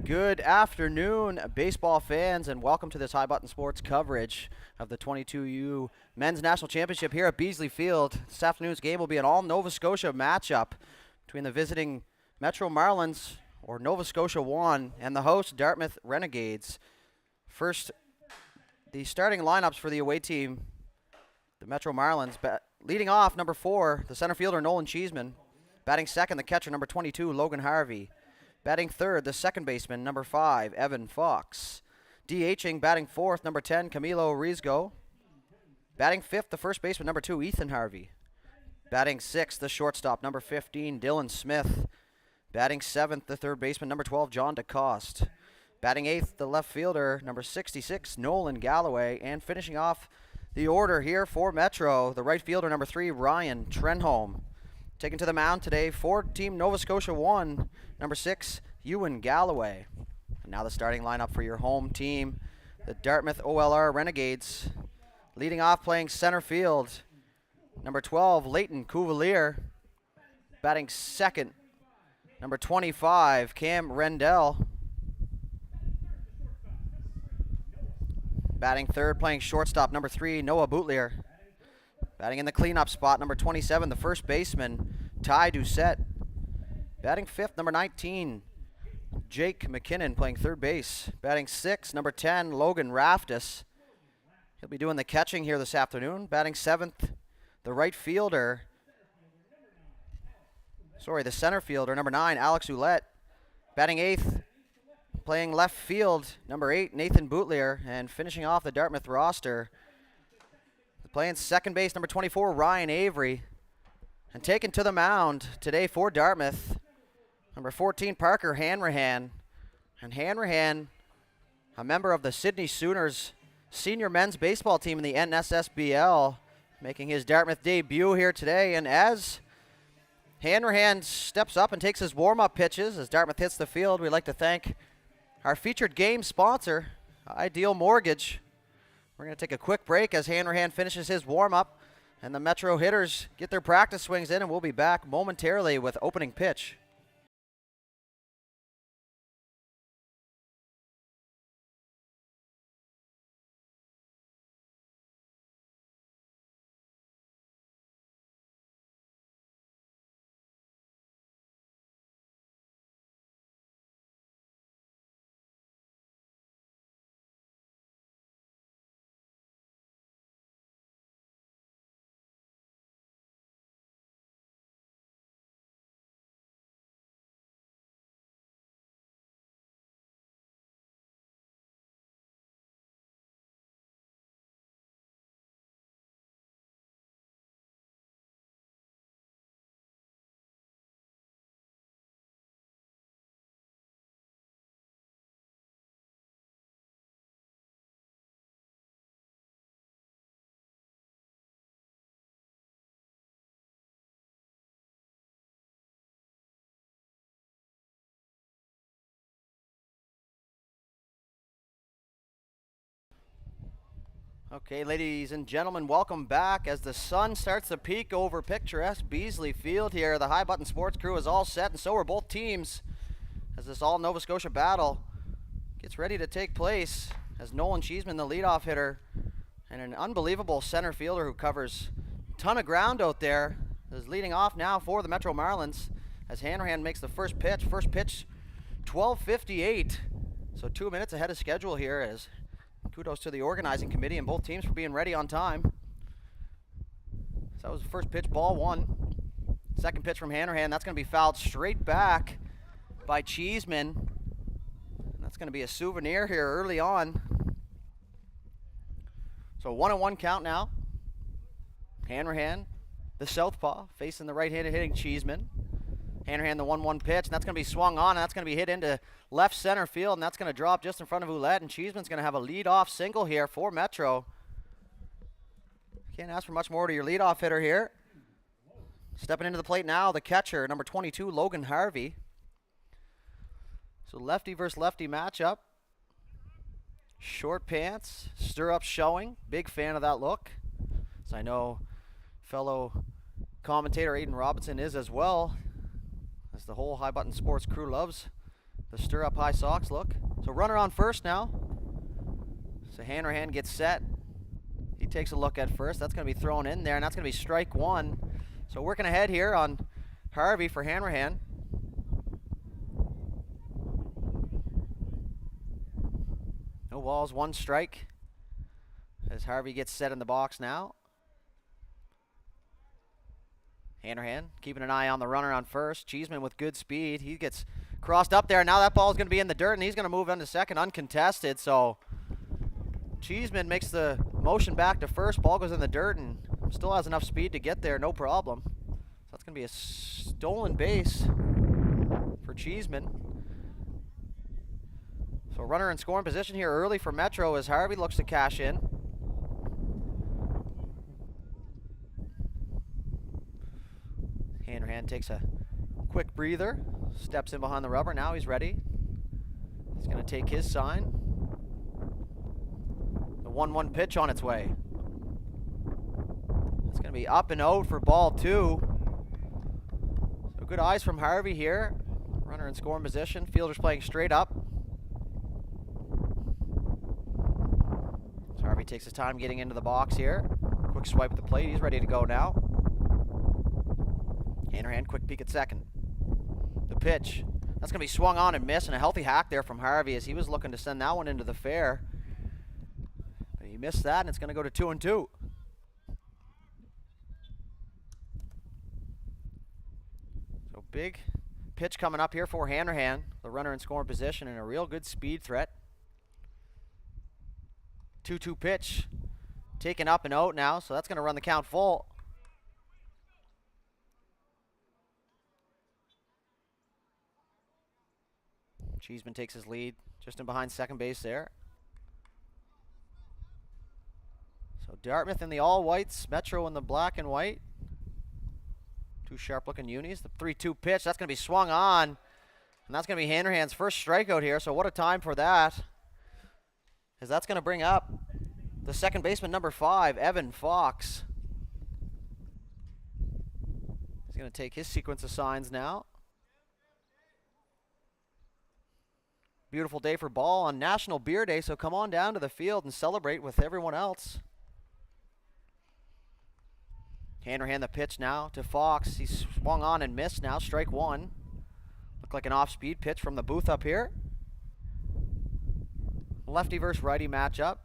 Good afternoon, baseball fans, and welcome to this High Button Sports coverage of the 22U Men's National Championship here at Beasley Field. This afternoon's game will be an all-Nova Scotia matchup between the visiting Metro Marlins, or Nova Scotia 1, and the host Dartmouth Renegades. First, the starting lineups for the away team, the Metro Marlins. Leading off, number 4, the center fielder Nolan Cheeseman. Batting second, the catcher, number 22, Logan Harvey. Batting third, the second baseman, number 5, Evan Fox. DHing, batting fourth, number 10, Camilo Rizgo. Batting fifth, the first baseman, number 2, Ethan Harvey. Batting sixth, the shortstop, number 15, Dylan Smith. Batting seventh, the third baseman, number 12, John DeCoste. Batting eighth, the left fielder, number 66, Nolan Galloway. And finishing off the order here for Metro, the right fielder, number 3, Ryan Trenholm. Taken to the mound today for Team Nova Scotia 1, number 6, Ewan Galloway. And now the starting lineup for your home team, the Dartmouth OLR Renegades. Leading off, playing center field, number 12, Leighton Cuvalier. Batting second, number 25, Cam Rendell. Batting third, playing shortstop, number 3, Noah Boutlier. Batting in the cleanup spot, number 27, the first baseman, Ty Doucette. Batting fifth, number 19, Jake McKinnon, playing third base. Batting sixth, number 10, Logan Raftis. He'll be doing the catching here this afternoon. Batting seventh, the right fielder. The center fielder, number 9, Alex Ouellette. Batting eighth, playing left field, number 8, Nathan Boutlier. And finishing off the Dartmouth roster, playing second base, number 24, Ryan Avery. And taken to the mound today for Dartmouth, number 14, Parker Hanrahan. And Hanrahan, a member of the Sydney Sooners senior men's baseball team in the NSSBL, making his Dartmouth debut here today. And as Hanrahan steps up and takes his warm-up pitches as Dartmouth hits the field, we'd like to thank our featured game sponsor, Ideal Mortgage. We're going to take a quick break as Hanrahan finishes his warm-up and the Metro hitters get their practice swings in, and we'll be back momentarily with opening pitch. Okay, ladies and gentlemen, welcome back as the sun starts to peek over picturesque Beasley Field here. The High Button Sports crew is all set, and so are both teams, as this all Nova Scotia battle gets ready to take place, as Nolan Cheeseman, the leadoff hitter, and an unbelievable center fielder who covers a ton of ground out there, is leading off now for the Metro Marlins, as Hanrahan makes the first pitch. First pitch, 12:58, so 2 minutes ahead of schedule here, as kudos to the organizing committee and both teams for being ready on time. So that was the first pitch, ball 1. Second pitch from Hanrahan, that's going to be fouled straight back by Cheeseman. And that's going to be a souvenir here early on. So 1-1 count now. Hanrahan, the southpaw, facing the right-handed hitting Cheeseman. Hanrahan, the 1-1 pitch, and that's going to be swung on, and that's going to be hit into left center field, and that's going to drop just in front of Ouellette, and Cheeseman's going to have a lead-off single here for Metro. Can't ask for much more to your leadoff hitter here. Stepping into the plate now, the catcher, number 22, Logan Harvey. So lefty versus lefty matchup. Short pants, stirrups showing. Big fan of that look. So I know fellow commentator Aiden Robinson is as well, as the whole High Button Sports crew loves The stir-up high socks look. So runner on first now. So Hanrahan gets set. He takes a look at first. That's going to be thrown in there, and that's going to be strike one. So working ahead here on Harvey for Hanrahan. No balls, one strike. As Harvey gets set in the box now. Hanrahan keeping an eye on the runner on first. Cheeseman with good speed. He gets crossed up there. Now that ball is going to be in the dirt, and he's going to move into second uncontested. So Cheeseman makes the motion back to first. Ball goes in the dirt and still has enough speed to get there, no problem. So that's going to be a stolen base for Cheeseman. So runner in scoring position here early for Metro as Harvey looks to cash in. Hanrahan takes a quick breather, steps in behind the rubber. Now he's ready. He's going to take his sign. The 1-1 pitch on its way. It's going to be up and out for ball two. So good eyes from Harvey here. Runner in scoring position. Fielder's playing straight up. So Harvey takes his time getting into the box here. Quick swipe at the plate. He's ready to go now. Hanrahan, quick peek at second. The pitch. That's going to be swung on and missed, and a healthy hack there from Harvey as he was looking to send that one into the fair. But he missed that, and it's going to go to 2-2. So big pitch coming up here for Hanrahan, the runner in scoring position, and a real good speed threat. 2-2 pitch. Taken up and out now, so that's going to run the count full. Cheeseman takes his lead just in behind second base there. So Dartmouth in the all whites, Metro in the black and white. Two sharp looking unis. The 3-2 pitch, that's going to be swung on. And that's going to be Hanrahan's first strikeout here, so what a time for that. As that's going to bring up the second baseman number 5, Evan Fox. He's going to take his sequence of signs now. Beautiful day for ball on National Beer Day, so come on down to the field and celebrate with everyone else. Hanrahan the pitch now to Fox. He's swung on and missed now, strike one. Looked like an off-speed pitch from the booth up here. Lefty versus righty matchup.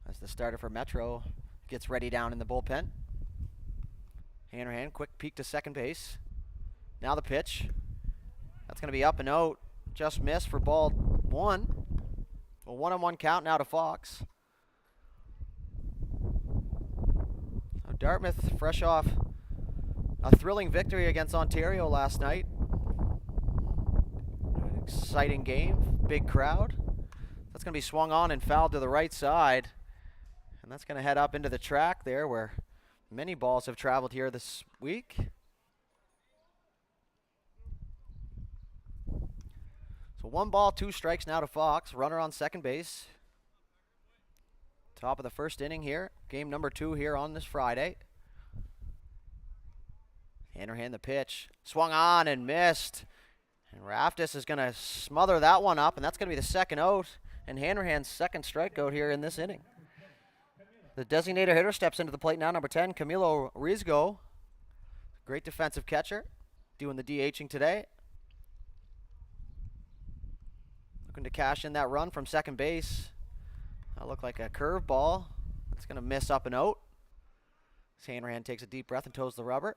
As the starter for Metro gets ready down in the bullpen. Hanrahan, quick peek to second base. Now the pitch. That's going to be up and out. Just missed for ball one. A 1-on-1 count now to Fox. So Dartmouth fresh off a thrilling victory against Ontario last night. An exciting game. Big crowd. That's going to be swung on and fouled to the right side. And that's going to head up into the track there where many balls have traveled here this week. So 1 ball, 2 strikes now to Fox. Runner on second base. Top of the first inning here. Game number 2 here on this Friday. Hanrahan the pitch. Swung on and missed. And Raftis is going to smother that one up, and that's going to be the second out. And Hanrahan's second strikeout here in this inning. The designated hitter steps into the plate now, number 10, Camilo Rizgo. Great defensive catcher. Doing the DHing today. Looking to cash in that run from second base. That looked like a curveball. It's going to miss up and out. Hanrahan takes a deep breath and toes the rubber.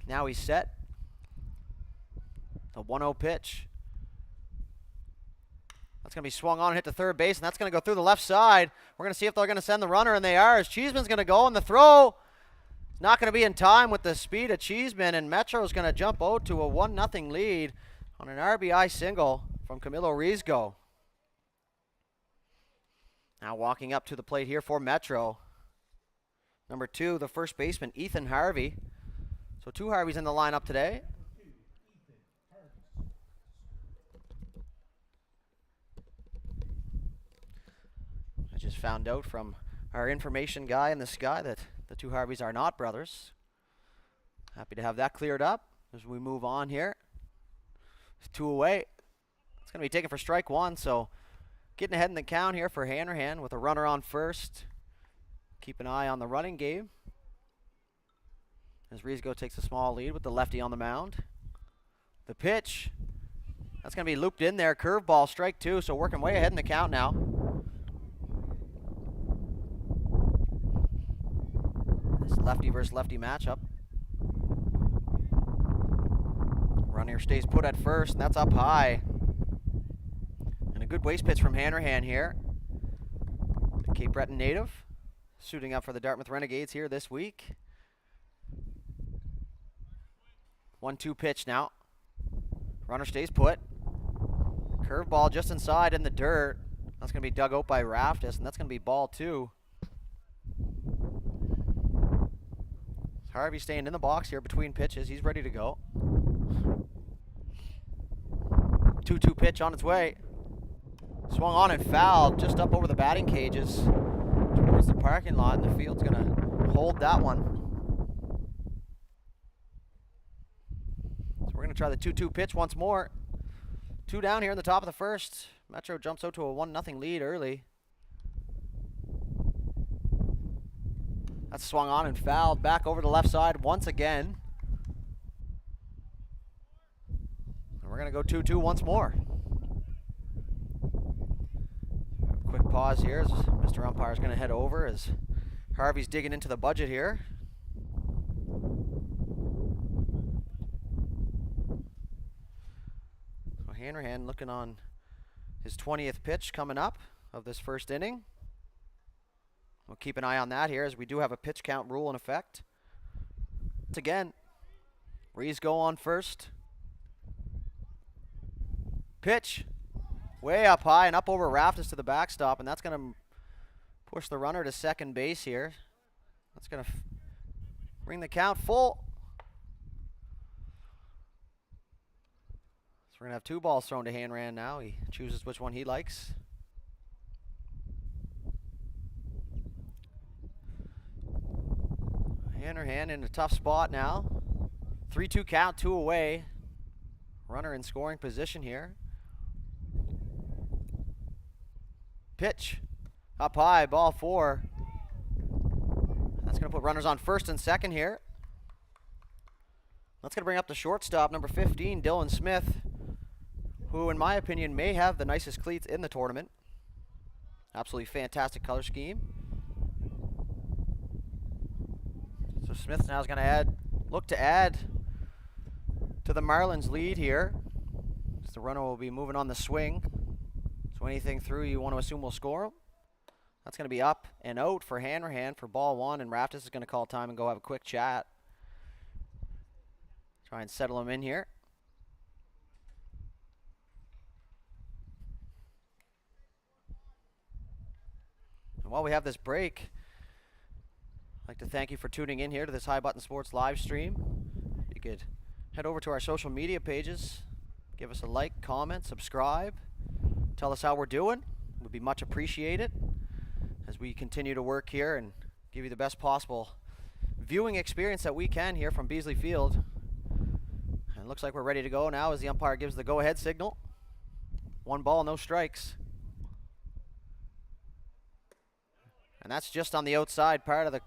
Now he's set. The 1-0 pitch. That's going to be swung on and hit to third base, and that's going to go through the left side. We're going to see if they're going to send the runner, and they are. As Cheeseman's going to go, and the throw not going to be in time with the speed of Cheeseman, and Metro's going to jump out to a 1-0 lead on an RBI single from Camilo Rizgo. Now walking up to the plate here for Metro. Number 2, the first baseman, Ethan Harvey. So 2 Harveys in the lineup today. I just found out from our information guy in the sky that the two Harveys are not brothers. Happy to have that cleared up as we move on here. 2 away. It's going to be taken for strike one, so getting ahead in the count here for Hanrahan with a runner on first. Keep an eye on the running game as Riesgo takes a small lead with the lefty on the mound. The pitch, that's going to be looped in there. Curveball, strike two, so working way ahead in the count now. This lefty versus lefty matchup. Runner stays put at first, and that's up high. And a good waste pitch from Hanrahan here. The Cape Breton native, suiting up for the Dartmouth Renegades here this week. 1-2 pitch now. Runner stays put. Curveball just inside in the dirt. That's going to be dug out by Raftis, and that's going to be ball two. Harvey staying in the box here between pitches. He's ready to go. 2-2 pitch on its way. Swung on and fouled just up over the batting cages towards the parking lot, and the field's going to hold that one. So we're going to try the 2-2 pitch once more. 2 down here in the top of the first. Metro jumps out to a 1-0 lead early. That's swung on and fouled back over the left side once again. And we're going to go 2-2 once more. Quick pause here as Mr. Umpire is going to head over as Harvey's digging into the budget here. So Hanrahan looking on his 20th pitch coming up of this first inning. We'll keep an eye on that here as we do have a pitch count rule in effect. Once again, Riesgo on first. Pitch way up high and up over Raftis to the backstop, and that's going to push the runner to second base here. That's going to bring the count full. So we're going to have 2 balls thrown to Hanrahan now. He chooses which one he likes. Hanrahan in a tough spot now. 3-2 count, 2 away. Runner in scoring position here. Pitch up high, ball 4. That's going to put runners on first and second here. That's going to bring up the shortstop, number 15, Dylan Smith, who in my opinion may have the nicest cleats in the tournament. Absolutely fantastic color scheme. So Smith now is going to look to add to the Marlins lead here. So the runner will be moving on the swing. So anything through you want to assume will score him. That's going to be up and out for Hanrahan for ball 1, and Raftis is going to call time and go have a quick chat. Try and settle him in here. And while we have this break, I'd like to thank you for tuning in here to this High Button Sports live stream. You could head over to our social media pages, give us a like, comment, subscribe, tell us how we're doing. It would be much appreciated as we continue to work here and give you the best possible viewing experience that we can here from Beasley Field. And it looks like we're ready to go now as the umpire gives the go-ahead signal. 1 ball, no strikes. And that's just on the outside part of the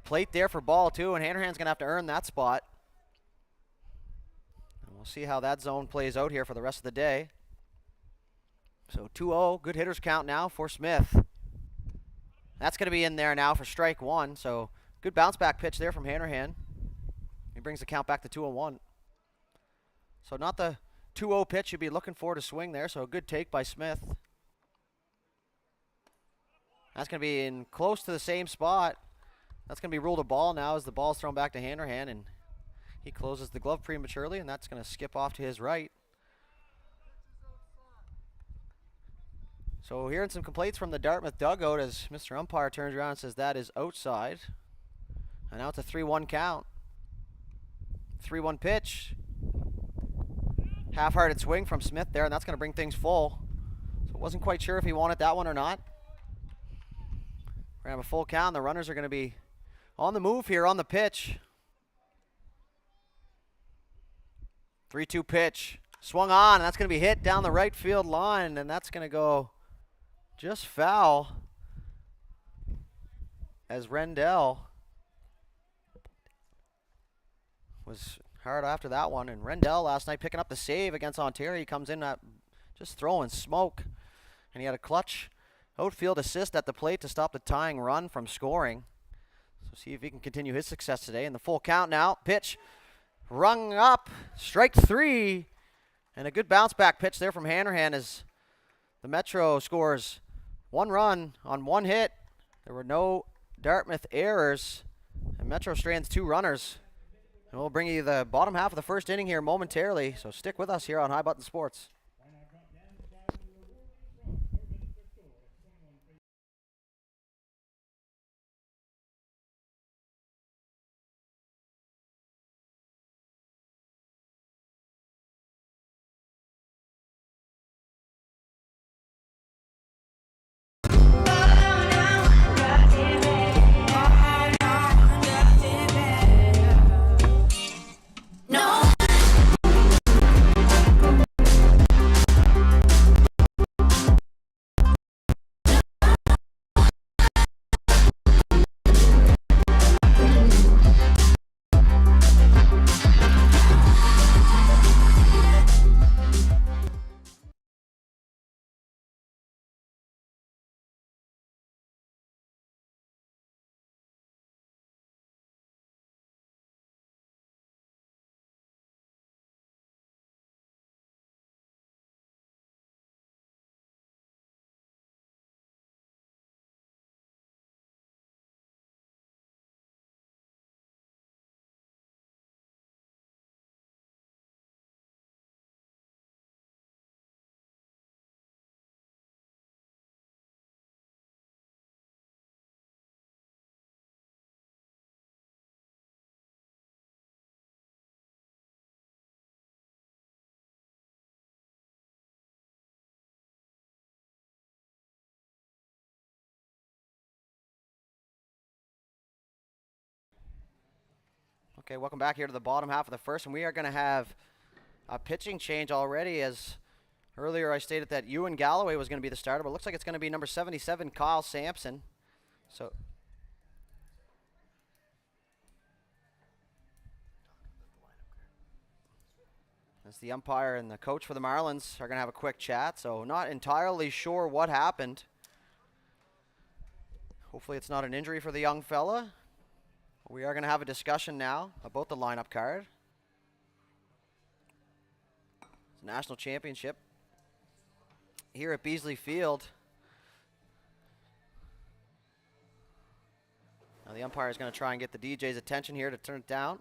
plate there for ball 2, and Hanrahan's going to have to earn that spot. And we'll see how that zone plays out here for the rest of the day. So 2-0, good hitters count now for Smith. That's going to be in there now for strike 1, so good bounce back pitch there from Hanrahan. He brings the count back to 2-1. So not the 2-0 pitch you'd be looking for to swing there, so a good take by Smith. That's going to be in close to the same spot. That's going to be ruled a ball now as the ball's thrown back to Hanrahan, and he closes the glove prematurely, and that's going to skip off to his right. So hearing some complaints from the Dartmouth dugout as Mr. Umpire turns around and says that is outside. And now it's a 3-1 count. 3-1 pitch. Half-hearted swing from Smith there, and that's going to bring things full. So wasn't quite sure if he wanted that one or not. We're going to have a full count. The runners are going to be on the move here on the pitch. 3-2 pitch. Swung on, and that's going to be hit down the right field line, and that's going to go just foul as Rendell was hard after that one. And Rendell last night picking up the save against Ontario. He comes in just throwing smoke, and he had a clutch outfield assist at the plate to stop the tying run from scoring. So see if he can continue his success today. In the full count now. Pitch rung up. Strike 3. And a good bounce back pitch there from Hanrahan as the Metro scores 1 run on 1 hit. There were no Dartmouth errors. And Metro strands 2 runners. And we'll bring you the bottom half of the first inning here momentarily. So stick with us here on High Button Sports. Okay, welcome back here to the bottom half of the first, and we are going to have a pitching change already, as earlier I stated that Ewan Galloway was going to be the starter, but it looks like it's going to be number 77, Kyle Sampson. So as the umpire and the coach for the Marlins are going to have a quick chat, so not entirely sure what happened. Hopefully it's not an injury for the young fella. We are going to have a discussion now about the lineup card. It's a national championship here at Beasley Field. Now the umpire is going to try and get the DJ's attention here to turn it down.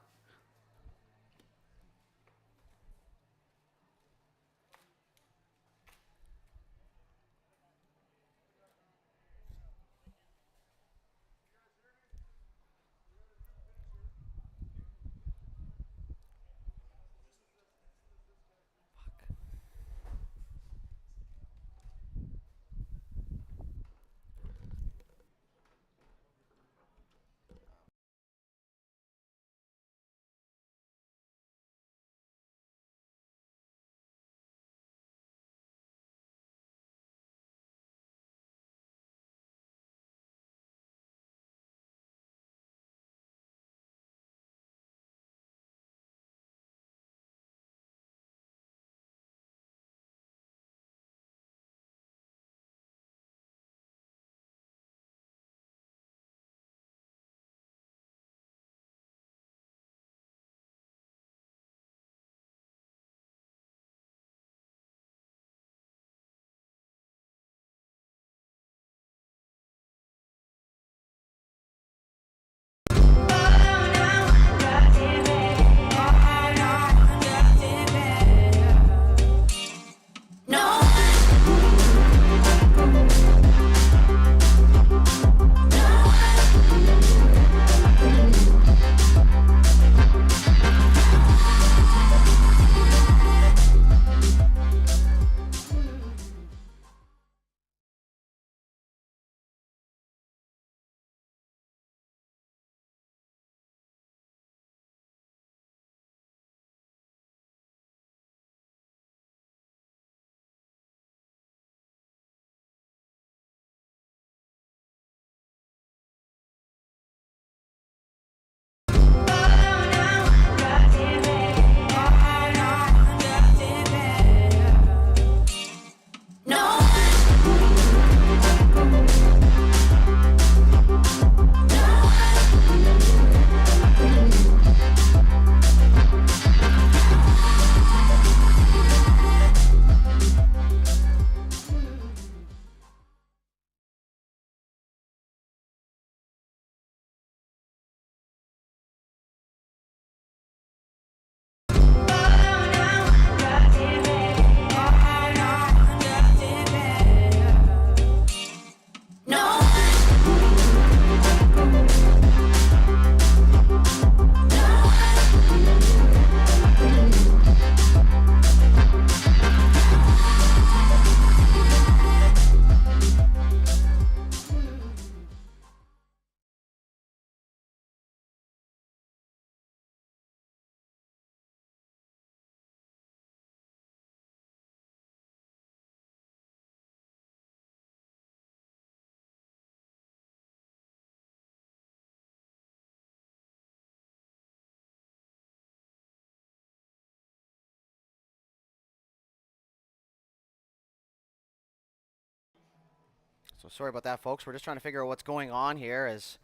So sorry about that, folks. We're just trying to figure out what's going on here, as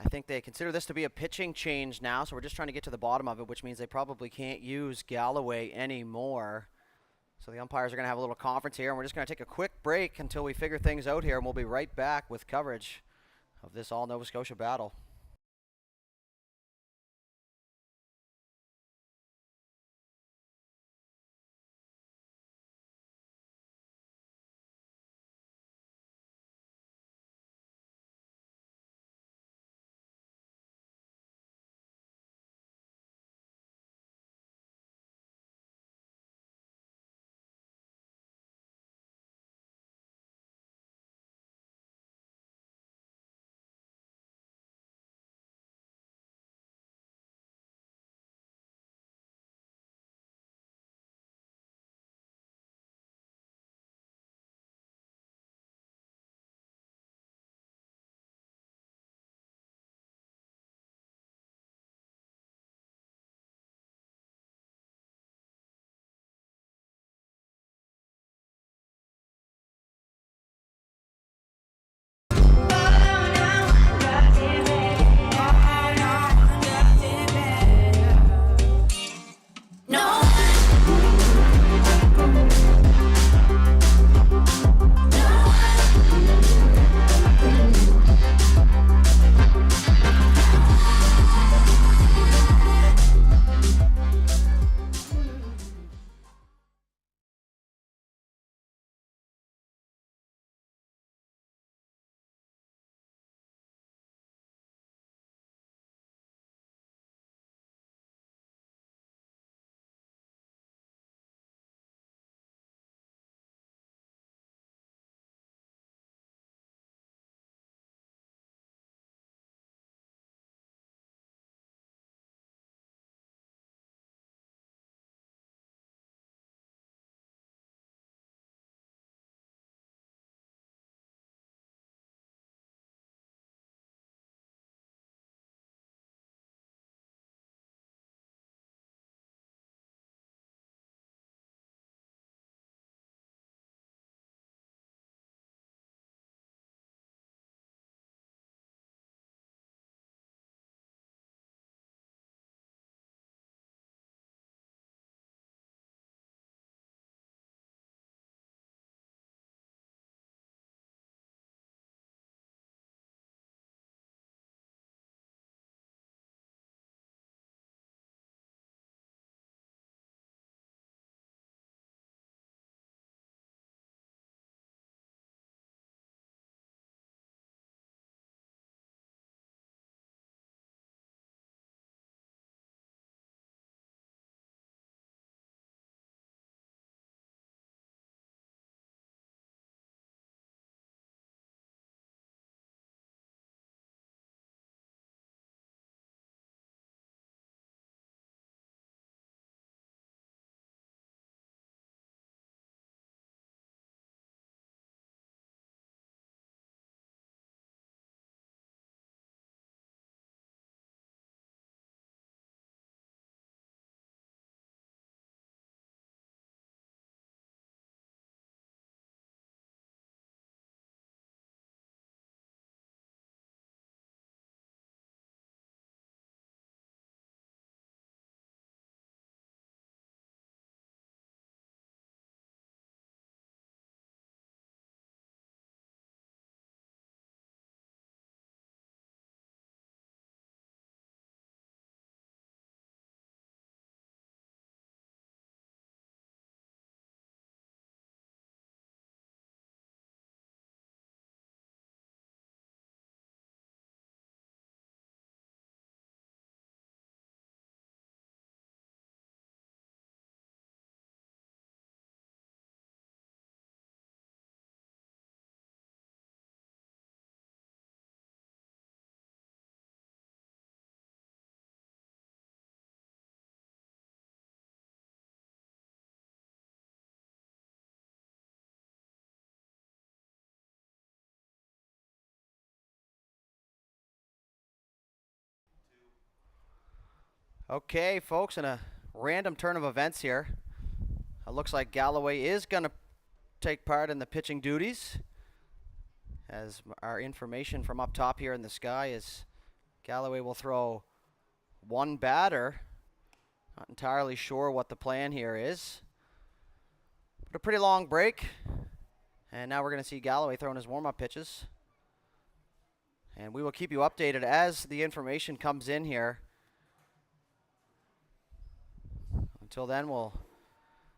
I think they consider this to be a pitching change now, so we're just trying to get to the bottom of it, which means they probably can't use Galloway anymore. So the umpires are going to have a little conference here, and we're just going to take a quick break until we figure things out here, and we'll be right back with coverage of this all Nova Scotia battle. Okay, folks, in a random turn of events here, it looks like Galloway is going to take part in the pitching duties. As our information from up top here in the sky is Galloway will throw one batter. Not entirely sure what the plan here is. But a pretty long break. And now we're going to see Galloway throwing his warm-up pitches. And we will keep you updated as the information comes in here. Until then, we'll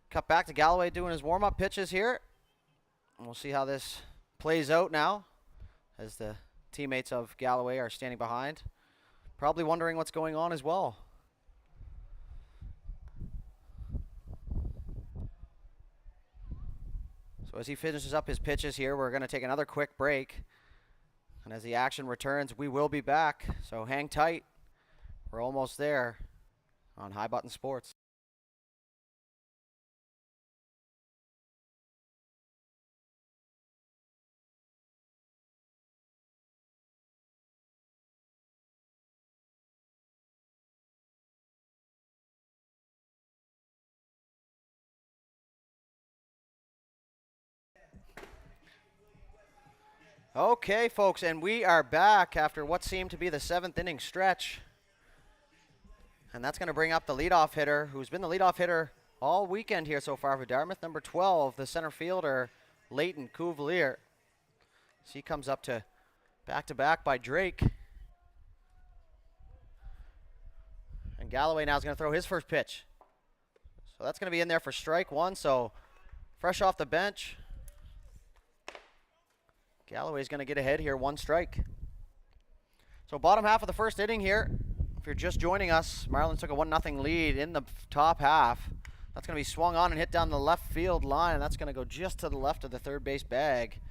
cut back to Galloway doing his warm-up pitches here. And we'll see how this plays out now as the teammates of Galloway are standing behind. Probably wondering what's going on as well. So as he finishes up his pitches here, we're going to take another quick break. And as the action returns, we will be back. So hang tight. We're almost there on High Button Sports. Okay, folks, and we are back after what seemed to be the 7th inning stretch. And that's going to bring up the leadoff hitter, who's been the leadoff hitter all weekend here so far for Dartmouth, number 12, the center fielder, Leighton Couvelier. So he comes up to back-to-back by Drake. And Galloway now is going to throw his first pitch. So that's going to be in there for strike one, so fresh off the bench. Galloway's going to get ahead here, 1 strike. So bottom half of the first inning here. If you're just joining us, Marlins took a 1-0 lead in the top half. That's going to be swung on and hit down the left field line. And that's going to go just to the left of the third base bag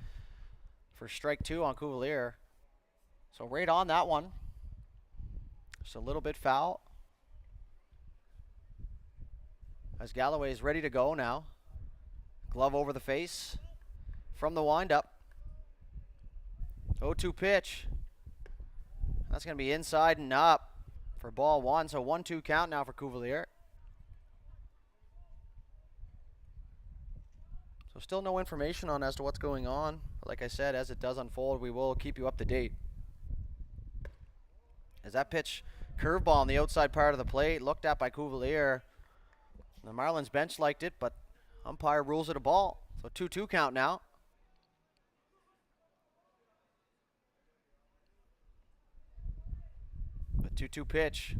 for strike 2 on Couvelier. So right on that one. Just a little bit foul. As Galloway is ready to go now. Glove over the face from the windup. 0-2 pitch. That's going to be inside and up for ball 1. So 1-2 count now for Couvelier. So still no information on as to what's going on. But like I said, as it does unfold, we will keep you up to date. As that pitch, curveball on the outside part of the plate, looked at by Couvelier. The Marlins bench liked it, but umpire rules it a ball. So 2-2 count now. The 2-2 pitch.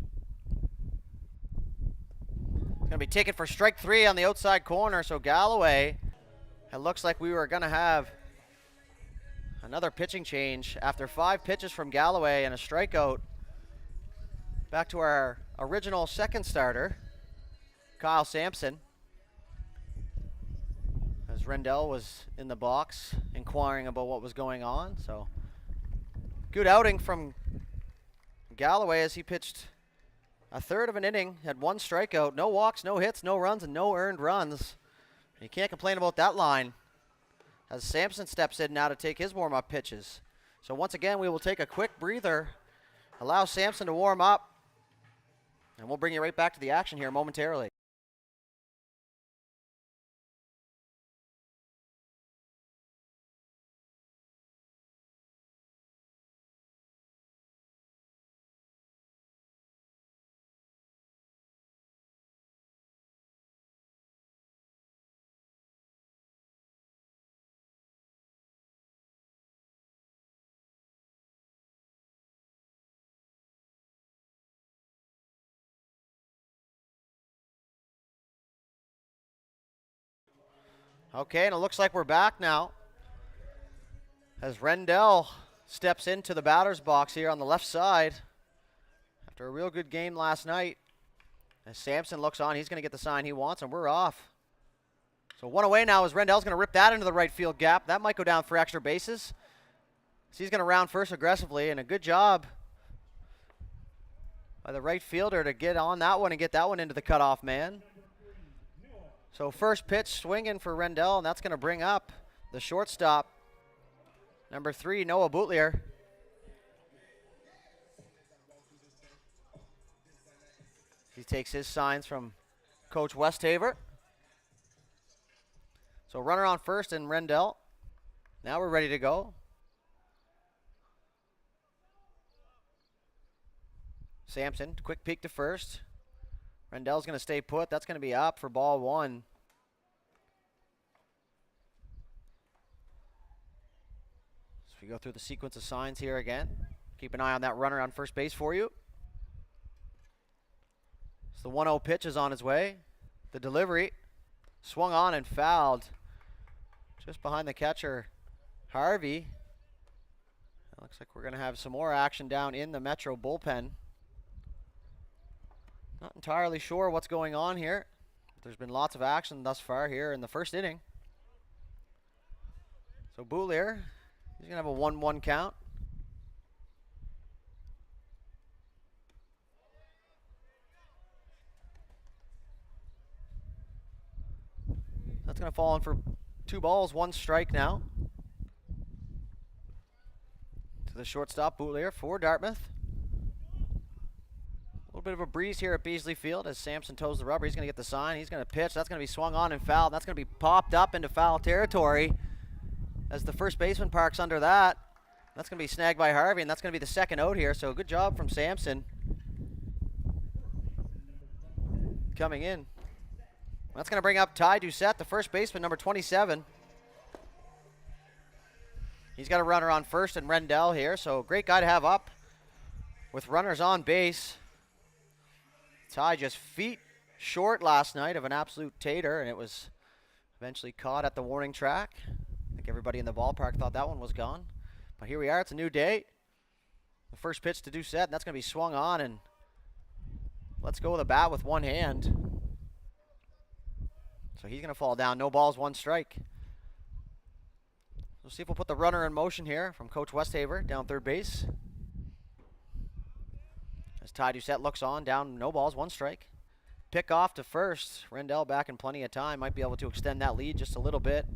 It's going to be taken for strike 3 on the outside corner. So Galloway, it looks like we were going to have another pitching change after 5 pitches from Galloway and a strikeout. Back to our original second starter, Kyle Sampson. As Rendell was in the box inquiring about what was going on. So good outing from Galloway as he pitched a third of an inning, had 1 strikeout, no walks, no hits, no runs, and no earned runs. You can't complain about that line as Sampson steps in now to take his warm-up pitches. So once again, we will take a quick breather, allow Sampson to warm up, and we'll bring you right back to the action here momentarily. Okay, and it looks like we're back now as Rendell steps into the batter's box here on the left side after a real good game last night. As Sampson looks on, he's going to get the sign he wants, and we're off. So 1 away now as Rendell's going to rip that into the right field gap. That might go down for extra bases. So he's going to round first aggressively, and a good job by the right fielder to get on that one and get that one into the cutoff man. So first pitch swinging for Rendell, and that's going to bring up the shortstop, number 3, Noah Boutlier. He takes his signs from Coach Westhaver. So runner on first and Rendell. Now we're ready to go. Sampson, quick peek to first. Rendell's going to stay put. That's going to be up for ball one. So we go through the sequence of signs here again. Keep an eye on that runner on first base for you. So the 1-0 pitch is on its way. The delivery swung on and fouled just behind the catcher, Harvey. It looks like we're going to have some more action down in the Metro bullpen. Not entirely sure what's going on here, but there's been lots of action thus far here in the first inning. So Boulier, he's going to have a 1-1 count. That's going to fall in for 2 balls, 1 strike now. To the shortstop, Boulier for Dartmouth. A little bit of a breeze here at Beasley Field as Sampson toes the rubber. He's going to get the sign. He's going to pitch. That's going to be swung on and fouled. That's going to be popped up into foul territory as the first baseman parks under that. That's going to be snagged by Harvey, and that's going to be the second out here. So good job from Sampson coming in. That's going to bring up Ty Doucette, the first baseman, number 27. He's got a runner on first and Rendell here, so great guy to have up with runners on base. Ty just feet short last night of an absolute tater, and it was eventually caught at the warning track. I think everybody in the ballpark thought that one was gone. But here we are, it's a new day. The first pitch to Doucette, and that's going to be swung on, and let's go with a bat with one hand. So he's going to fall down. No balls, 1 strike. We'll see if we'll put the runner in motion here from Coach Westhaver down third base. As Ty Doucette looks on, down, no balls, 1 strike. Pick off to first. Rendell back in plenty of time. Might be able to extend that lead just a little bit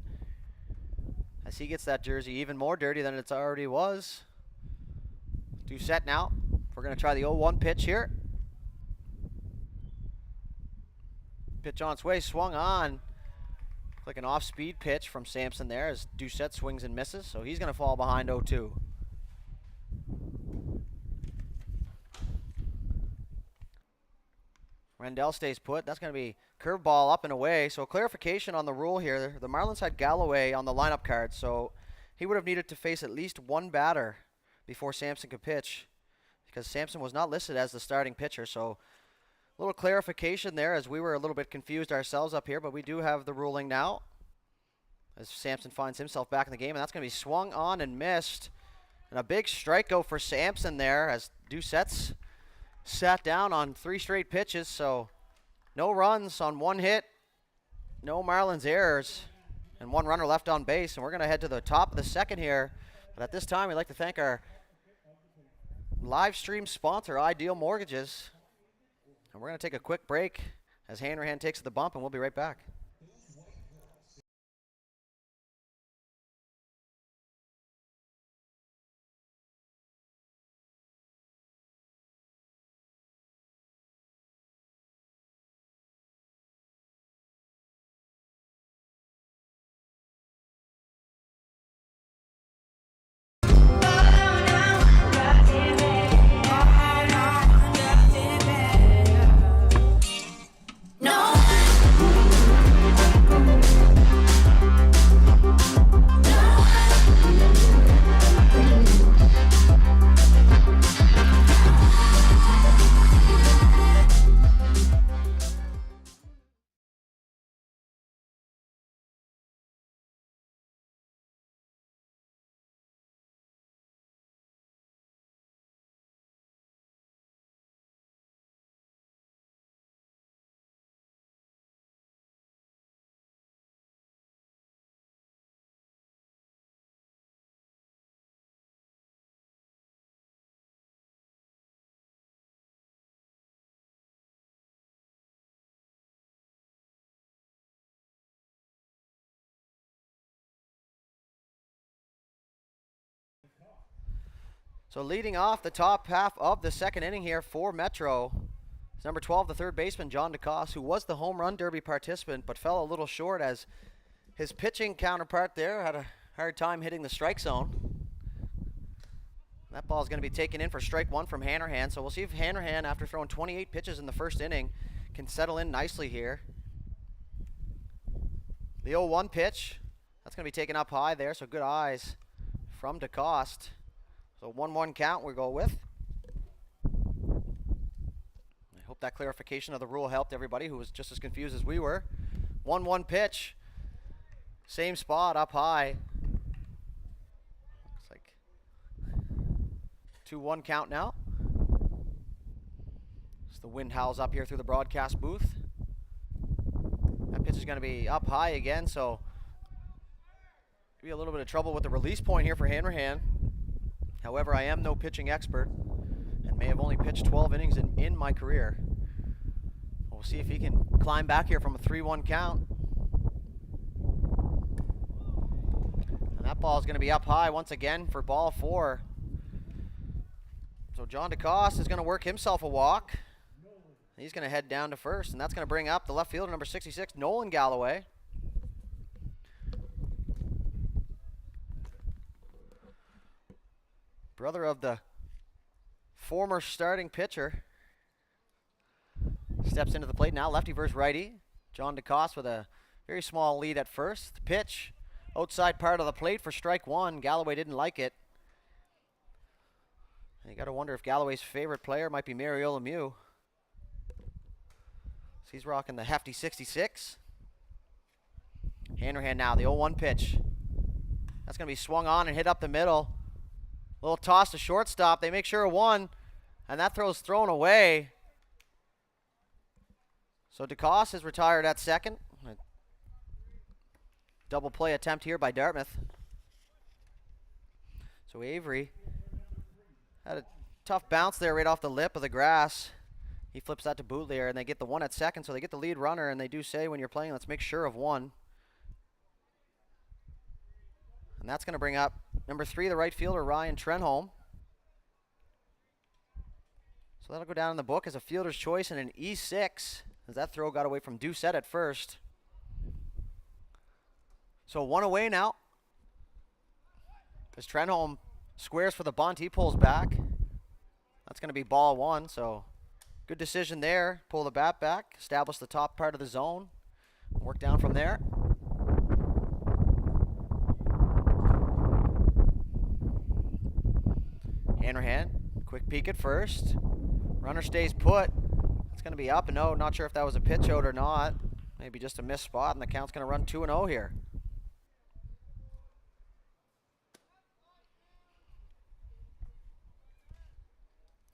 as he gets that jersey even more dirty than it already was. Doucette now. We're going to try the 0-1 pitch here. Pitch on its way, swung on. Like an off-speed pitch from Sampson there as Doucette swings and misses. So he's going to fall behind 0-2. Rendell stays put. That's going to be curveball up and away. So clarification on the rule here. The Marlins had Galloway on the lineup card, so he would have needed to face at least 1 batter before Sampson could pitch because Sampson was not listed as the starting pitcher. So a little clarification there as we were a little bit confused ourselves up here, but we do have the ruling now as Sampson finds himself back in the game, and that's going to be swung on and missed. And a big strikeout for Sampson there as Doucette's sat down on 3 straight pitches, so no runs on 1 hit, no Marlins errors, and 1 runner left on base. And we're going to head to the top of the second here. But at this time, we'd like to thank our live stream sponsor, Ideal Mortgages. And we're going to take a quick break as Hanrahan takes the bump, and we'll be right back. So leading off the top half of the second inning here for Metro is number 12, the third baseman, John DeCoste, who was the home run derby participant but fell a little short as his pitching counterpart there had a hard time hitting the strike zone. That ball is going to be taken in for strike one from Hanrahan. So we'll see if Hanrahan, after throwing 28 pitches in the first inning, can settle in nicely here. The 0-1 pitch. That's going to be taken up high there, so good eyes from DeCoste. So 1-1 count we go with. I hope that clarification of the rule helped everybody who was just as confused as we were. 1-1 pitch. Same spot, up high. Looks like 2-1 count now. As the wind howls up here through the broadcast booth. That pitch is going to be up high again, so be a little bit of trouble with the release point here for Hanrahan. However, I am no pitching expert and may have only pitched 12 innings in my career. We'll see if he can climb back here from a 3-1 count. And that ball is going to be up high once again for ball 4. So John DeCoste is going to work himself a walk. He's going to head down to first, and that's going to bring up the left fielder, number 66, Nolan Galloway. Brother of the former starting pitcher. Steps into the plate now, lefty versus righty. John DeCoste with a very small lead at first. The pitch, outside part of the plate for strike one. Galloway didn't like it. And you got to wonder if Galloway's favorite player might be Mario Lemieux. So he's rocking the hefty 66. Hanrahan now, the 0-1 pitch. That's going to be swung on and hit up the middle. Little toss to shortstop. They make sure of one, and that throw's thrown away. So DeCoste is retired at second. A double play attempt here by Dartmouth. So Avery had a tough bounce there right off the lip of the grass. He flips that to Bootlier, and they get the one at second, so they get the lead runner, and they do say when you're playing, let's make sure of one. And that's going to bring up number 3, the right fielder, Ryan Trenholm. So that'll go down in the book as a fielder's choice and an E6, as that throw got away from Doucette at first. So one away now. As Trenholm squares for the bunt, he pulls back. That's going to be ball 1, so good decision there. Pull the bat back, establish the top part of the zone, work down from there. Hanrahan, quick peek at first. Runner stays put. It's going to be up and out. Not sure if that was a pitch out or not. Maybe just a missed spot, and the count's going to run 2-0 here.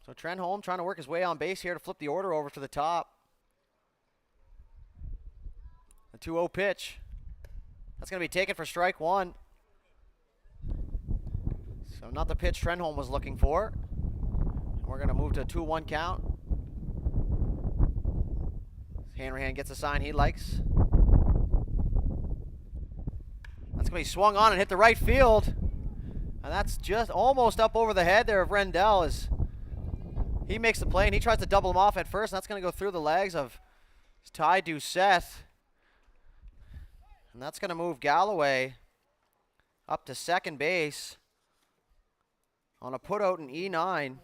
So Trenholm trying to work his way on base here to flip the order over to the top. The 2-0 pitch. That's going to be taken for strike one. So not the pitch Trenholm was looking for. We're going to move to a 2-1 count. Hanrahan gets a sign he likes. That's going to be swung on and hit the right field. And that's just almost up over the head there of Rendell as he makes the play, and he tries to double him off at first. And that's going to go through the legs of Ty Doucette. And that's going to move Galloway up to second base on a putout in E9.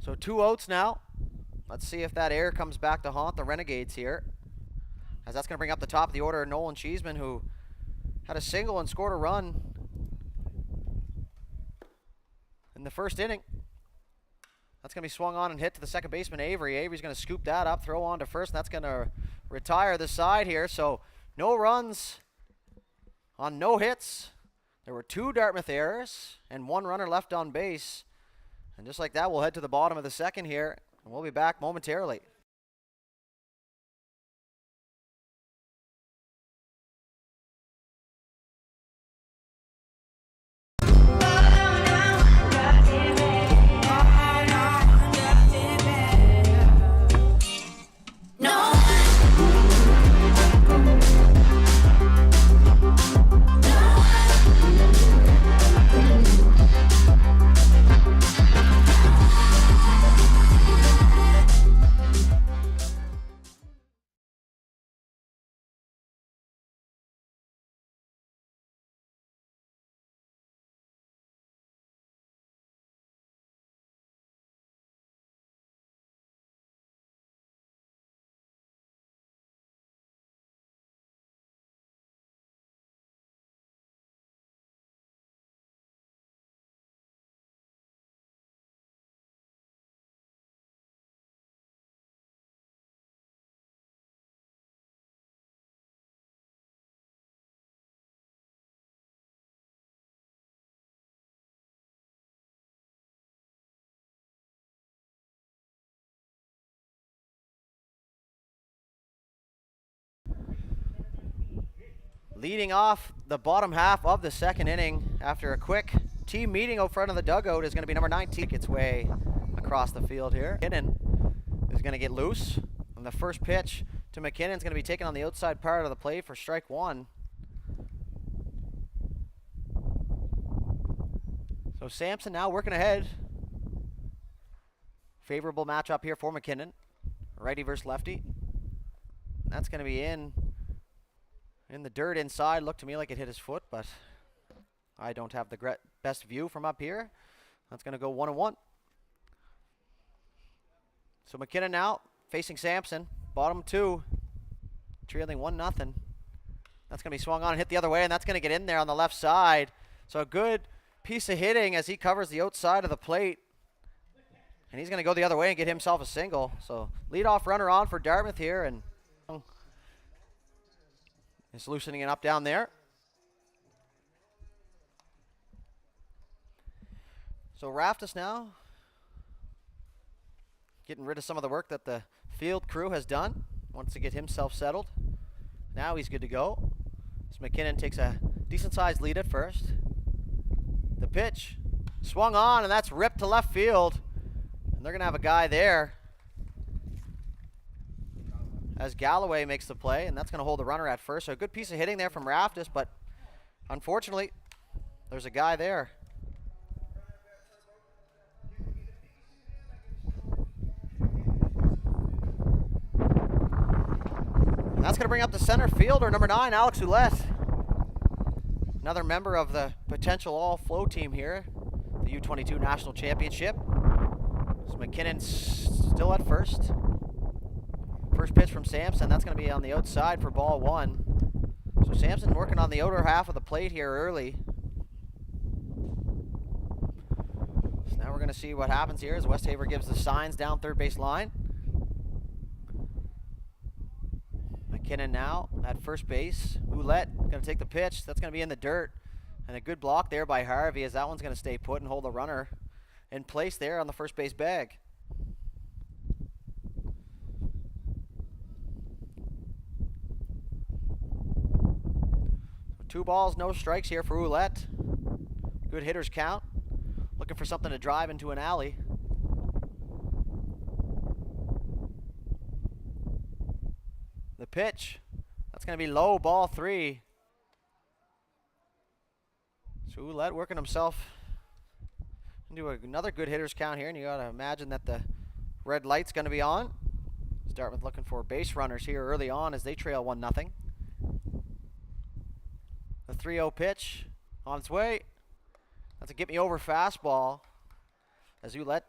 So 2 outs now. Let's see if that error comes back to haunt the Renegades here, as that's going to bring up the top of the order Nolan Cheeseman, who had a single and scored a run in the first inning. That's going to be swung on and hit to the second baseman, Avery. Avery's going to scoop that up, throw on to first, and that's going to retire the side here. So no runs on no hits. There were 2 Dartmouth errors and 1 runner left on base. And just like that, we'll head to the bottom of the second here, and we'll be back momentarily. Leading off the bottom half of the second inning after a quick team meeting out front of the dugout is going to be number 19. Make its way across the field here. McKinnon is going to get loose. And the first pitch to McKinnon is going to be taken on the outside part of the plate for strike one. So Sampson now working ahead. Favorable matchup here for McKinnon. Righty versus lefty. That's going to be in the dirt inside. Looked to me like it hit his foot, but I don't have the best view from up here. That's going to go 1-1. So McKinnon now facing Sampson. Bottom two. Trailing 1-0. That's going to be swung on and hit the other way, and that's going to get in there on the left side. So a good piece of hitting as he covers the outside of the plate. And he's going to go the other way and get himself a single. So leadoff runner on for Dartmouth here, and is loosening it up down there. So Raftus now getting rid of some of the work that the field crew has done. Wants to get himself settled. Now he's good to go. So McKinnon takes a decent sized lead at first. The pitch swung on, and that's ripped to left field. And they're going to have a guy there as Galloway makes the play, and that's going to hold the runner at first. So a good piece of hitting there from Raftus, but unfortunately, there's a guy there. And that's going to bring up the center fielder, number 9, Alex Ouellette. Another member of the potential all-flow team here, the U22 National Championship. So McKinnon's still at first. First pitch from Sampson, that's going to be on the outside for ball 1. So Sampson working on the outer half of the plate here early. So now we're going to see what happens here as Westhaver gives the signs down third base line. McKinnon now at first base. Ouellette going to take the pitch. That's going to be in the dirt. And a good block there by Harvey as that one's going to stay put and hold the runner in place there on the first base bag. So 2 balls, no strikes here for Ouellette. Good hitters count. Looking for something to drive into an alley. The pitch, that's going to be low, ball 3. So Ouellette working himself into another good hitters count here, and you got to imagine that the red light's going to be on. Dartmouth looking for base runners here early on as they trail 1-0. The 3-0 pitch on its way. That's a get me over fastball as Ouellette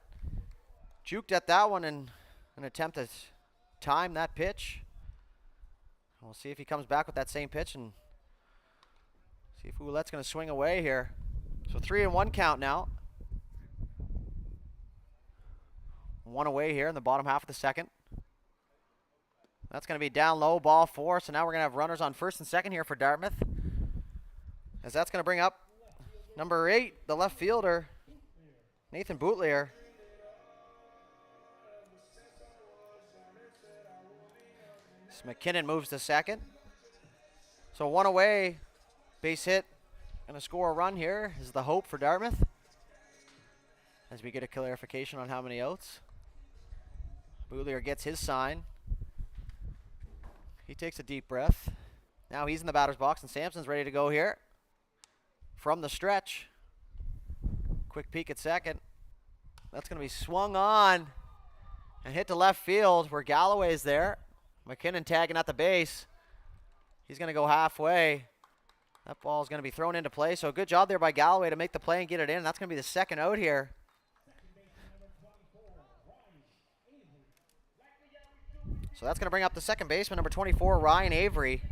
juked at that one in an attempt to time that pitch. We'll see if he comes back with that same pitch and see if Ouellette's going to swing away here. So 3-1 count now. 1 away here in the bottom half of the second. That's going to be down low, ball 4. So now we're going to have runners on first and second here for Dartmouth. As that's going to bring up number 8, the left fielder, Nathan Boutlier. So McKinnon moves to second. So 1 away, base hit. Going to score a run here is the hope for Dartmouth. As we get a clarification on how many outs. Boutlier gets his sign. He takes a deep breath. Now he's in the batter's box, and Sampson's ready to go here. From the stretch. Quick peek at second. That's going to be swung on and hit to left field where Galloway's there. McKinnon tagging at the base. He's going to go halfway. That ball is going to be thrown into play. So good job there by Galloway to make the play and get it in. That's going to be the second out here. So that's going to bring up the second baseman, number 24, Ryan Avery.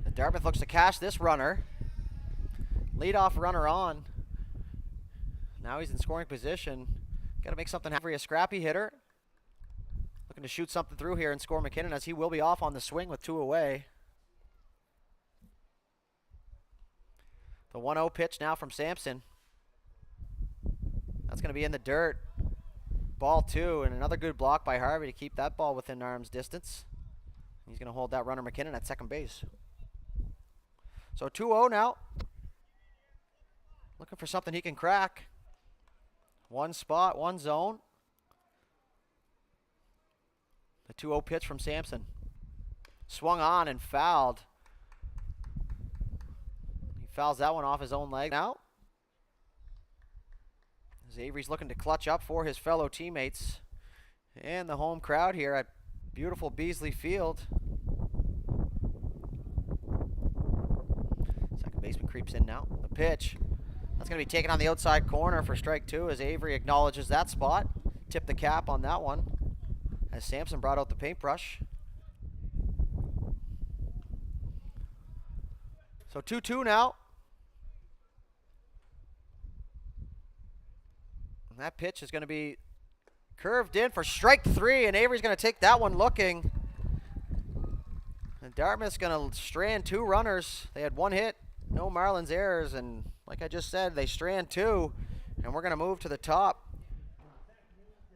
The Dartmouth looks to cash this runner. Leadoff runner on. Now he's in scoring position. Got to make something happen. A scrappy hitter. Looking to shoot something through here and score McKinnon as he will be off on the swing with 2 away. The 1-0 pitch now from Sampson. That's going to be in the dirt. Ball 2, and another good block by Harvey to keep that ball within arm's distance. He's going to hold that runner McKinnon at second base. So 2-0 now. Looking for something he can crack. One spot, one zone. The 2-0 pitch from Sampson. Swung on and fouled. He fouls that one off his own leg now. As Avery's looking to clutch up for his fellow teammates. And the home crowd here at beautiful Beasley Field. Second baseman creeps in now. The pitch. That's going to be taken on the outside corner for strike 2 as Avery acknowledges that spot. Tip the cap on that one as Sampson brought out the paintbrush. So 2-2 now. And that pitch is going to be curved in for strike 3, and Avery's going to take that one looking. And Dartmouth's going to strand 2 runners. They had 1 hit, no Marlins errors, and like I just said, they strand 2, and we're going to move to the top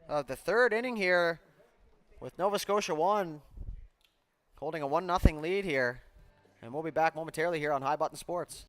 of the 3rd inning here with Nova Scotia 1 holding a 1-0 lead here. And we'll be back momentarily here on High Button Sports.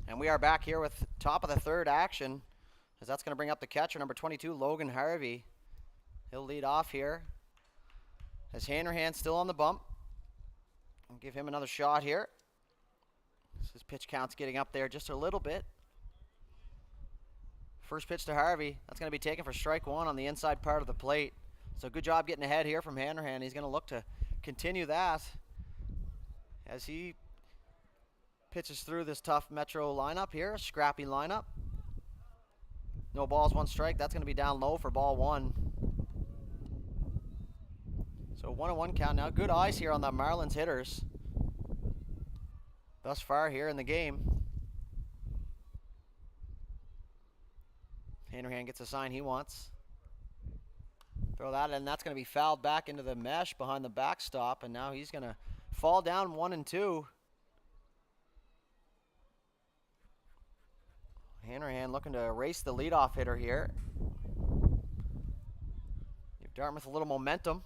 And we are back here with top of the 3rd action, as that's going to bring up the catcher, number 22, Logan Harvey. He'll lead off here as Hanrahan still on the bump. I'll give him another shot here. His pitch count's getting up there just a little bit. First pitch to Harvey. That's going to be taken for strike 1 on the inside part of the plate. So good job getting ahead here from Hanrahan. He's going to look to continue that as he pitches through this tough Metro lineup here, a scrappy lineup. No balls, 1 strike. That's going to be down low for ball 1. So 1-1 count now. Good eyes here on the Marlins hitters thus far here in the game. Hanrahan gets a sign he wants. Throw that in. That's going to be fouled back into the mesh behind the backstop, and now he's going to fall down 1-2. Hanrahan looking to erase the leadoff hitter here. Give Dartmouth a little momentum.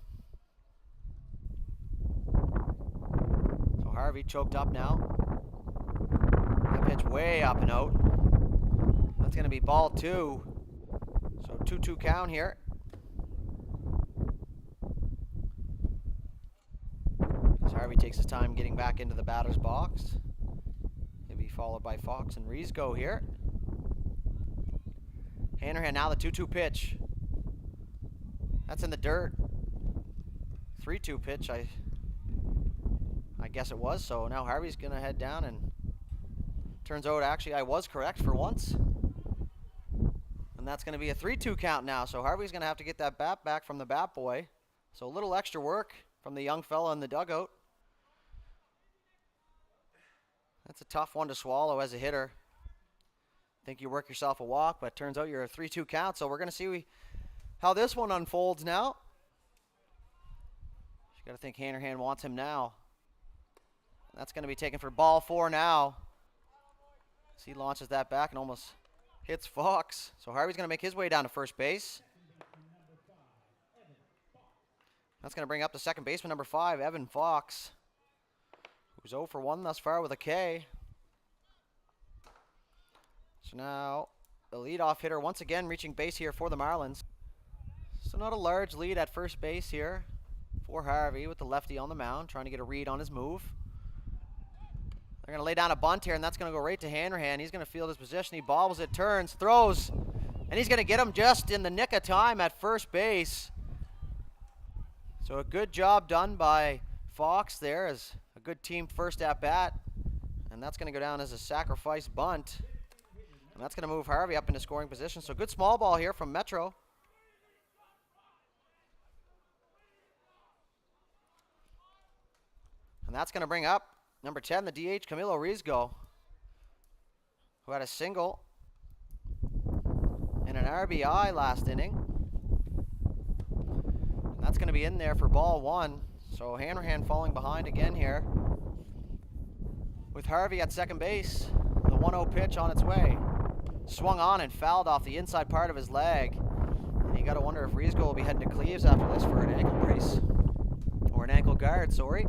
So Harvey choked up now. That pitch way up and out. That's going to be ball 2. So 2-2 count here. As Harvey takes his time getting back into the batter's box. He'll be followed by Fox and Riesgo here. Hanrahan now the 2-2 pitch. That's in the dirt. 3-2 pitch, I guess it was. So now Harvey's going to head down, and turns out actually I was correct for once. And that's going to be a 3-2 count now. So Harvey's going to have to get that bat back from the bat boy. So a little extra work from the young fella in the dugout. That's a tough one to swallow as a hitter. Think you work yourself a walk, but turns out you're a 3-2 count. So we're going to see how this one unfolds now. You got to think Hanrahan wants him now. That's going to be taken for ball 4 now. As he launches that back and almost hits Fox. So Harvey's going to make his way down to first base. That's going to bring up the second baseman, number 5, Evan Fox, who's 0 for 1 thus far with a K. So now the leadoff hitter once again reaching base here for the Marlins. So not a large lead at first base here for Harvey with the lefty on the mound, trying to get a read on his move. They're going to lay down a bunt here, and that's going to go right to Hanrahan. He's going to field his position. He bobbles it, turns, throws, and he's going to get him just in the nick of time at first base. So a good job done by Fox there, as a good team first at bat. And that's going to go down as a sacrifice bunt. And that's going to move Harvey up into scoring position. So good small ball here from Metro. And that's going to bring up number 10, the DH, Camilo Rizgo, who had a single and an RBI last inning. And that's going to be in there for ball 1. So Hanrahan falling behind again here, with Harvey at second base. The 1-0 pitch on its way. Swung on and fouled off the inside part of his leg. And you got to wonder if Rizgo will be heading to Cleves after this for an ankle brace. Or an ankle guard, sorry.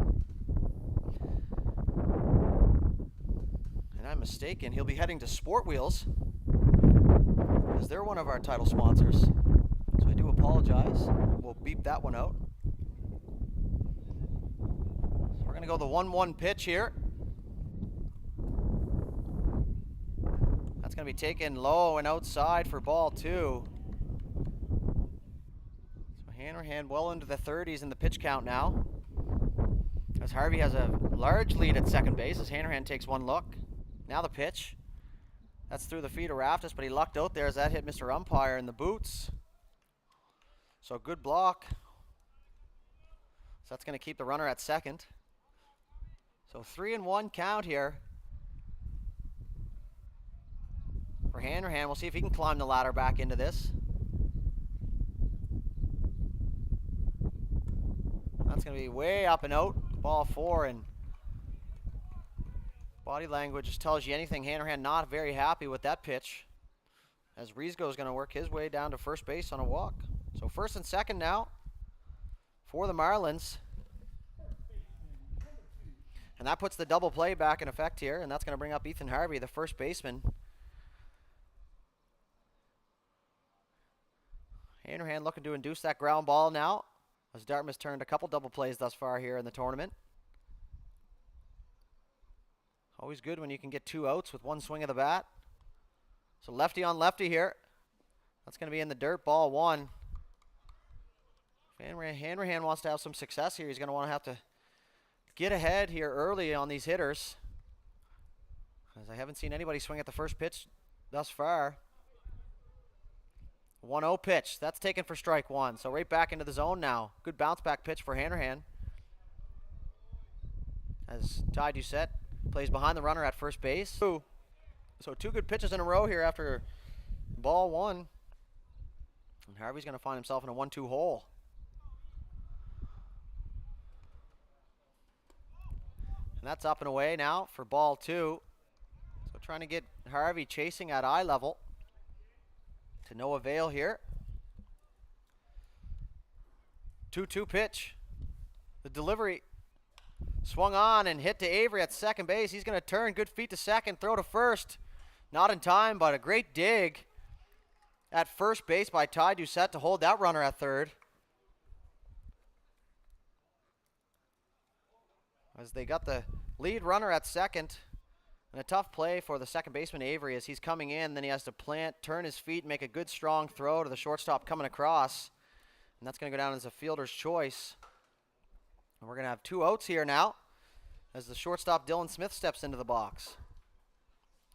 And I'm mistaken, he'll be heading to Sport Wheels, because they're one of our title sponsors. So I do apologize. We'll beep that one out. So we're going to go the 1-1 pitch here. That's going to be taken low and outside for ball 2. So Hanrahan well into the 30s in the pitch count now, as Harvey has a large lead at second base as Hanrahan takes one look. Now the pitch. That's through the feet of Raftis, but he lucked out there as that hit Mr. Umpire in the boots. So good block. So that's going to keep the runner at second. So 3-1 count here for Hanrahan. We'll see if he can climb the ladder back into this. That's going to be way up and out. Ball 4, and body language just tells you anything. Hanrahan not very happy with that pitch, as Rizgo is going to work his way down to first base on a walk. So first and second now for the Marlins. And that puts the double play back in effect here, and that's going to bring up Ethan Harvey, the first baseman. Hanrahan looking to induce that ground ball now, as Dartmouth turned a couple double plays thus far here in the tournament. Always good when you can get 2 outs with one swing of the bat. So lefty on lefty here. That's going to be in the dirt, ball 1. Hanrahan wants to have some success here. He's going to have to get ahead here early on these hitters, as I haven't seen anybody swing at the first pitch thus far. 1-0 pitch. That's taken for strike 1. So right back into the zone now. Good bounce back pitch for Hanrahan, as Ty Doucette plays behind the runner at first base. So 2 good pitches in a row here after ball 1. And Harvey's going to find himself in a 1-2 hole. And that's up and away now for ball 2. So trying to get Harvey chasing at eye level, to no avail here. 2-2 pitch. The delivery swung on and hit to Avery at second base. He's going to turn, good feet to second, throw to first. Not in time, but a great dig at first base by Ty Doucette to hold that runner at third, as they got the lead runner at second. And a tough play for the second baseman Avery, as he's coming in, then he has to plant, turn his feet, make a good strong throw to the shortstop coming across. And that's going to go down as a fielder's choice. And we're going to have 2 outs here now, as the shortstop Dylan Smith steps into the box.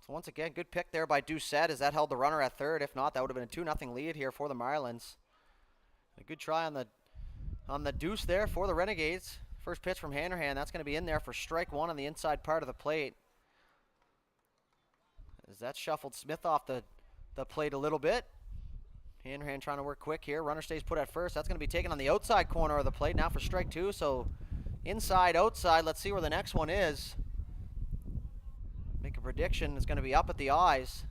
So once again, good pick there by Doucette, as that held the runner at third. If not, that would have been a 2-0 lead here for the Marlins. A good try on the deuce there for the Renegades. First pitch from Hanrahan, that's going to be in there for strike 1 on the inside part of the plate, as that shuffled Smith off the plate a little bit. Hanrahan trying to work quick here. Runner stays put at first. That's going to be taken on the outside corner of the plate now for strike 2. So inside, outside. Let's see where the next one is. Make a prediction. It's going to be up at the eyes.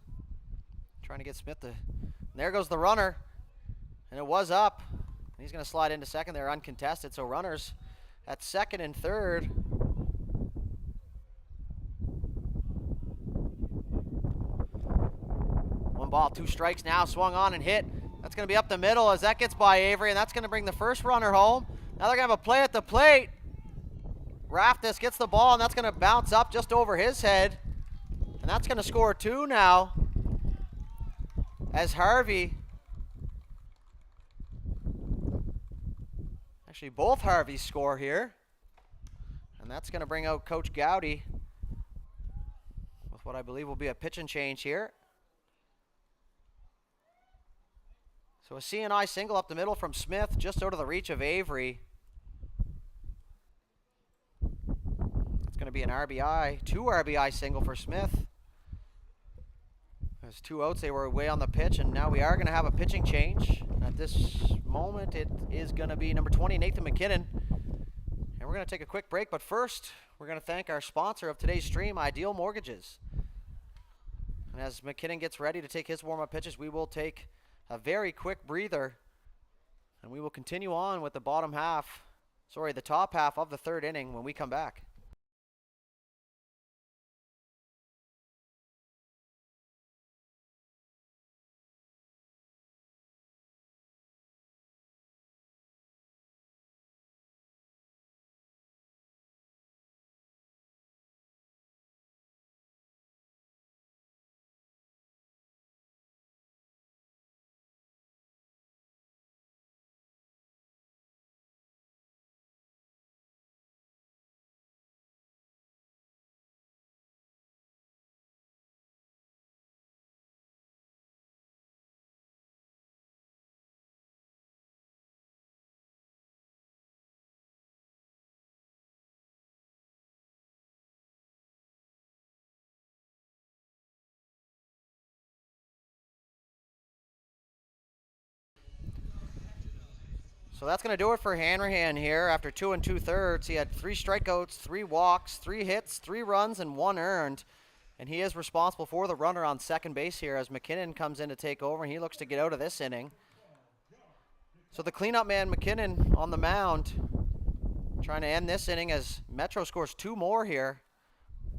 Trying to get Smith to... And there goes the runner. And it was up. He's going to slide into second there uncontested, so runners at second and third. One ball, two strikes now, swung on and hit. That's going to be up the middle as that gets by Avery, and that's going to bring the first runner home. Now they're going to have a play at the plate. Raftis gets the ball, and that's going to bounce up just over his head. And that's going to score two now as Harvey, actually both Harveys score here. And that's going to bring out Coach Gowdy with what I believe will be a pitch and change here. So a C&I single up the middle from Smith, just out of the reach of Avery. It's going to be an RBI, 2 RBI single for Smith. There's 2 outs, they were way on the pitch, and now we are going to have a pitching change. At this moment, it is going to be number 20, Nathan McKinnon. And we're going to take a quick break, but first, we're going to thank our sponsor of today's stream, Ideal Mortgages. And as McKinnon gets ready to take his warm-up pitches, we will take a very quick breather, and we will continue on with the the top half of the third inning when we come back. So that's going to do it for Hanrahan here after 2 2/3. He had 3 strikeouts, 3 walks, 3 hits, 3 runs, and 1 earned. And he is responsible for the runner on second base here as McKinnon comes in to take over, and he looks to get out of this inning. So the cleanup man, McKinnon, on the mound, trying to end this inning as Metro scores 2 more here.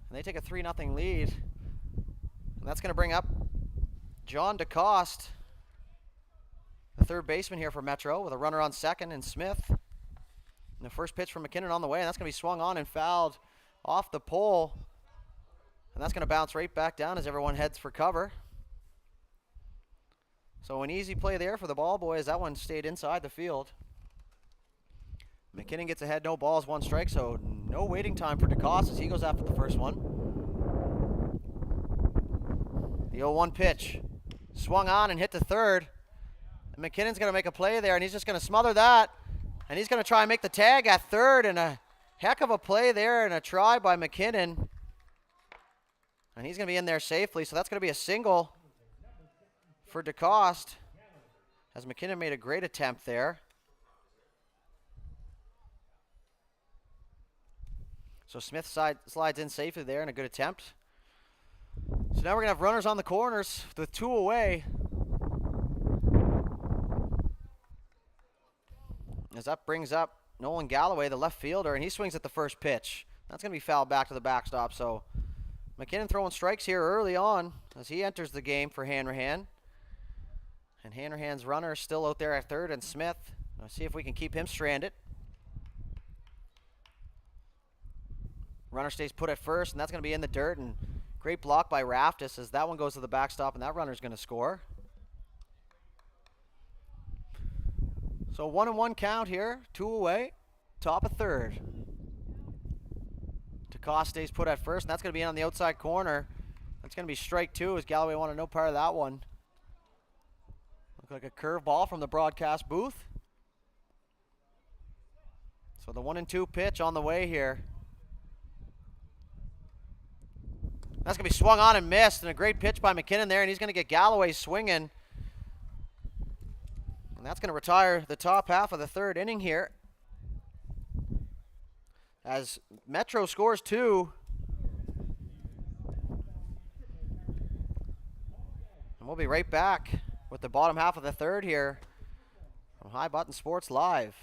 And they take a 3-0 lead. And that's going to bring up John DeCoste, the third baseman here for Metro, with a runner on second and Smith. And the first pitch from McKinnon on the way, and that's going to be swung on and fouled off the pole. And that's going to bounce right back down as everyone heads for cover. So an easy play there for the ball boys. That one stayed inside the field. McKinnon gets ahead, no balls, 1 strike, so no waiting time for DeCoste as he goes after the first one. The 0-1 pitch. Swung on and hit to third. McKinnon's going to make a play there, and he's just going to smother that. And he's going to try and make the tag at third, and a heck of a play there and a try by McKinnon. And he's going to be in there safely, so that's going to be a single for DeCoste, as McKinnon made a great attempt there. So Smith slides in safely there, and a good attempt. So now we're going to have runners on the corners with 2 away. As that brings up Nolan Galloway, the left fielder, and he swings at the first pitch. That's going to be fouled back to the backstop. So McKinnon throwing strikes here early on as he enters the game for Hanrahan. And Hanrahan's runner is still out there at third, and Smith. Let's see if we can keep him stranded. Runner stays put at first, and that's going to be in the dirt. And great block by Raftis as that one goes to the backstop, and that runner's going to score. So 1-1 count here, 2 away, top of third. DeCoste stays put at first, and that's going to be in on the outside corner. That's going to be strike 2 as Galloway wanted no part of that one. Looked like a curve ball from the broadcast booth. So the 1-2 pitch on the way here. That's going to be swung on and missed, and a great pitch by McKinnon there, and he's going to get Galloway swinging. And that's going to retire the top half of the third inning here, as Metro scores 2. And we'll be right back with the bottom half of the third here From High Button Sports Live.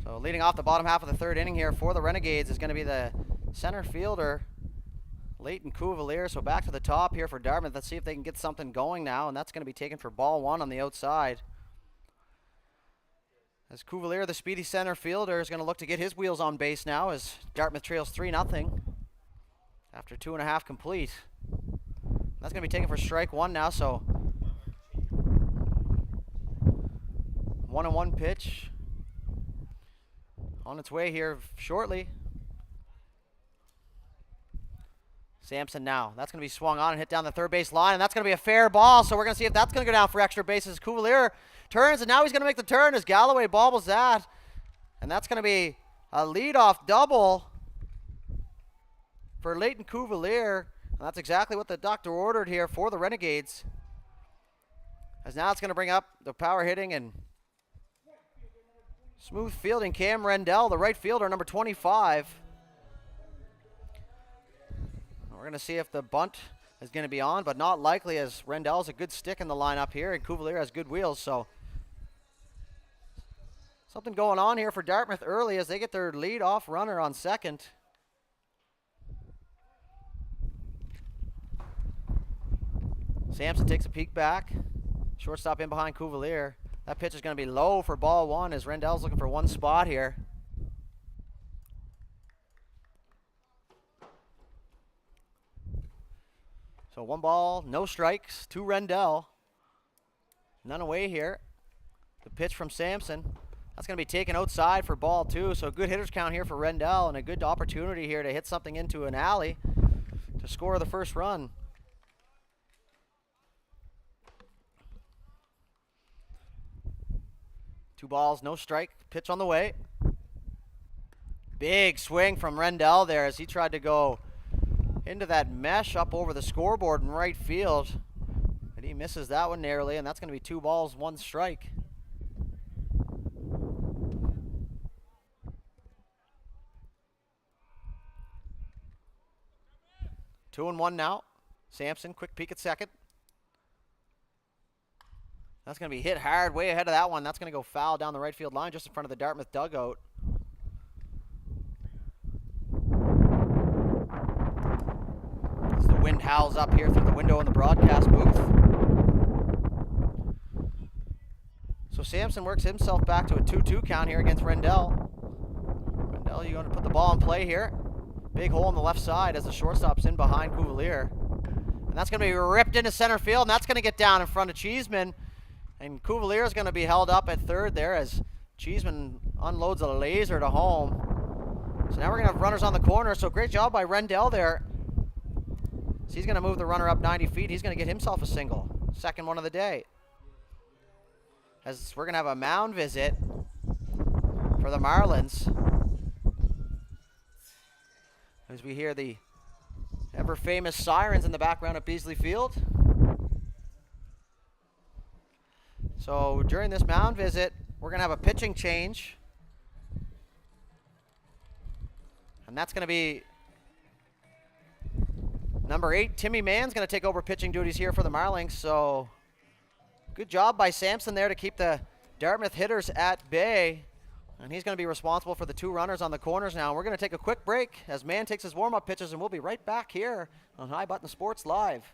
So leading off the bottom half of the third inning here for the Renegades is going to be the center fielder, Leighton Cuvalier. So back to the top here for Dartmouth. Let's see if they can get something going now, and that's going to be taken for ball one on the outside. As Cuvalier, the speedy center fielder, is going to look to get his wheels on base now as Dartmouth trails 3-0 after 2.5 complete. That's going to be taken for strike one now, so 1-1 pitch on its way here shortly. Sampson now. That's going to be swung on and hit down the third base line, and that's going to be a fair ball, so we're going to see if that's going to go down for extra bases. Cuvalier turns, and now he's going to make the turn as Galloway bobbles that, and that's going to be a leadoff double for Leighton Cuvalier, and that's exactly what the doctor ordered here for the Renegades, as now it's going to bring up the power hitting and smooth fielding Cam Rendell, the right fielder, number 25. We're going to see if the bunt is going to be on, but not likely, as Rendell's a good stick in the lineup here, and Cuvalier has good wheels, so something going on here for Dartmouth early as they get their lead-off runner on second. Sampson takes a peek back. Shortstop in behind Cuvalier. That pitch is going to be low for ball one as Rendell's looking for one spot here. So 1 ball, no strikes to Rendell. None away here. The pitch from Sampson. That's going to be taken outside for ball two. So good hitters count here for Rendell and a good opportunity here to hit something into an alley to score the first run. Two balls, no strike. Pitch on the way. Big swing from Rendell there as he tried to go into that mesh up over the scoreboard in right field. But he misses that one narrowly, and that's going to be 2 balls, 1 strike. Two and one now. Sampson, quick peek at second. That's going to be hit hard, way ahead of that one. That's going to go foul down the right field line just in front of the Dartmouth dugout. As the wind howls up here through the window in the broadcast booth. So Sampson works himself back to a 2-2 count here against Rendell. Rendell, you going to put the ball in play here. Big hole on the left side as the shortstop's in behind Cuvalier. And that's going to be ripped into center field, and that's going to get down in front of Cheeseman. And Cuvalier is going to be held up at third there as Cheeseman unloads a laser to home. So now we're going to have runners on the corner. So great job by Rendell there. So he's going to move the runner up 90 feet. He's going to get himself a single. Second one of the day. As we're going to have a mound visit for the Marlins. as we hear the ever-famous sirens in the background at Beasley Field. So during this mound visit, we're going to have a pitching change. And that's going to be number 8, Timmy Mann's going to take over pitching duties here for the Marlins. So good job by Sampson there to keep the Dartmouth hitters at bay. And he's going to be responsible for the 2 runners on the corners now. We're going to take a quick break as Mann takes his warm-up pitches, and we'll be right back here on High Button Sports Live.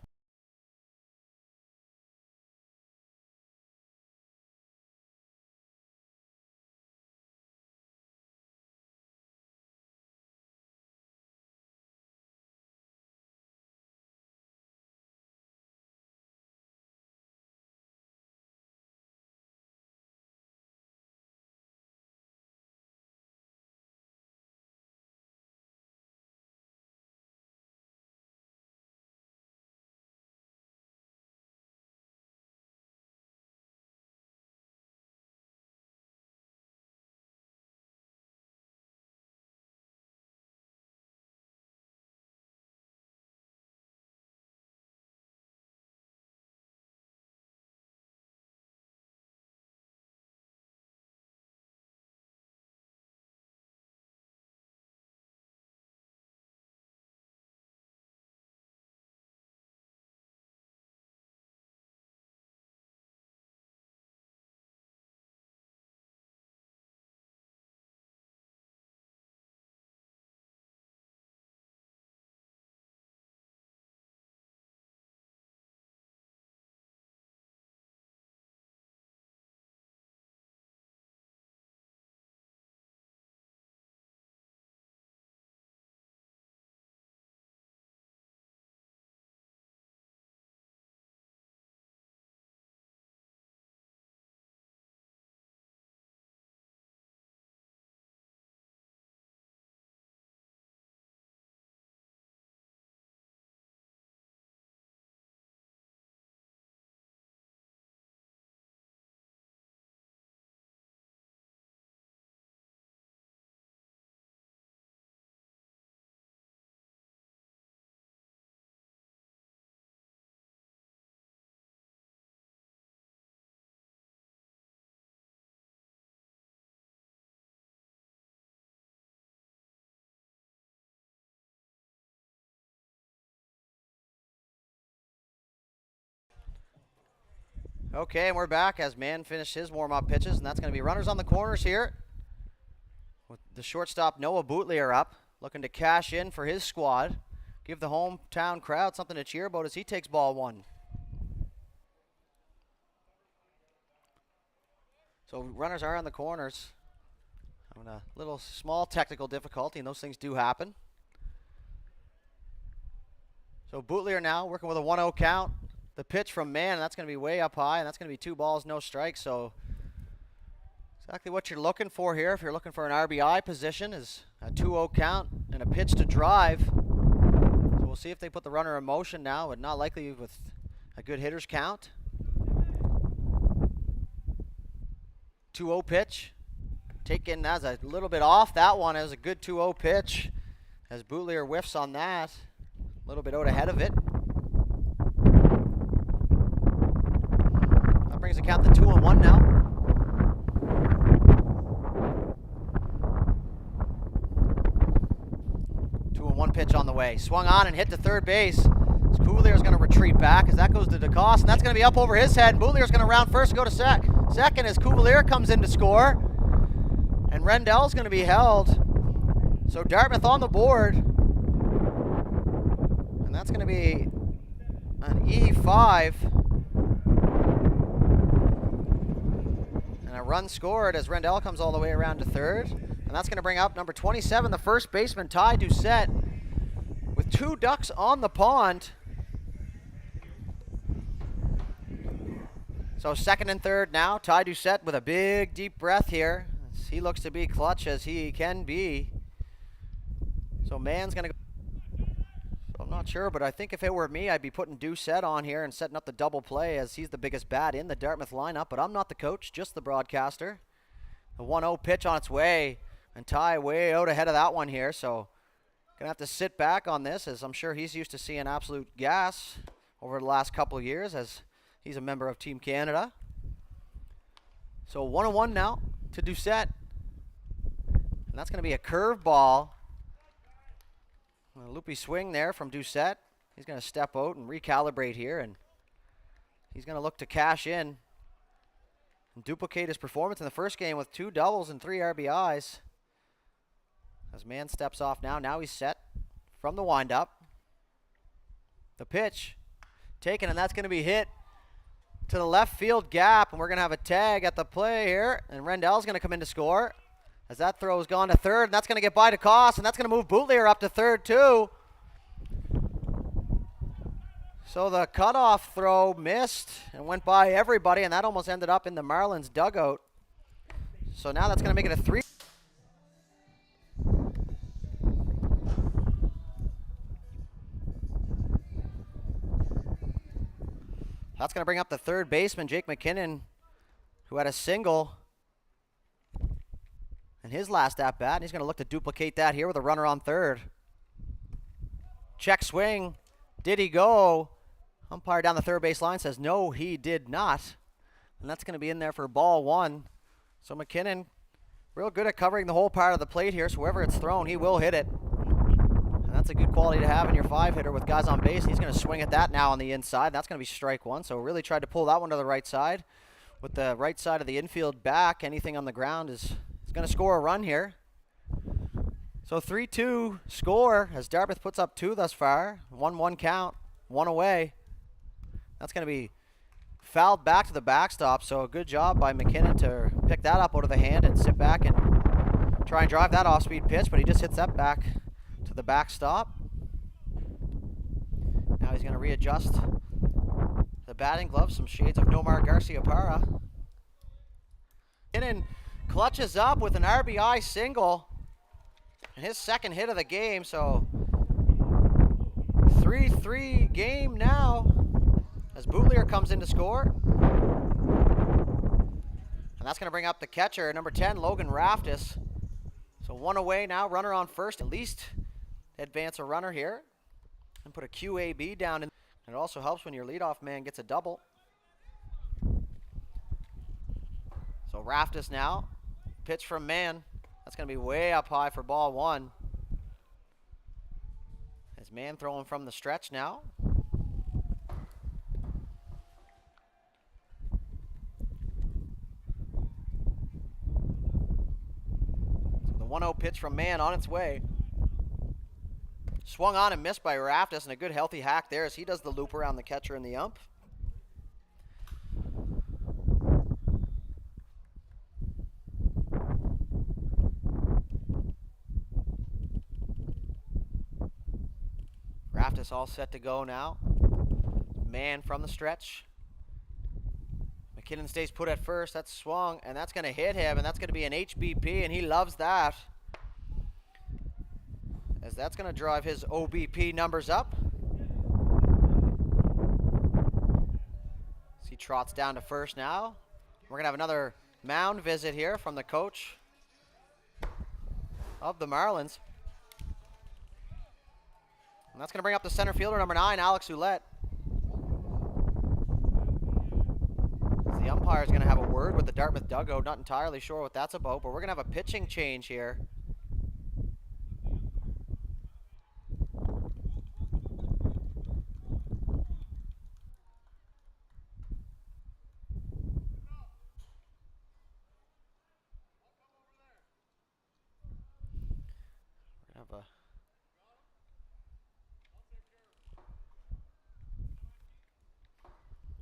Okay, and we're back as Mann finished his warm-up pitches, and that's going to be runners on the corners here. With the shortstop Noah Bootlier up, looking to cash in for his squad. Give the hometown crowd something to cheer about as he takes ball 1. So runners are on the corners. Having a little small technical difficulty, and those things do happen. So Bootlier now working with a 1-0 count. The pitch from Mann, and that's going to be way up high, and that's going to be 2 balls, no strikes. So exactly what you're looking for here. If you're looking for an RBI position, is a 2-0 count and a pitch to drive. So we'll see if they put the runner in motion now, but not likely with a good hitter's count. 2-0 pitch. Taken as a little bit off that one as a good 2-0 pitch as Bootlier whiffs on that. A little bit out ahead of it. That brings the count to 2-1 now. One pitch on the way. Swung on and hit to third base. Bootlier is going to retreat back as that goes to DeCoste, and that's going to be up over his head. Bootlier is going to round first and go to second as Cuvalier comes in to score. And Rendell's going to be held. So Dartmouth on the board. And that's going to be an E5. And a run scored as Rendell comes all the way around to third. And that's going to bring up number 27, the first baseman, Ty Doucette, with 2 ducks on the pond. So second and third now, Ty Doucette with a big deep breath here. He looks to be clutch as he can be. So Mann's going to go. So I'm not sure, but I think if it were me, I'd be putting Doucette on here and setting up the double play as he's the biggest bat in the Dartmouth lineup. But I'm not the coach, just the broadcaster. The 1-0 pitch on its way. And Ty way out ahead of that one here, so Gonna have to sit back on this, as I'm sure he's used to seeing absolute gas over the last couple of years, as he's a member of Team Canada. So 1-1 now to Doucette. And that's gonna be a curveball. A loopy swing there from Doucette. He's gonna step out and recalibrate here, and he's gonna look to cash in and duplicate his performance in the first game with 2 doubles and 3 RBIs. As man steps off now. Now he's set from the windup. The pitch taken, and that's going to be hit to the left field gap, and we're going to have a tag at the play here, and Rendell's going to come in to score as that throw has gone to third, and that's going to get by to Koss, and that's going to move Bootlier up to third too. So the cutoff throw missed and went by everybody, and that almost ended up in the Marlins dugout. So now that's going to make it a 3. That's going to bring up the third baseman, Jake McKinnon, who had a single in his last at-bat, and he's going to look to duplicate that here with a runner on third. Check swing. Did he go? Umpire down the third base line says no, he did not. And that's going to be in there for ball 1. So McKinnon, real good at covering the whole part of the plate here, so wherever it's thrown, he will hit it. And that's a good quality to have in your 5-hitter with guys on base. He's going to swing at that now on the inside. That's going to be strike 1. So really tried to pull that one to the right side. With the right side of the infield back, anything on the ground is going to score a run here. So 3-2 score as Dartmouth puts up 2 thus far. 1-1 count, 1 away. That's going to be fouled back to the backstop. So a good job by McKinnon to pick that up out of the hand and sit back and try and drive that off-speed pitch, but he just hits that back to the backstop. Now he's going to readjust the batting glove, some shades of Nomar Garcia-Parra. McKinnon clutches up with an RBI single and his second hit of the game. So 3-3 game now as Bootlier comes in to score. And that's going to bring up the catcher, number 10, Logan Raftis. So 1 away now, runner on first. At least advance a runner here and put a QAB down. And it also helps when your leadoff man gets a double. So Raftis now, pitch from Mann. That's going to be way up high for ball 1. As Mann throwing from the stretch now. So the 1-0 pitch from Mann on its way. Swung on and missed by Raftis, and a good healthy hack there as he does the loop around the catcher and the ump. Raftis all set to go now. Mann from the stretch. McKinnon stays put at first. That's swung, and that's going to hit him, and that's going to be an HBP, and he loves that, as that's going to drive his OBP numbers up. As he trots down to first now. We're going to have another mound visit here from the coach of the Marlins. And that's going to bring up the center fielder, number 9, Alex Ouellette. The umpire is going to have a word with the Dartmouth dugout. Not entirely sure what that's about, but we're going to have a pitching change here.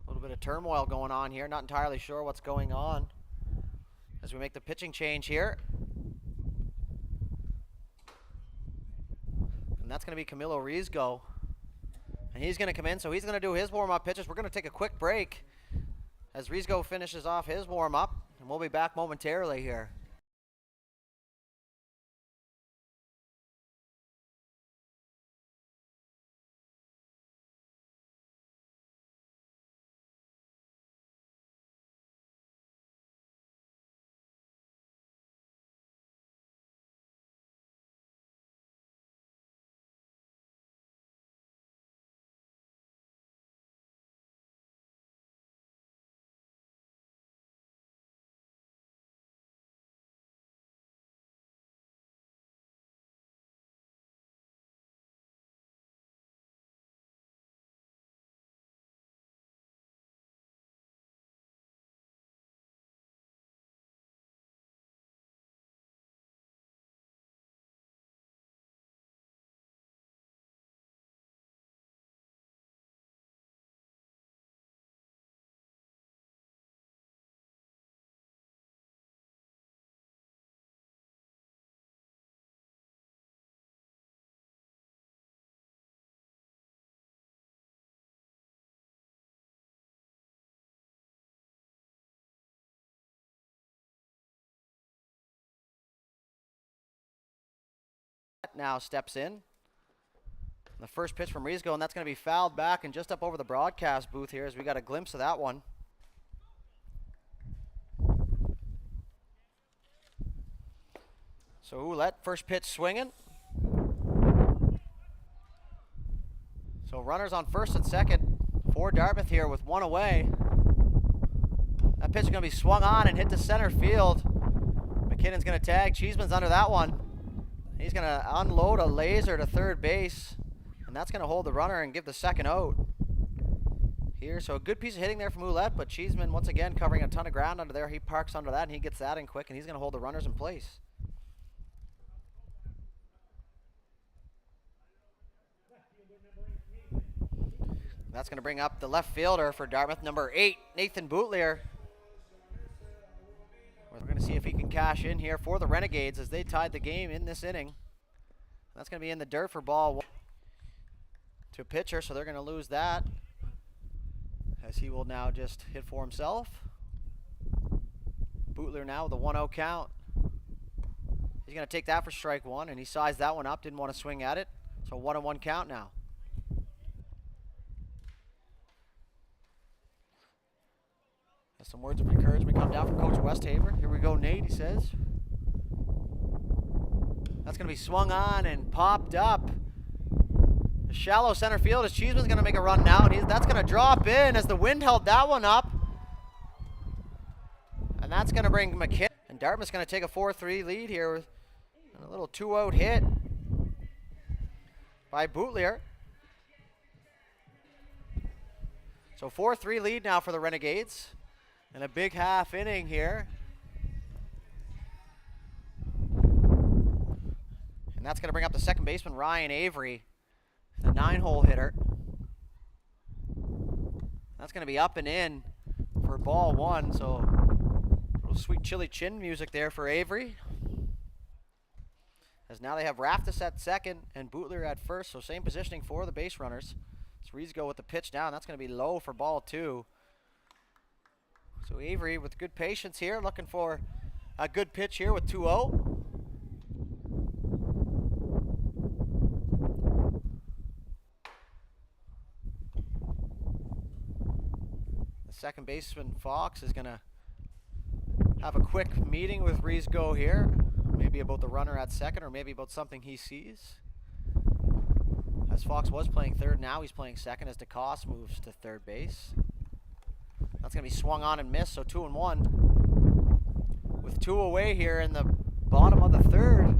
We're going to have a little bit of turmoil going on here. Not entirely sure what's going on as we make the pitching change here. And that's going to be Camilo Riesgo. And he's going to come in, so he's going to do his warm-up pitches. We're going to take a quick break as Riesgo finishes off his warm-up, and we'll be back momentarily here. now steps in. The first pitch from Riesgo, and that's going to be fouled back and just up over the broadcast booth here as we got a glimpse of that one. So Ouellette, first pitch swinging. So runners on first and second for Dartmouth here with one away. That pitch is going to be swung on and hit to center field. McKinnon's going to tag. Cheeseman's under that one. He's going to unload a laser to third base. And that's going to hold the runner and give the second out here. So a good piece of hitting there from Ouellette, but Cheeseman once again covering a ton of ground under there. He parks under that and he gets that in quick, and he's going to hold the runners in place. That's going to bring up the left fielder for Dartmouth, number 8, Nathan Boutlier. We're going to see if he can cash in here for the Renegades as they tied the game in this inning. That's going to be in the dirt for ball 1 to a pitcher, so they're going to lose that as he will now just hit for himself. Boutlier now with a 1-0 count. He's going to take that for strike 1, and he sized that one up, didn't want to swing at it. So 1-1 count now. Has some words of encouragement come down from Coach Westhaver. Here we go, Nate, he says. That's going to be swung on and popped up. The shallow center field as Cheeseman's going to make a run now, and that's going to drop in as the wind held that one up. And that's going to bring McKinnon. And Dartmouth's going to take a 4-3 lead here with a little 2-out hit by Boutlier. So 4-3 lead now for the Renegades. And a big half inning here. And that's going to bring up the second baseman, Ryan Avery, the 9-hole hitter. That's going to be up and in for ball 1. So a little sweet chili chin music there for Avery. As now they have Raftis at second and Boutlier at first. So same positioning for the base runners. So Riesgo with the pitch down. That's going to be low for ball 2. So Avery with good patience here, looking for a good pitch here with 2-0. The second baseman, Fox, is going to have a quick meeting with Riesgo here. Maybe about the runner at second, or maybe about something he sees. As Fox was playing third, now he's playing second as DeCoste moves to third base. That's going to be swung on and missed, so 2-1. With 2 away here in the bottom of the third.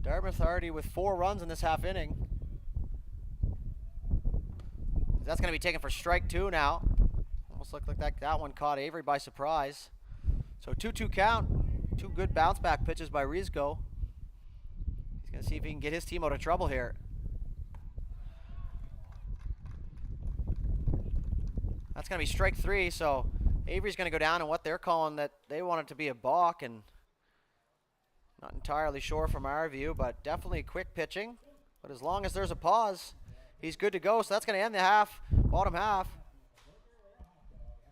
Dartmouth already with 4 runs in this half inning. That's going to be taken for strike 2 now. Almost looked like that one caught Avery by surprise. So 2-2 count. 2 good bounce back pitches by Riesgo. He's going to see if he can get his team out of trouble here. That's going to be strike 3, so Avery's going to go down in what they're calling that they want it to be a balk, and not entirely sure from our view, but definitely quick pitching. But as long as there's a pause, he's good to go. So that's going to end the half, bottom half.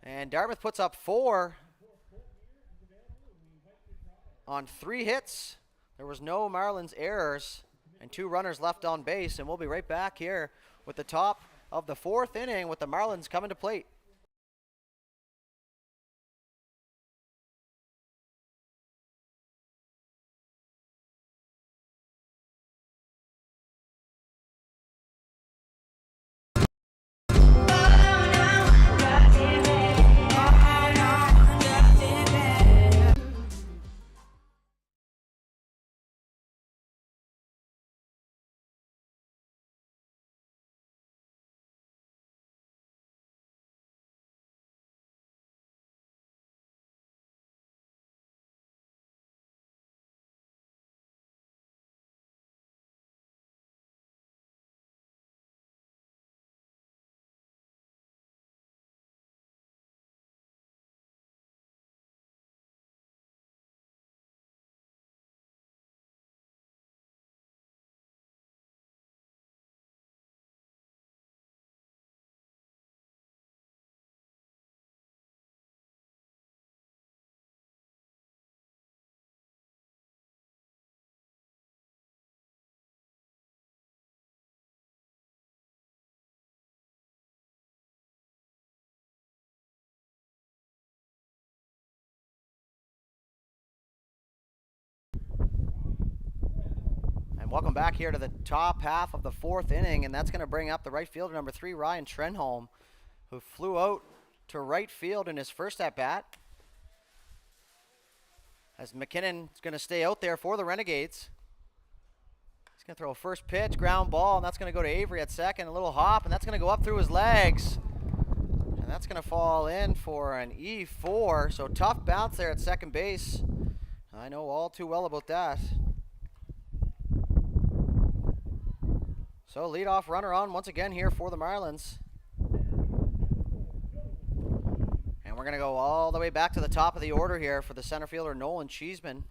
And Dartmouth puts up 4 on 3 hits. There was no Marlins errors and 2 runners left on base, and we'll be right back here with the top of the 4th inning with the Marlins coming to plate. And welcome back here to the top half of the 4th inning, and that's going to bring up the right fielder, number 3, Ryan Trenholm, who flew out to right field in his first at-bat. As McKinnon's going to stay out there for the Renegades. He's going to throw a first pitch, ground ball, and that's going to go to Avery at second. A little hop, and that's going to go up through his legs. And that's going to fall in for an E4. So tough bounce there at second base. I know all too well about that. So leadoff runner on once again here for the Marlins. And we're going to go all the way back to the top of the order here for the center fielder, Nolan Cheeseman.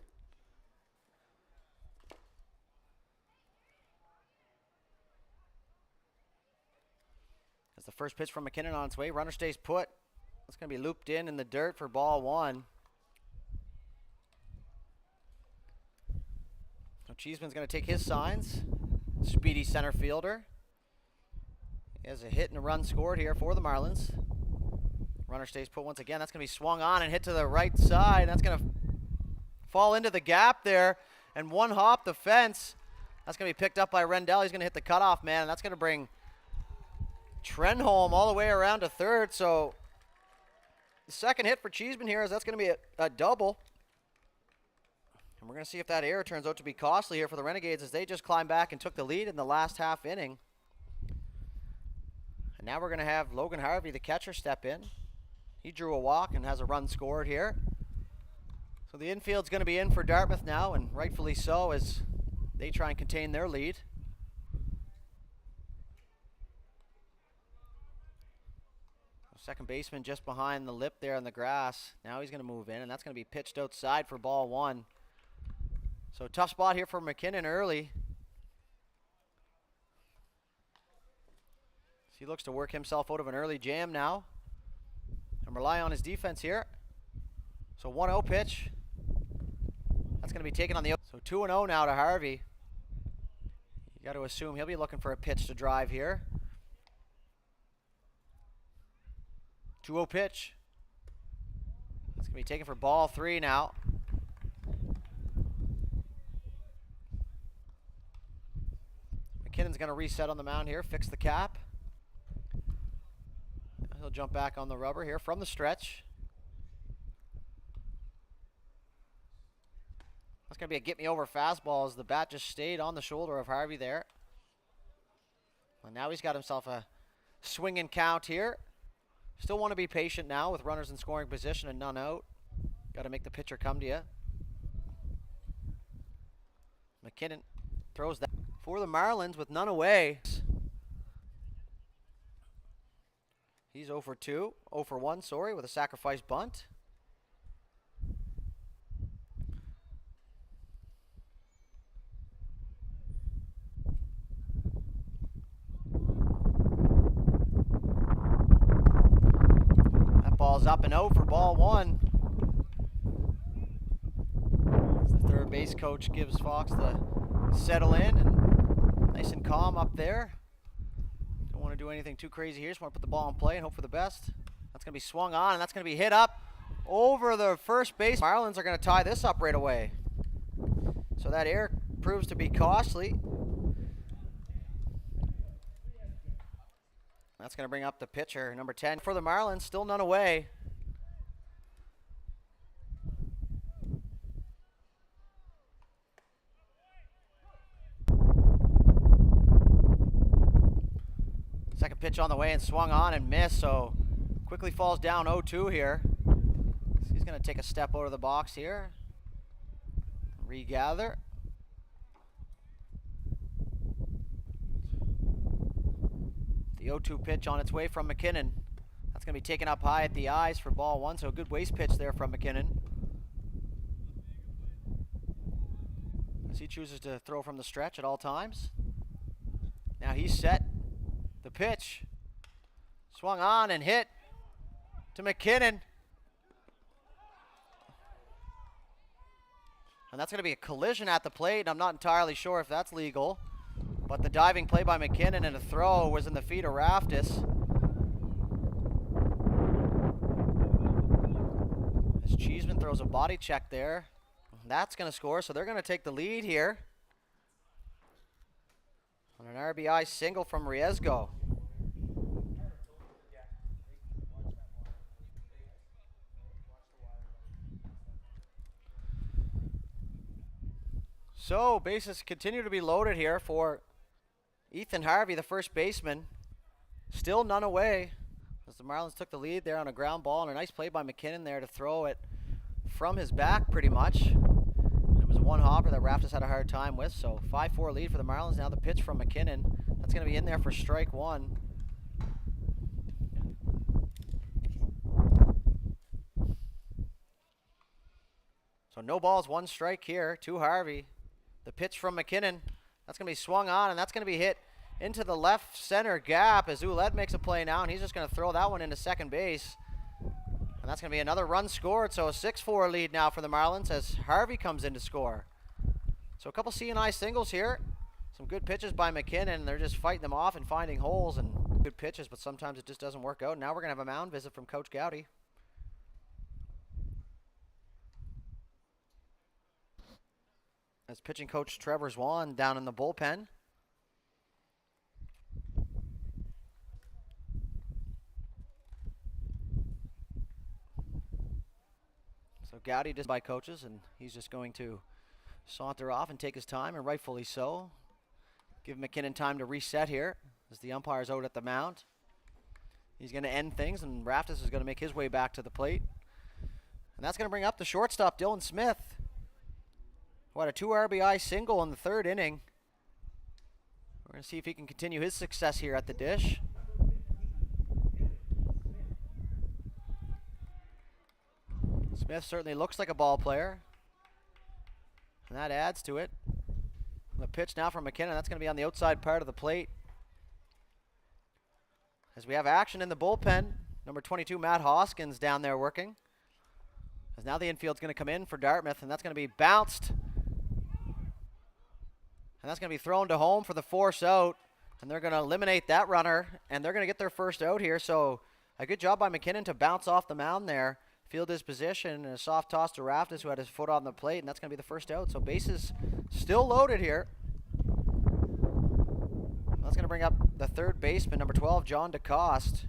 As the first pitch from McKinnon on its way, runner stays put. It's going to be looped in the dirt for ball 1. So Cheeseman's going to take his signs. Speedy center fielder. He has a hit and a run scored here for the Marlins. Runner stays put once again. That's going to be swung on and hit to the right side. That's going to fall into the gap there and one hop the fence. That's going to be picked up by Rendell. He's going to hit the cutoff man, and that's going to bring Trenholm all the way around to third. So the second hit for Cheeseman here is that's going to be a double. And we're going to see if that error turns out to be costly here for the Renegades as they just climbed back and took the lead in the last half inning. And now we're going to have Logan Harvey, the catcher, step in. He drew a walk and has a run scored here. So the infield's going to be in for Dartmouth now, and rightfully so as they try and contain their lead. Second baseman just behind the lip there in the grass. Now he's going to move in, and that's going to be pitched outside for ball 1. So tough spot here for McKinnon early. So he looks to work himself out of an early jam now and rely on his defense here. So 1-0 pitch. That's going to be taken on the... So 2-0 now to Harvey. You got to assume he'll be looking for a pitch to drive here. 2-0 pitch. That's going to be taken for ball 3 now. McKinnon's going to reset on the mound here, fix the cap. He'll jump back on the rubber here from the stretch. That's going to be a get-me-over fastball as the bat just stayed on the shoulder of Harvey there. And now he's got himself a swinging count here. Still want to be patient now with runners in scoring position and none out. Got to make the pitcher come to you. McKinnon throws that for the Marlins with none away. He's 0 for 2, 0 for 1, sorry, with a sacrifice bunt. That ball's up and out for ball 1. As the third base coach gives Fox the settle in and nice and calm up there. Don't want to do anything too crazy here. Just want to put the ball in play and hope for the best. That's going to be swung on, and that's going to be hit up over the first base. Marlins are going to tie this up right away. So that error proves to be costly. That's going to bring up the pitcher, number 10 for the Marlins. Still none away. Second pitch on the way and swung on and missed, so quickly falls down 0-2 here. So he's going to take a step out of the box here. Regather. The 0-2 pitch on its way from McKinnon. That's going to be taken up high at the eyes for ball 1, so a good waste pitch there from McKinnon. As he chooses to throw from the stretch at all times. Now he's set. The pitch swung on and hit to McKinnon. And that's going to be a collision at the plate. I'm not entirely sure if that's legal. But the diving play by McKinnon and a throw was in the feet of Raftis. As Cheeseman throws a body check there. That's going to score, so they're going to take the lead here. On an RBI single from Riesgo. So bases continue to be loaded here for Ethan Harvey, the first baseman. Still none away as the Marlins took the lead there on a ground ball, and a nice play by McKinnon there to throw it from his back pretty much. It was one hopper that Raftis had a hard time with, so 5-4 lead for the Marlins. Now the pitch from McKinnon. That's going to be in there for strike one. So no balls, one strike here to Harvey. The pitch from McKinnon. That's going to be swung on, and that's going to be hit into the left center gap as Ouellette makes a play now, and he's just going to throw that one into second base. And that's going to be another run scored, so a 6-4 lead now for the Marlins as Harvey comes in to score. So a couple C&I singles here. Some good pitches by McKinnon. They're just fighting them off and finding holes and good pitches, but sometimes it just doesn't work out. Now we're going to have a mound visit from Coach Gowdy. As pitching coach Trevor Zwan down in the bullpen. So Gowdy just by coaches, and he's just going to saunter off and take his time, and rightfully so. Give McKinnon time to reset here as the umpire's out at the mound. He's going to end things, and Raftis is going to make his way back to the plate. And that's going to bring up the shortstop, Dylan Smith, who had a 2 RBI single in the third inning. We're going to see if he can continue his success here at the dish. Smith certainly looks like a ball player, and that adds to it. The pitch now from McKinnon. That's going to be on the outside part of the plate. As we have action in the bullpen, number 22, Matt Hoskins, down there working. As now the infield's going to come in for Dartmouth, and that's going to be bounced. And that's going to be thrown to home for the force out. And they're going to eliminate that runner, and they're going to get their first out here. So a good job by McKinnon to bounce off the mound there. Field his position, and a soft toss to Raftis, who had his foot on the plate, and that's going to be the first out. So bases still loaded here. That's going to bring up the third baseman, number 12, John DeCoste,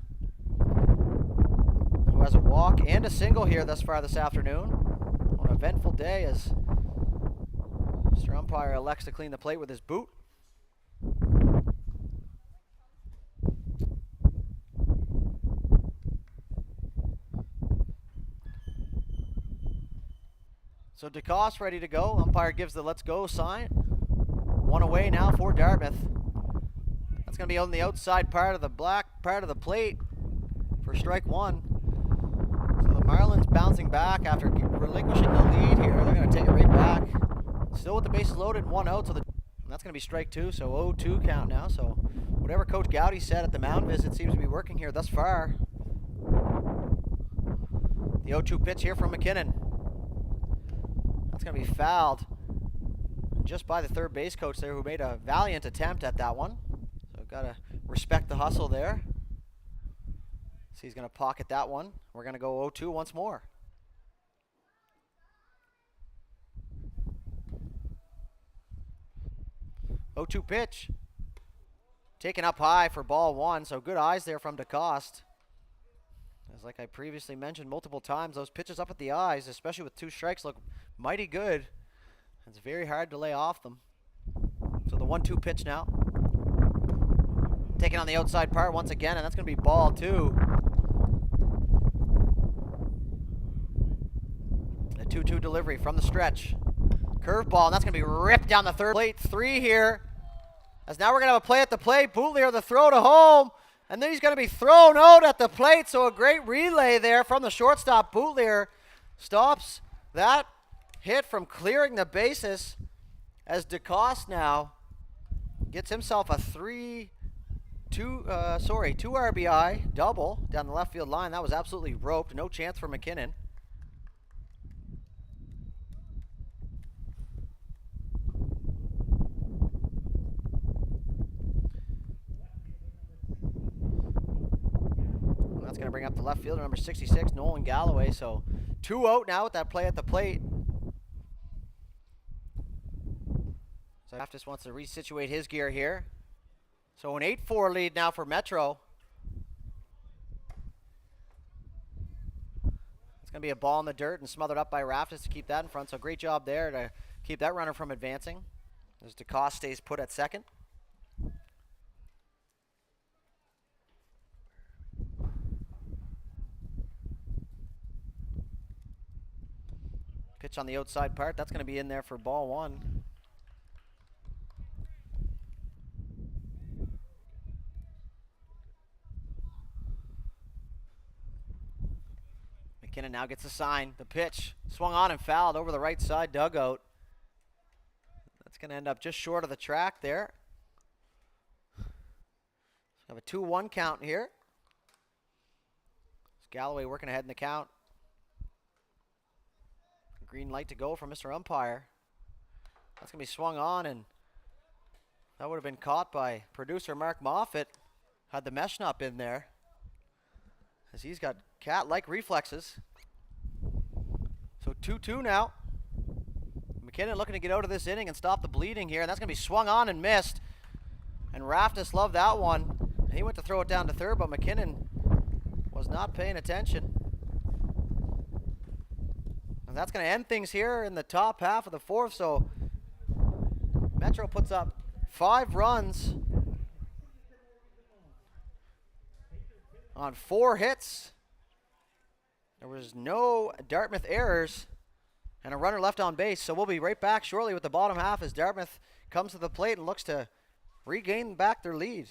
who has a walk and a single here thus far this afternoon. On an eventful day as Mr. Umpire elects to clean the plate with his boot. So DeCoste ready to go. Umpire gives the let's go sign. One away now for Dartmouth. That's going to be on the outside part of the black part of the plate for strike one. So the Marlins bouncing back after relinquishing the lead here. They're going to take it right back. Still with the bases loaded, one out. So that's going to be strike two. So 0-2 count now. So whatever Coach Gowdy said at the mound visit seems to be working here thus far. The 0-2 pitch here from McKinnon. That's going to be fouled just by the third base coach there, who made a valiant attempt at that one. So got to respect the hustle there. So he's going to pocket that one. We're going to go 0-2 once more. Oh, 2 pitch. Taken up high for ball one, so good eyes there from DeCoste. As like I previously mentioned multiple times, those pitches up at the eyes, especially with 2 strikes, look mighty good. It's very hard to lay off them. So the 1-2 pitch now. Taken on the outside part once again, and that's going to be ball 2. A 2-2 delivery from the stretch. Curveball, and that's going to be ripped down the third plate. 3 here. As now we're going to have a play at the plate. Bootlier the throw to home. And then he's going to be thrown out at the plate. So a great relay there from the shortstop. Bootlier stops that hit from clearing the bases as DeCoste now gets himself a 2 RBI double down the left field line. That was absolutely roped. No chance for McKinnon. That's going to bring up the left fielder, number 66, Nolan Galloway. So 2 out now with that play at the plate. So Raftis wants to resituate his gear here. So an 8-4 lead now for Metro. It's going to be a ball in the dirt and smothered up by Raftis to keep that in front. So great job there to keep that runner from advancing. As DeCoste stays put at second. Pitch on the outside part. That's going to be in there for ball one. McKinnon now gets a sign. The pitch swung on and fouled over the right side dugout. That's going to end up just short of the track there. So have a 2-1 count here. It's Galloway working ahead in the count. Green light to go from Mr. Umpire. That's going to be swung on, and that would have been caught by producer Mark Moffitt. Had the mesh not been there, as he's got cat-like reflexes. So 2-2 now. McKinnon looking to get out of this inning and stop the bleeding here, and that's going to be swung on and missed. And Raftis loved that one. He went to throw it down to third, but McKinnon was not paying attention. And that's going to end things here in the top half of the fourth. So Metro puts up 5 runs on 4 hits. There was no Dartmouth errors and a runner left on base. So we'll be right back shortly with the bottom half as Dartmouth comes to the plate and looks to regain back their lead.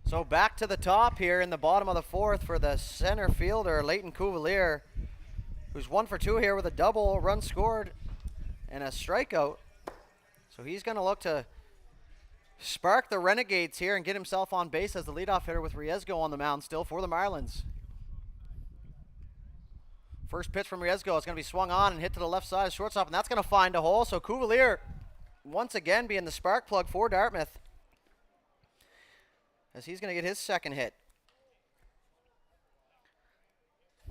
So back to the top here in the bottom of the fourth for the center fielder, Leighton Cuvalier, who's 1 for 2 here with a double, run scored, and a strikeout. So he's going to look to spark the Renegades here and get himself on base as the leadoff hitter with Riesgo on the mound still for the Marlins. First pitch from Riesgo is going to be swung on and hit to the left side of shortstop, and that's going to find a hole. So Cuvalier once again being the spark plug for Dartmouth, as he's going to get his second hit.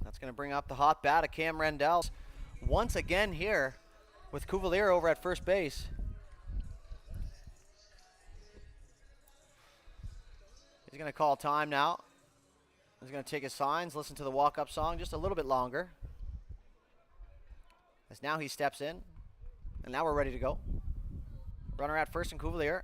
That's going to bring up the hot bat of Cam Rendell. Once again here with Cuvalier over at first base. He's going to call time now. He's going to take his signs, listen to the walk-up song just a little bit longer. As now he steps in, and now we're ready to go. Runner at first and Cuvalier.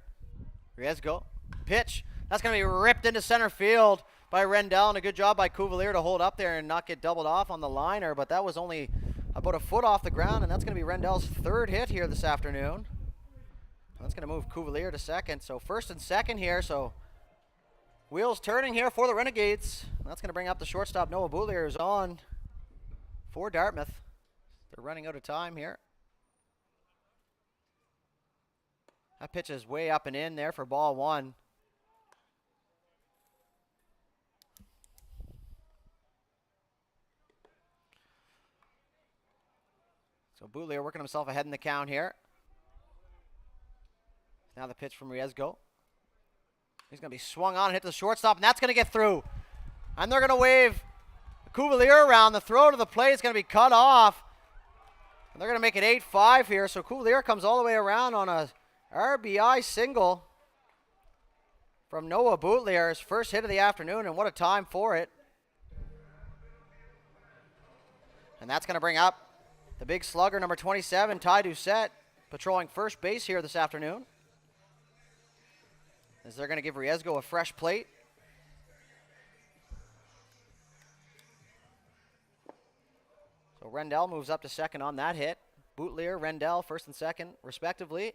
Riesgo. Pitch. That's going to be ripped into center field by Rendell, and a good job by Cuvalier to hold up there and not get doubled off on the liner, but that was only about a foot off the ground, and that's going to be Rendell's third hit here this afternoon. That's going to move Cuvalier to second. So first and second here, so wheels turning here for the Renegades. That's going to bring up the shortstop, Noah Boulier, who's on for Dartmouth. They're running out of time here. That pitch is way up and in there for ball one. So Boulier working himself ahead in the count here. Now the pitch from Riesgo. He's going to be swung on and hit to the shortstop, and that's going to get through. And they're going to wave Cuvalier around. The throw to the plate is going to be cut off. And they're going to make it 8-5 here. So Cuvalier comes all the way around on a RBI single from Noah Boulier, his first hit of the afternoon, and what a time for it. And that's going to bring up The big slugger, number 27, Ty Doucette, patrolling first base here this afternoon. As they're going to give Riesgo a fresh plate. So Rendell moves up to second on that hit. Boutlier, Rendell, first and second, respectively.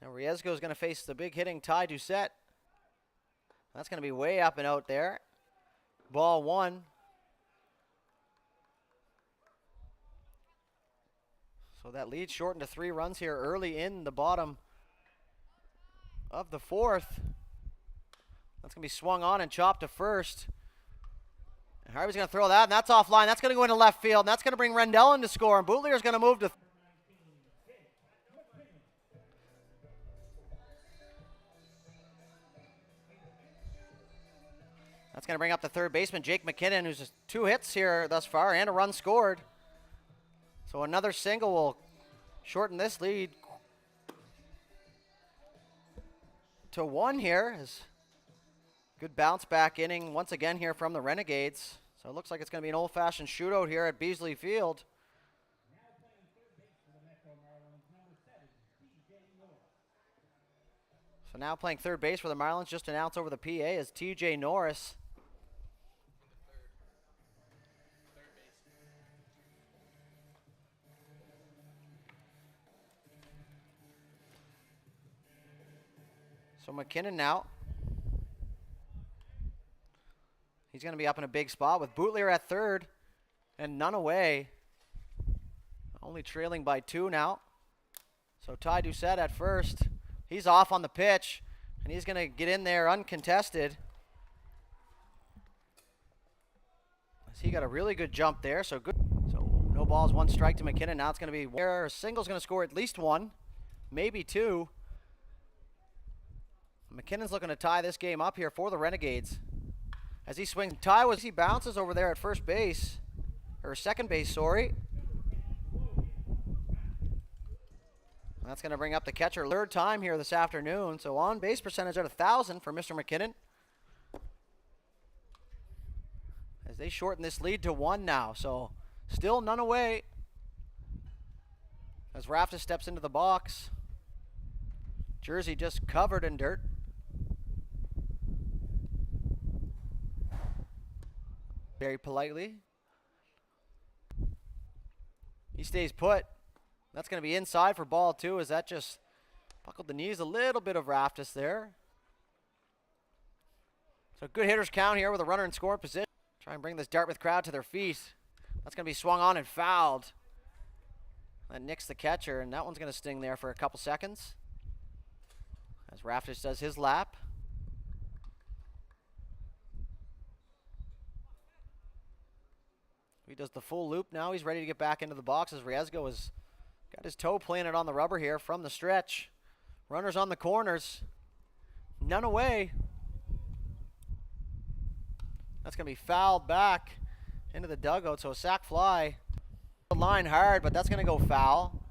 Now Riesgo is going to face the big hitting Ty Doucette. That's going to be way up and out there. Ball one. So that lead shortened to 3 runs here early in the bottom of the fourth. That's going to be swung on and chopped to first. And Harvey's going to throw that, and that's offline. That's going to go into left field, and that's going to bring Rendell in to score. And Boutlier's going to move to... That's going to bring up the third baseman, Jake McKinnon, who's just 2 hits here thus far and a run scored. So another single will shorten this lead to 1 here. Good bounce back inning once again here from the Renegades. So it looks like it's going to be an old-fashioned shootout here at Beasley Field. So now playing third base for the Marlins, just announced over the PA, is TJ Norris. So McKinnon now. He's going to be up in a big spot with Boutlier at third and none away. Only trailing by 2 now. So Ty Doucette at first. He's off on the pitch, and he's going to get in there uncontested. He got a really good jump there, so good. So no balls, 1 strike to McKinnon. Now it's going to be where a single's going to score at least 1, maybe 2. McKinnon's looking to tie this game up here for the Renegades. As he swings, he bounces over there at first base, or second base, sorry. That's going to bring up the catcher 3rd time here this afternoon. So on base percentage at 1,000 for Mr. McKinnon. As they shorten this lead to 1 now. So still none away. As Raftis steps into the box. Jersey just covered in dirt. Very politely. He stays put. That's going to be inside for ball 2, as that just buckled the knees. A little bit of Raftis there. So good hitters count here with a runner in scoring position. Try and bring this Dartmouth crowd to their feet. That's going to be swung on and fouled. That nicks the catcher, and that one's going to sting there for a couple seconds. As Raftis does his lap. He does the full loop now. He's ready to get back into the box as Riesgo has got his toe planted on the rubber here from the stretch. Runners on the corners. None away. That's going to be fouled back into the dugout. So a sac fly. The line hard, but that's going to go foul.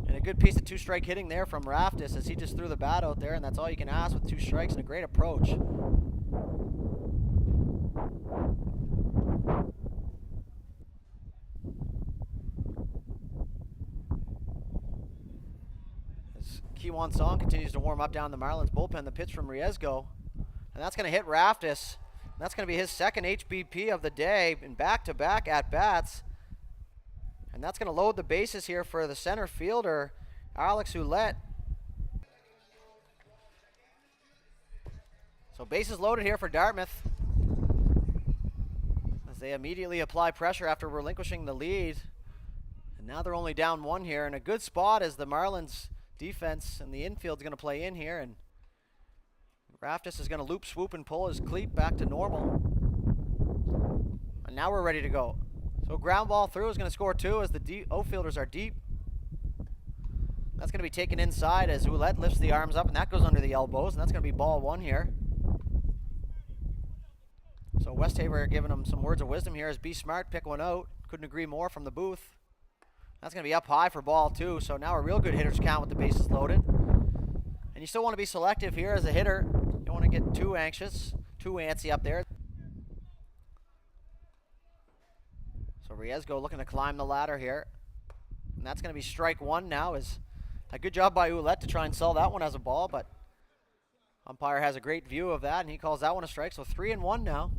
And a good piece of 2-strike hitting there from Raftis as he just threw the bat out there. And that's all you can ask with 2 strikes and a great approach. Kiwan Song continues to warm up down the Marlins bullpen. The pitch from Riesgo. And that's going to hit Raftis. That's going to be his second HBP of the day in back-to-back at-bats. And that's going to load the bases here for the center fielder, Alex Ouellette. So bases loaded here for Dartmouth. As they immediately apply pressure after relinquishing the lead. And now they're only down 1 here. And a good spot as the Marlins defense and the infield is going to play in here, and Raftis is going to loop, swoop, and pull his cleat back to normal. And now we're ready to go. So ground ball through is going to score 2 as the outfielders are deep. That's going to be taken inside as Ouellette lifts the arms up, and that goes under the elbows, and that's going to be ball 1 here. So Westhaver giving him some words of wisdom here as be smart, pick one out. Couldn't agree more from the booth. That's going to be up high for ball 2, so now a real good hitter's count with the bases loaded. And you still want to be selective here as a hitter. You don't want to get too anxious, too antsy up there. So Riesgo looking to climb the ladder here. And that's going to be strike one now. Is a good job by Ouellette to try and sell that one as a ball, but umpire has a great view of that, and he calls that one a strike. So 3-1 now.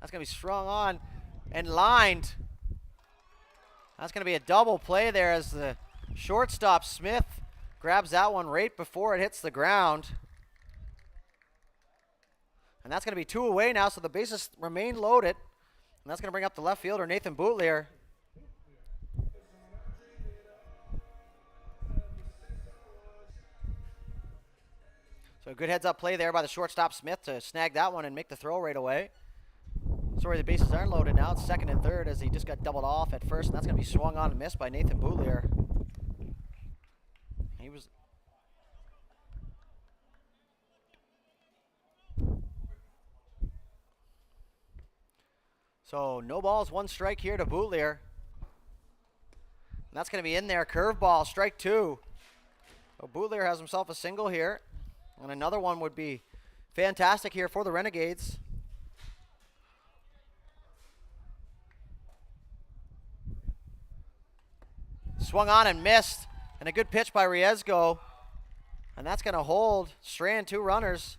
That's going to be strung on and lined. That's going to be a double play there as the shortstop Smith grabs that one right before it hits the ground. And that's going to be 2 away now, so the bases remain loaded. And that's going to bring up the left fielder, Nathan Boutlier. So a good heads-up play there by the shortstop Smith to snag that one and make the throw right away. Sorry, the bases aren't loaded now. It's second and third as he just got doubled off at first, and that's going to be swung on and missed by Nathan Boutlier. He was... So no balls, 1 strike here to Boutlier. And that's going to be in there. Curveball, strike 2. So Boutlier has himself a single here. And another one would be fantastic here for the Renegades. Swung on and missed. And a good pitch by Riesgo. And that's going to hold. Strand 2 runners.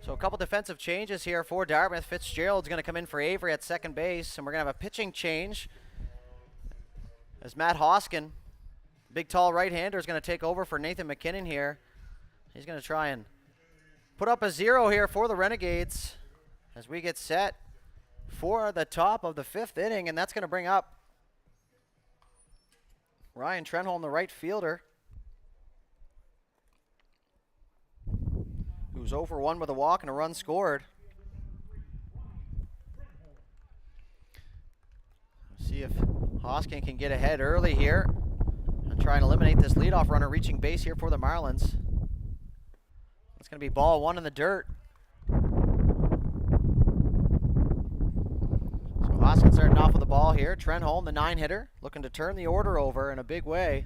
So a couple defensive changes here for Dartmouth. Fitzgerald's going to come in for Avery at second base, and we're going to have a pitching change as Matt Hoskin, big tall right-hander, is going to take over for Nathan McKinnon here. He's going to try and put up a 0 here for the Renegades as we get set for the top of the 5th inning, and that's going to bring up Ryan Trenholm, the right fielder, who's 0 for 1 with a walk and a run scored. See if Hoskin can get ahead early here and try and eliminate this leadoff runner reaching base here for the Marlins. It's going to be ball 1 in the dirt. So Hoskin starting off with the ball here. Trenholm, the 9-hitter, looking to turn the order over in a big way.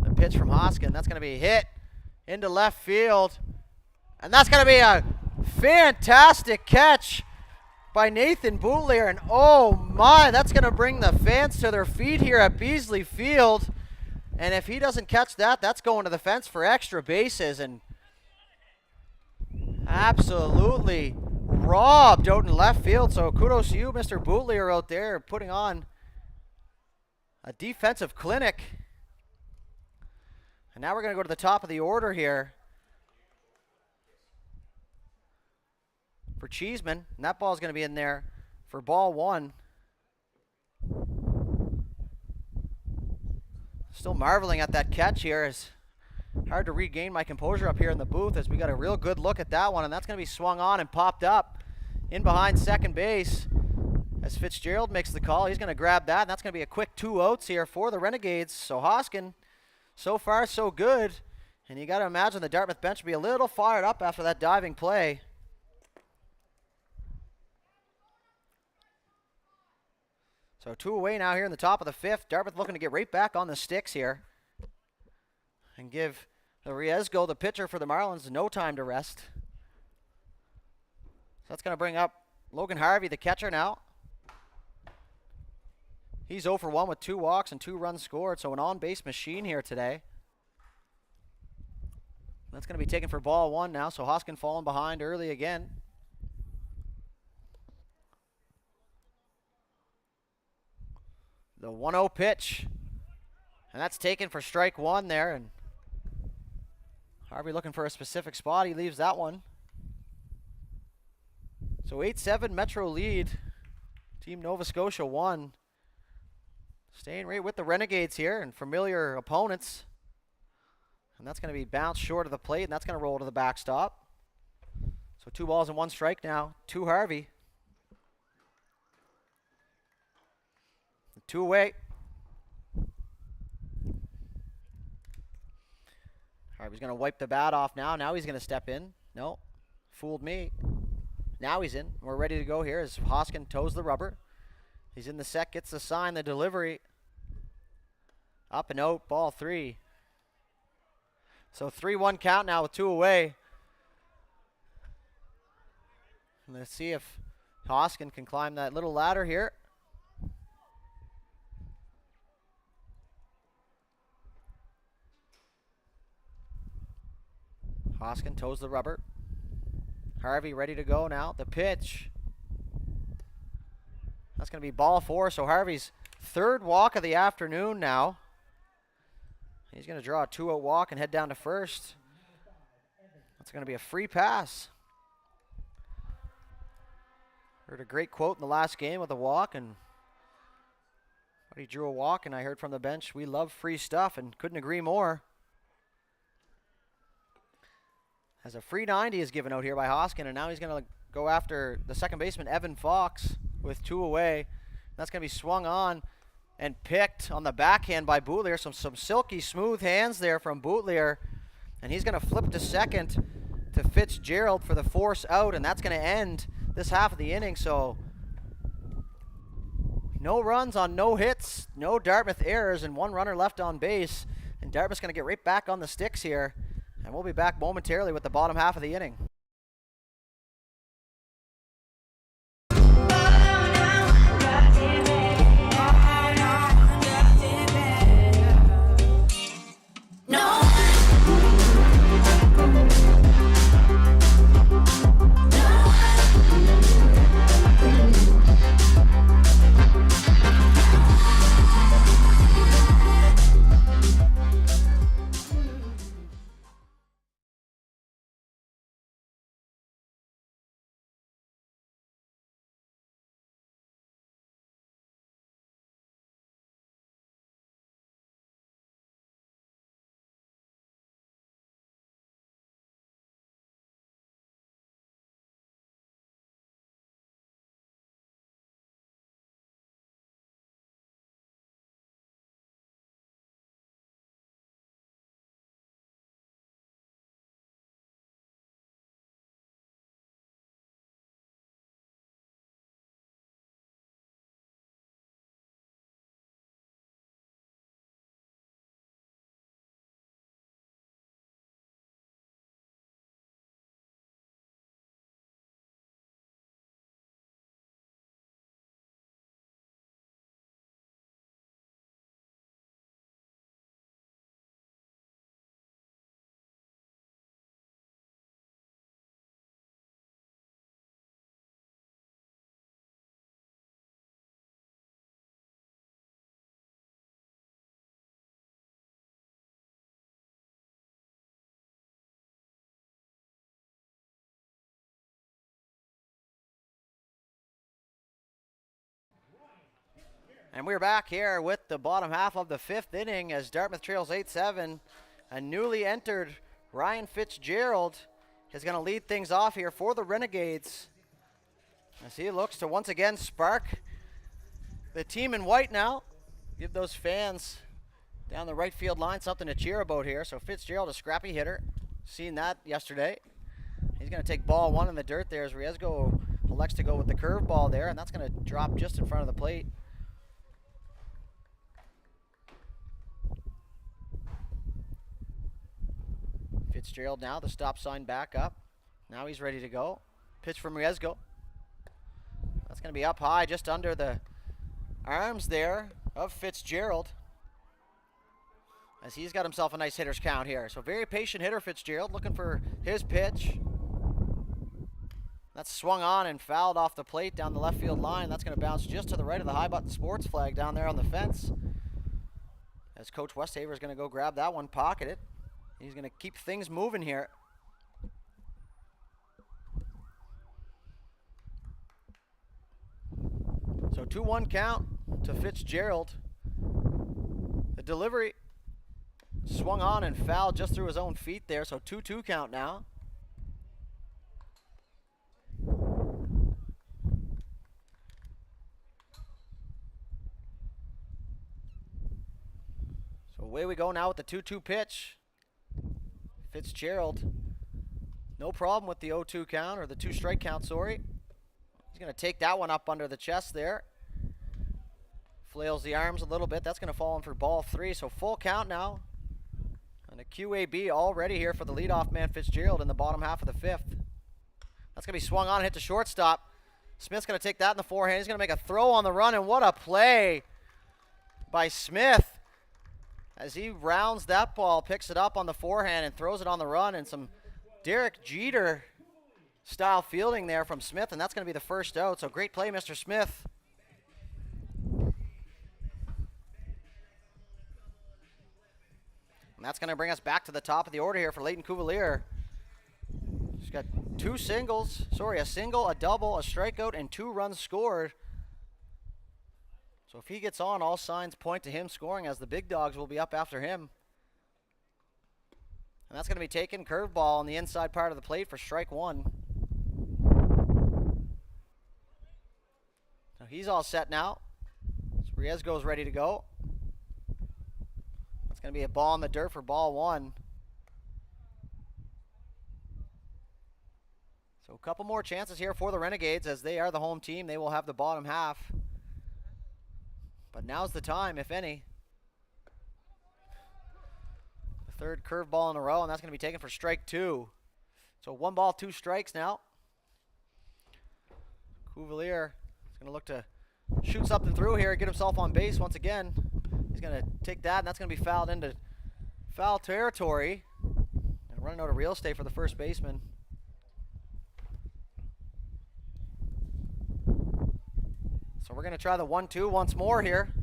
The pitch from Hoskin, that's going to be hit into left field. And that's going to be a fantastic catch by Nathan Boutlier. And oh my, that's going to bring the fans to their feet here at Beasley Field. And if he doesn't catch that, that's going to the fence for extra bases. And absolutely robbed out in left field. So kudos to you, Mr. Boutlier, out there putting on a defensive clinic. And now we're going to go to the top of the order here for Cheeseman. And that ball is going to be in there for ball 1. Still marveling at that catch here. It's hard to regain my composure up here in the booth as we got a real good look at that one. And that's going to be swung on and popped up in behind second base As Fitzgerald makes the call, he's going to grab that, and that's going to be a quick 2 outs here for the Renegades. So Hoskin, so far so good. And you got to imagine the Dartmouth bench will be a little fired up after that diving play. So 2 away now here in the top of the 5th. Dartmouth looking to get right back on the sticks here and give Riesgo, the pitcher for the Marlins, no time to rest. So that's going to bring up Logan Harvey, the catcher now. He's 0 for 1 with 2 walks and 2 runs scored, so an on-base machine here today. That's going to be taken for ball 1 now, so Hoskin falling behind early again. The 1-0 pitch, and that's taken for strike 1 there, and Harvey looking for a specific spot. He leaves that one. So 8-7 Metro lead. Team Nova Scotia 1. Staying right with the Renegades here and familiar opponents. And that's going to be bounced short of the plate, and that's going to roll to the backstop. So 2 balls and 1 strike now to Harvey. The 2 away. Harvey's going to wipe the bat off now. Now he's going to step in. No, fooled me. Now he's in. We're ready to go here as Hoskin toes the rubber. He's in the set, gets the sign, the delivery. Up and out, ball 3. So 3-1 count now with 2 away. Let's see if Hoskin can climb that little ladder here. Hoskin toes the rubber. Harvey ready to go now. The pitch. That's going to be ball 4. So Harvey's 3rd walk of the afternoon now. He's going to draw a 2-out walk and head down to first. That's going to be a free pass. Heard a great quote in the last game with a walk, and he drew a walk, and I heard from the bench, we love free stuff, and couldn't agree more. As a free 90 is given out here by Hoskin, and now he's going to go after the second baseman, Evan Fox, with 2 away. That's going to be swung on and picked on the backhand by Boutlier. Some silky smooth hands there from Boutlier. And he's going to flip to second to Fitzgerald for the force out, and that's going to end this half of the inning. So no runs on no hits, no Dartmouth errors, and 1 runner left on base. And Dartmouth's going to get right back on the sticks here. And we'll be back momentarily with the bottom half of the inning. And we're back here with the bottom half of the 5th inning as Dartmouth trails 8-7. A newly entered Ryan Fitzgerald is going to lead things off here for the Renegades as he looks to once again spark The team in white now. Give those fans down the right field line something to cheer about here. So Fitzgerald, a scrappy hitter. Seen that yesterday. He's going to take ball one in the dirt there as Riesgo elects to go with the curveball there, and that's going to drop just in front of the plate. Fitzgerald now, the stop sign back up. Now he's ready to go. Pitch from Riesgo. That's going to be up high, just under the arms there of Fitzgerald, as he's got himself a nice hitter's count here. So very patient hitter, Fitzgerald, looking for his pitch. That's swung on and fouled off the plate down the left field line. That's going to bounce just to the right of the High Button Sports flag down there on the fence, as Coach Westhaver is going to go grab that one, pocket it. He's going to keep things moving here. So 2-1 count to Fitzgerald. The delivery swung on and fouled just through his own feet there. So 2-2 count now. So away we go now with the 2-2 pitch. Fitzgerald, no problem with the 0-2 count, or the 2-strike count, sorry. He's going to take that one up under the chest there. Flails the arms a little bit. That's going to fall in for ball 3. So full count now. And a QAB already here for the leadoff man, Fitzgerald, in the bottom half of the 5th. That's going to be swung on and hit to shortstop. Smith's going to take that in the forehand. He's going to make a throw on the run, and what a play by Smith, as he rounds that ball, picks it up on the forehand and throws it on the run, and some Derek Jeter style fielding there from Smith, and that's going to be the first out. So great play, Mr. Smith. And that's going to bring us back to the top of the order here for Leighton Cuvalier. He's got a single, a double, a strikeout, and 2 runs scored. So if he gets on, all signs point to him scoring, as the big dogs will be up after him. And that's going to be taken curveball on the inside part of the plate for strike 1. So he's all set now. So Riesgo's ready to go. That's going to be a ball in the dirt for ball 1. So a couple more chances here for the Renegades, as they are the home team. They will have the bottom half. But now's the time, if any. The third curveball in a row, and that's going to be taken for strike 2. So 1 ball, 2 strikes now. Cuvalier is going to look to shoot something through here, get himself on base once again. He's going to take that, and that's going to be fouled into foul territory. And running out of real estate for the first baseman. So we're going to try the 1-2 once more here.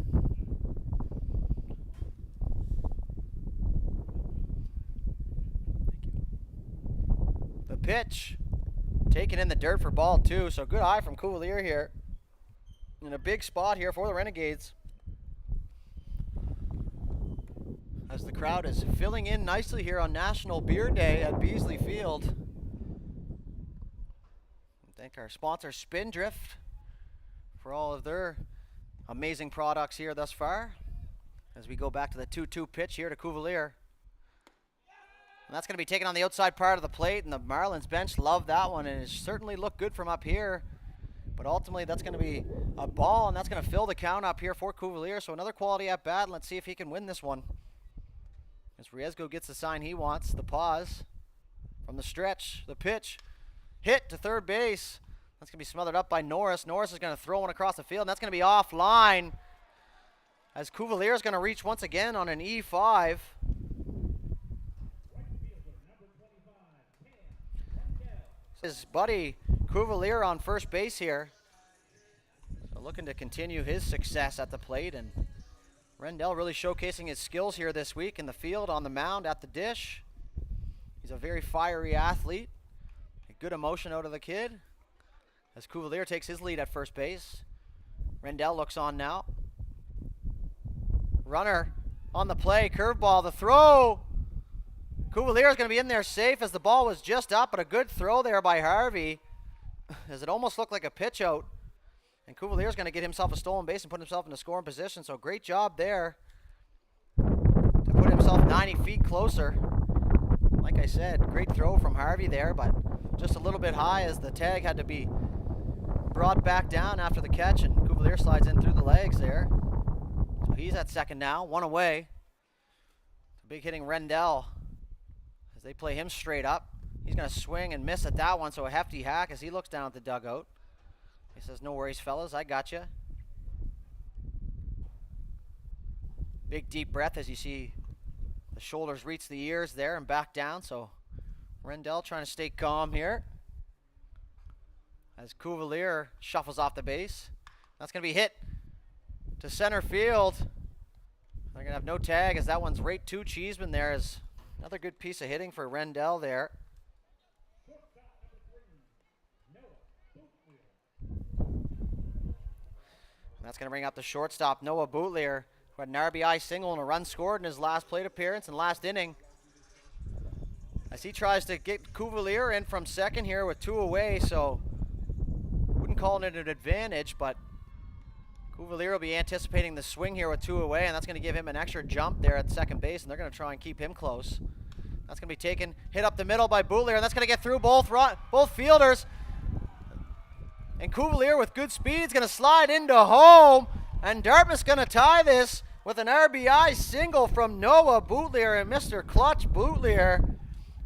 The pitch taken in the dirt for ball 2. So good eye from Cuvalier here. In a big spot here for the Renegades, as the crowd is filling in nicely here on National Beer Day at Beasley Field. Thank our sponsor Spindrift for all of their amazing products here thus far, as we go back to the 2-2 pitch here to Cuvalier. And that's going to be taken on the outside part of the plate, and the Marlins bench love that one, and it certainly looked good from up here. But ultimately, that's going to be a ball, and that's going to fill the count up here for Cuvalier. So another quality at bat, and let's see if he can win this one. As Riesgo gets the sign he wants, the pause from the stretch, the pitch, hit to third base. That's going to be smothered up by Norris. Norris is going to throw one across the field, and that's going to be offline, as Cuvalier is going to reach once again on an E5. His buddy Cuvalier on first base here. So looking to continue his success at the plate, and Rendell really showcasing his skills here this week in the field, on the mound, at the dish. He's a very fiery athlete. A good emotion out of the kid, as Cuvalier takes his lead at first base. Rendell looks on now. Runner on the play, curveball, the throw. Cuvalier is going to be in there safe, as the ball was just up, but a good throw there by Harvey, as it almost looked like a pitch out. And Cuvalier's going to get himself a stolen base and put himself in a scoring position. So great job there to put himself 90 feet closer. Like I said, great throw from Harvey there, but just a little bit high as the tag had to be brought back down after the catch, and Cuvalier slides in through the legs there. So he's at second now, one away. Big hitting Rendell as they play him straight up. He's going to swing and miss at that one, so a hefty hack as he looks down at the dugout. He says, no worries, fellas, I got you. Big deep breath as you see the shoulders reach the ears there and back down, so Rendell trying to stay calm here as Cuvalier shuffles off the base. That's going to be hit to center field. They're going to have no tag as that one's right to Cheeseman there. Is another good piece of hitting for Rendell there. And that's going to bring up the shortstop, Noah Boutlier, who had an RBI single and a run scored in his last plate appearance and last inning. As he tries to get Cuvalier in from second here with 2 away, so wouldn't call it an advantage, but Cuvalier will be anticipating the swing here with 2 away, and that's going to give him an extra jump there at second base, and they're going to try and keep him close. That's going to be taken, hit up the middle by Boutlier, and that's going to get through both fielders. And Cuvalier with good speed is going to slide into home, and Dartmouth's going to tie this with an RBI single from Noah Boutlier, and Mr. Clutch Boutlier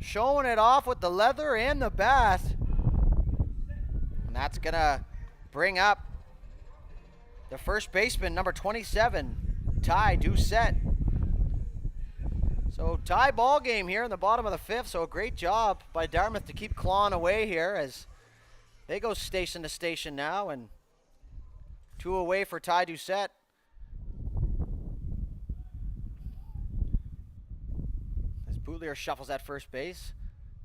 showing it off with the leather and the bat. And that's going to bring up the first baseman, number 27, Ty Doucette. So tie ball game here in the bottom of the 5th. So a great job by Dartmouth to keep clawing away here as they go station to station now, and 2 away for Ty Doucette. As Boutlier shuffles at first base,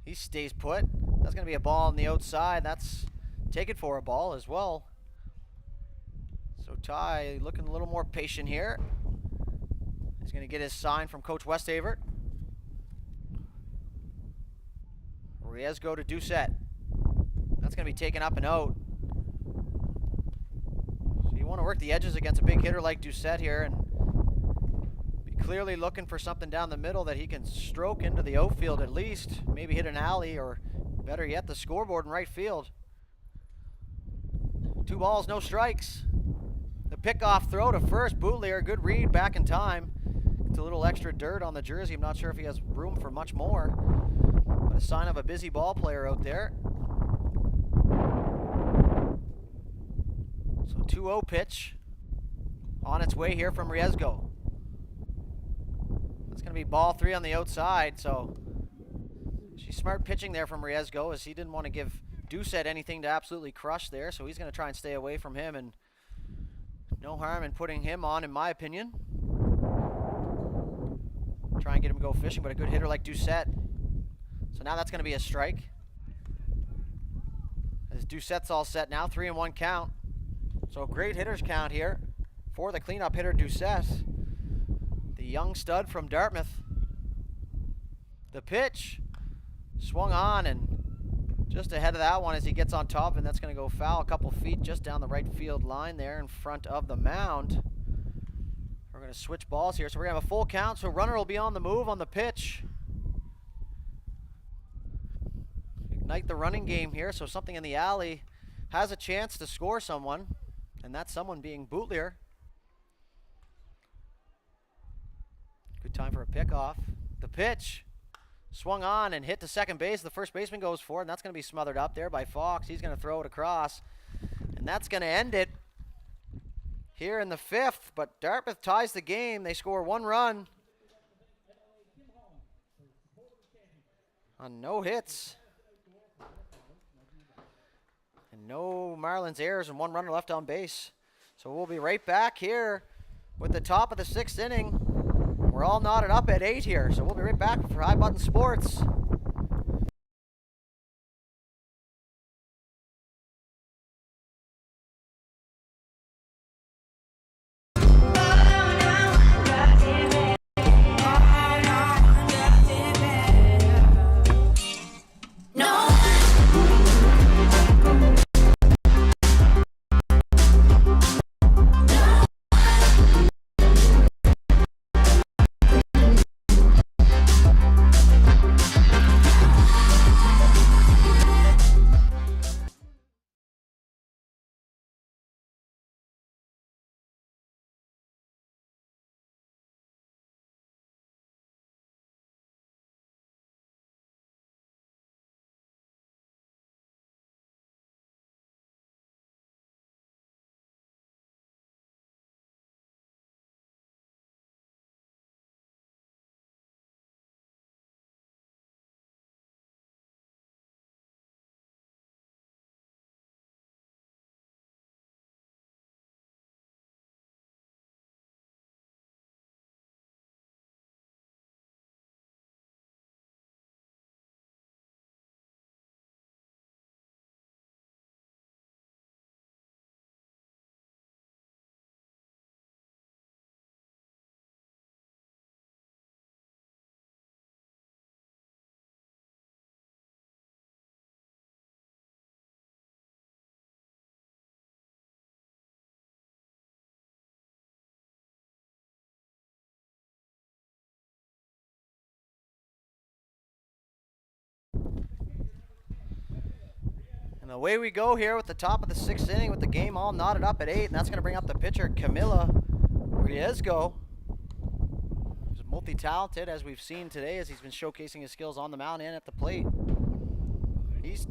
he stays put. That's going to be a ball on the outside. That's taken for a ball as well. So Ty looking a little more patient here. He's going to get his sign from Coach Westhaver. Riesgo to Doucette. That's going to be taken up and out. So you want to work the edges against a big hitter like Doucette here and be clearly looking for something down the middle that he can stroke into the outfield at least. Maybe hit an alley, or better yet, the scoreboard in right field. 2 balls, no strikes. The pickoff throw to first. Boutlier, good read back in time. It's a little extra dirt on the jersey. I'm not sure if he has room for much more, but a sign of a busy ball player out there. So 2-0 pitch on its way here from Riesgo. That's going to be ball 3 on the outside. So she's smart pitching there from Riesgo, as he didn't want to give Doucette anything to absolutely crush there. So he's going to try and stay away from him, and no harm in putting him on, in my opinion. Try and get him to go fishing, but a good hitter like Doucette. So now that's going to be a strike. As Doucette's all set now, 3-1 count. So great hitters count here for the cleanup hitter Doucette, the young stud from Dartmouth. The pitch swung on and just ahead of that one as he gets on top, and that's going to go foul a couple feet just down the right field line there in front of the mound. We're going to switch balls here, so we're going to have a full count, so runner will be on the move on the pitch. Ignite the running game here, so something in the alley has a chance to score someone, and that someone being Boutlier. Good time for a pickoff. The pitch swung on and hit to second base. The first baseman goes for it, and that's going to be smothered up there by Fox. He's going to throw it across, and that's going to end it here in the 5th. But Dartmouth ties the game. They score 1 run on no hits. And no Marlins errors and 1 runner left on base. So we'll be right back here with the top of the 6th inning. We're all knotted up at 8 here, so we'll be right back for High Button Sports. And away we go here with the top of the 6th inning with the game all knotted up at 8. And that's going to bring up the pitcher, Camila Riesgo. He's multi-talented, as we've seen today, as he's been showcasing his skills on the mound and at the plate. He's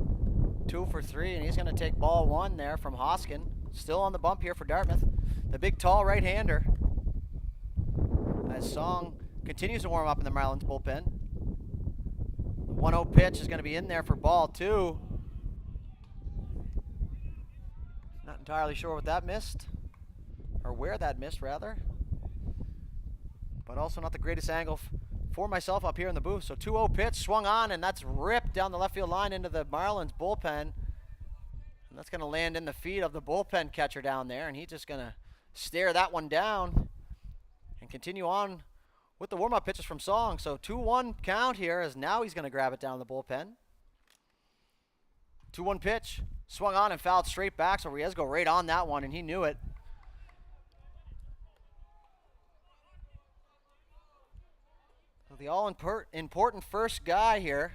2 for 3, and he's going to take ball 1 there from Hoskin. Still on the bump here for Dartmouth. The big, tall right-hander. As Song continues to warm up in the Marlins bullpen. The 1-0 pitch is going to be in there for ball 2. Not entirely sure what that missed, or where that missed, rather. But also not the greatest angle for myself up here in the booth. So 2-0 pitch swung on, and that's ripped down the left field line into the Marlins bullpen. And that's going to land in the feet of the bullpen catcher down there, and he's just going to stare that one down and continue on with the warm-up pitches from Song. So 2-1 count here, as now he's going to grab it down the bullpen. 2-1 pitch. Swung on and fouled straight back, so Riesgo right on that one, and he knew it. So the all-important first guy here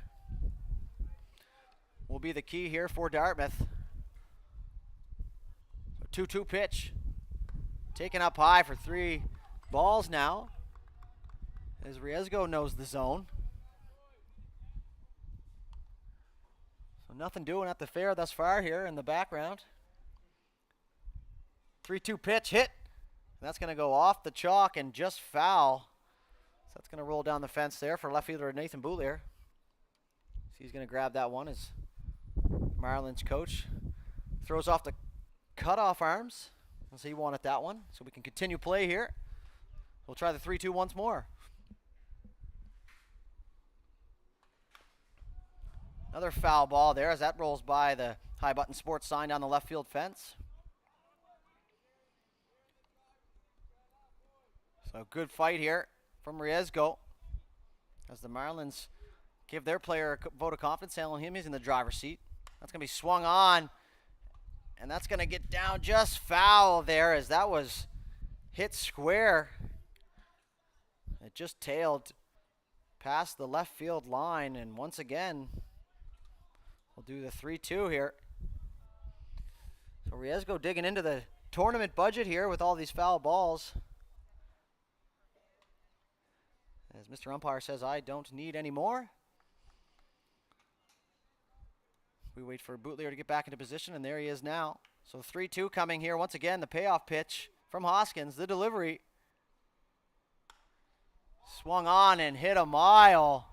will be the key here for Dartmouth. 2-2 pitch. Taken up high for 3 balls now, as Riesgo knows the zone. So nothing doing at the fair thus far here in the background. 3-2 pitch hit. That's going to go off the chalk and just foul. So that's going to roll down the fence there for left fielder Nathan Boutlier. So he's going to grab that one as Marlins coach throws off the cutoff arms. So he wanted that one. So we can continue play here. We'll try the 3-2 once more. Another foul ball there as that rolls by the High Button Sports sign down the left field fence. So good fight here from Riesgo as the Marlins give their player a vote of confidence, telling him he's in the driver's seat. That's going to be swung on, and that's going to get down just foul there, as that was hit square. It just tailed past the left field line, and once again, we'll do the 3-2 here. So Riesgo digging into the tournament budget here with all these foul balls. As Mr. Umpire says, I don't need any more. We wait for Boutlier to get back into position, and there he is now. So 3-2 coming here. Once again, the payoff pitch from Hoskins. The delivery. Swung on and hit a mile.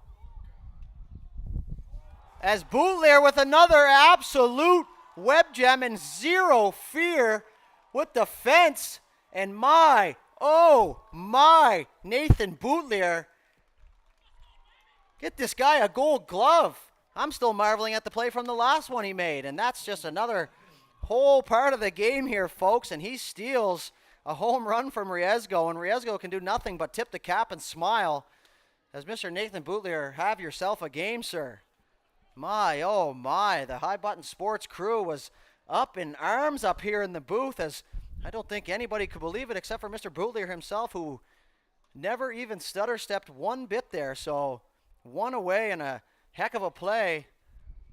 As Boutlier with another absolute web gem and zero fear with the fence. And oh my, Nathan Boutlier. Get this guy a gold glove. I'm still marveling at the play from the last one he made. And that's just another whole part of the game here, folks. And he steals a home run from Riesgo. And Riesgo can do nothing but tip the cap and smile. As Mr. Nathan Boutlier, have yourself a game, sir. My, oh my, the High Button Sports crew was up in arms up here in the booth, as I don't think anybody could believe it except for Mr. Boutlier himself, who never even stutter-stepped one bit there. So one away and a heck of a play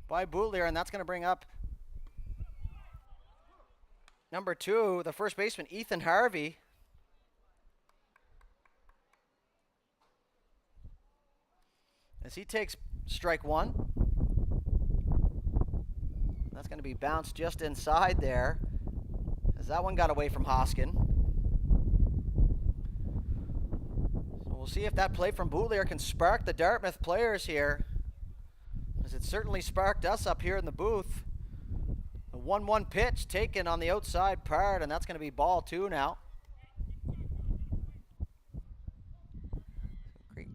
by Boutlier, and that's going to bring up number 2, the first baseman, Ethan Harvey. As he takes strike 1. That's going to be bounced just inside there, as that one got away from Hoskin. So we'll see if that play from Boutlier can spark the Dartmouth players here, as it certainly sparked us up here in the booth. The 1-1 pitch taken on the outside part, and that's going to be ball 2 now. Great.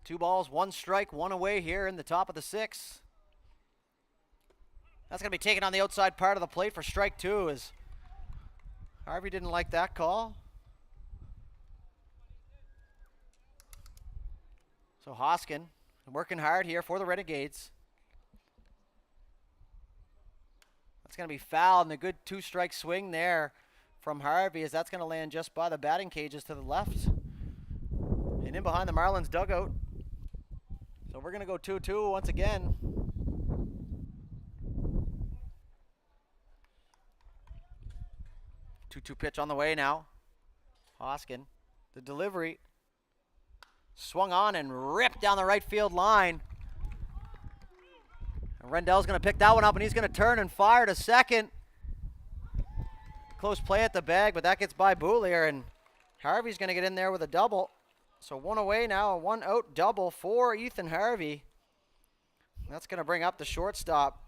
2 balls, 1 strike, 1 away here in the top of the 6th. That's going to be taken on the outside part of the plate for strike 2, as Harvey didn't like that call. So Hoskin working hard here for the Renegades. That's going to be fouled, and a good 2-strike swing there from Harvey, as that's going to land just by the batting cages to the left and in behind the Marlins dugout. So So we're going to go 2-2 once again. Two pitch on the way now. Hoskin, the delivery. Swung on and ripped down the right field line. And Rendell's going to pick that one up, and he's going to turn and fire to second. Close play at the bag, but that gets by Boulier, and Harvey's going to get in there with a double. So one away now, a one out double for Ethan Harvey. That's going to bring up the shortstop,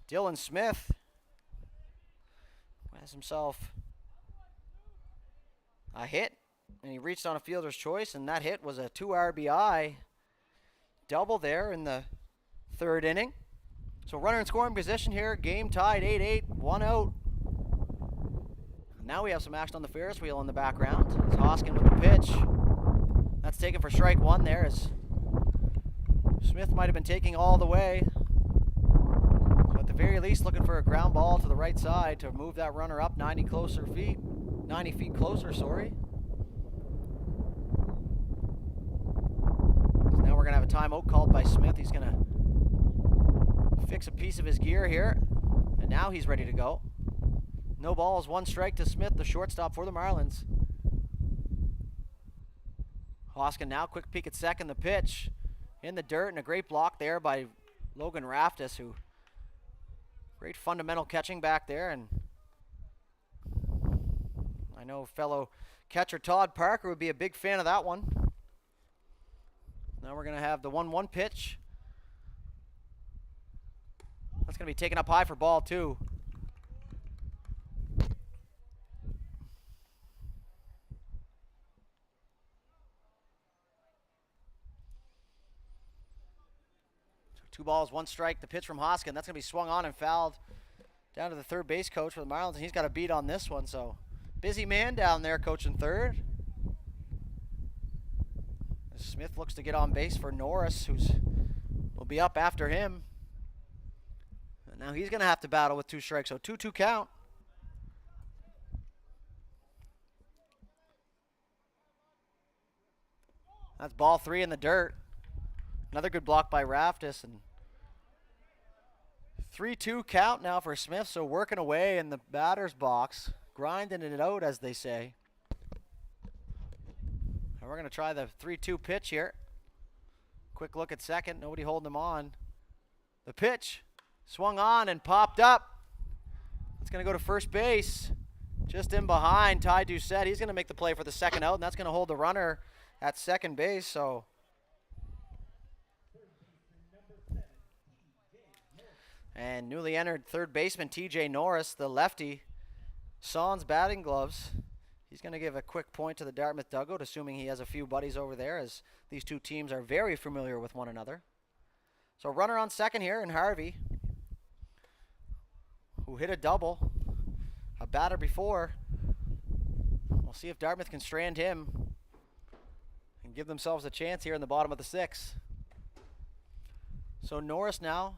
Dylan Smith. Has himself a hit, and he reached on a fielder's choice, and that hit was a 2 RBI double there in the third inning. So runner in scoring position here, game tied 8-8, one out. Now we have some action on the Ferris wheel in the background. It's Hoskin with the pitch. That's taken for strike one there, as Smith might have been taking all the way. So at the very least, looking for a ground ball to the right side to move that runner up 90 feet closer, sorry. So now we're gonna have a timeout called by Smith. He's gonna fix a piece of his gear here, and now he's ready to go. No balls, one strike to Smith, the shortstop for the Marlins. Hoskin now, quick peek at second, the pitch in the dirt, and a great block there by Logan Raftis, who great fundamental catching back there, and I know fellow catcher Todd Parker would be a big fan of that one. Now we're going to have the 1-1 pitch. That's going to be taken up high for ball two. So 2 balls, 1 strike. The pitch from Hoskin. That's going to be swung on and fouled down to the third base coach for the Marlins, and he's got a beat on this one. So busy man down there coaching third. Smith looks to get on base for Norris, will be up after him. And now he's going to have to battle with 2 strikes, so 2-2 count. That's ball 3 in the dirt. Another good block by Raftis, and 3-2 count now for Smith, so working away in the batter's box, grinding it out, as they say. And we're going to try the 3-2 pitch here. Quick look at second, nobody holding him on. The pitch swung on and popped up. It's going to go to first base, just in behind Ty Doucette. He's going to make the play for the second out, and that's going to hold the runner at second base. So and newly entered third baseman TJ Norris, the lefty, sans batting gloves. He's going to give a quick point to the Dartmouth dugout, assuming he has a few buddies over there, as these two teams are very familiar with one another. So runner on second here, and Harvey, who hit a double, a batter before. We'll see if Dartmouth can strand him and give themselves a chance here in the bottom of the 6th. So Norris now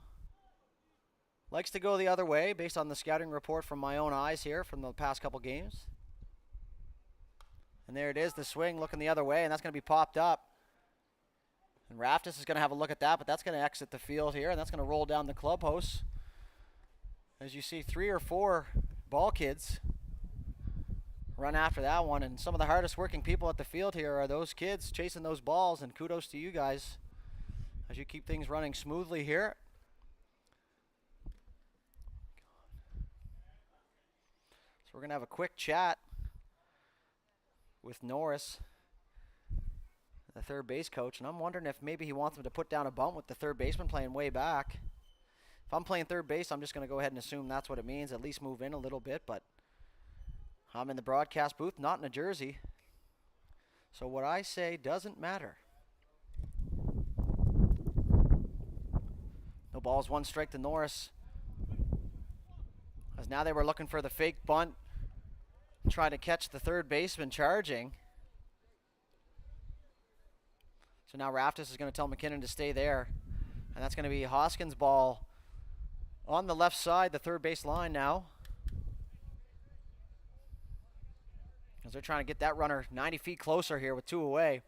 likes to go the other way based on the scouting report from my own eyes here from the past couple games. And there it is, the swing looking the other way, and that's going to be popped up. And Raftis is going to have a look at that, but that's going to exit the field here, and that's going to roll down the clubhouse. As you see, 3 or 4 ball kids run after that one, and some of the hardest working people at the field here are those kids chasing those balls, and kudos to you guys as you keep things running smoothly here. So we're going to have a quick chat with Norris, the third base coach, and I'm wondering if maybe he wants him to put down a bunt with the third baseman playing way back. If I'm playing third base, I'm just going to go ahead and assume that's what it means, at least move in a little bit, but I'm in the broadcast booth, not in a jersey, so what I say doesn't matter. No balls, 1 strike to Norris, as now they were looking for the fake bunt, trying to catch the third baseman charging. So now Raftis is going to tell McKinnon to stay there, and that's going to be Hoskins' ball on the left side, the third base line now, as they're trying to get that runner 90 feet closer here with 2 away.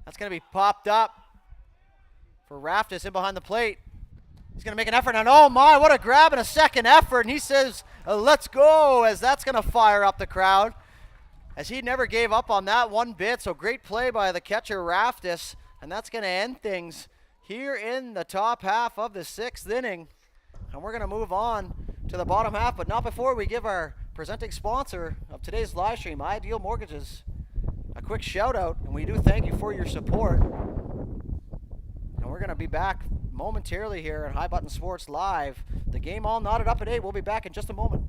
That's going to be popped up for Raftis in behind the plate. He's going to make an effort, and oh my, what a grab and a second effort. And he says, let's go, as that's going to fire up the crowd, as he never gave up on that one bit. So great play by the catcher, Raftis, and that's going to end things here in the top half of the 6th inning. And we're going to move on to the bottom half, but not before we give our presenting sponsor of today's live stream, Ideal Mortgages, a quick shout out, and we do thank you for your support. And we're going to be back momentarily here at High Button Sports Live. The game all knotted up at 8. We'll be back in just a moment.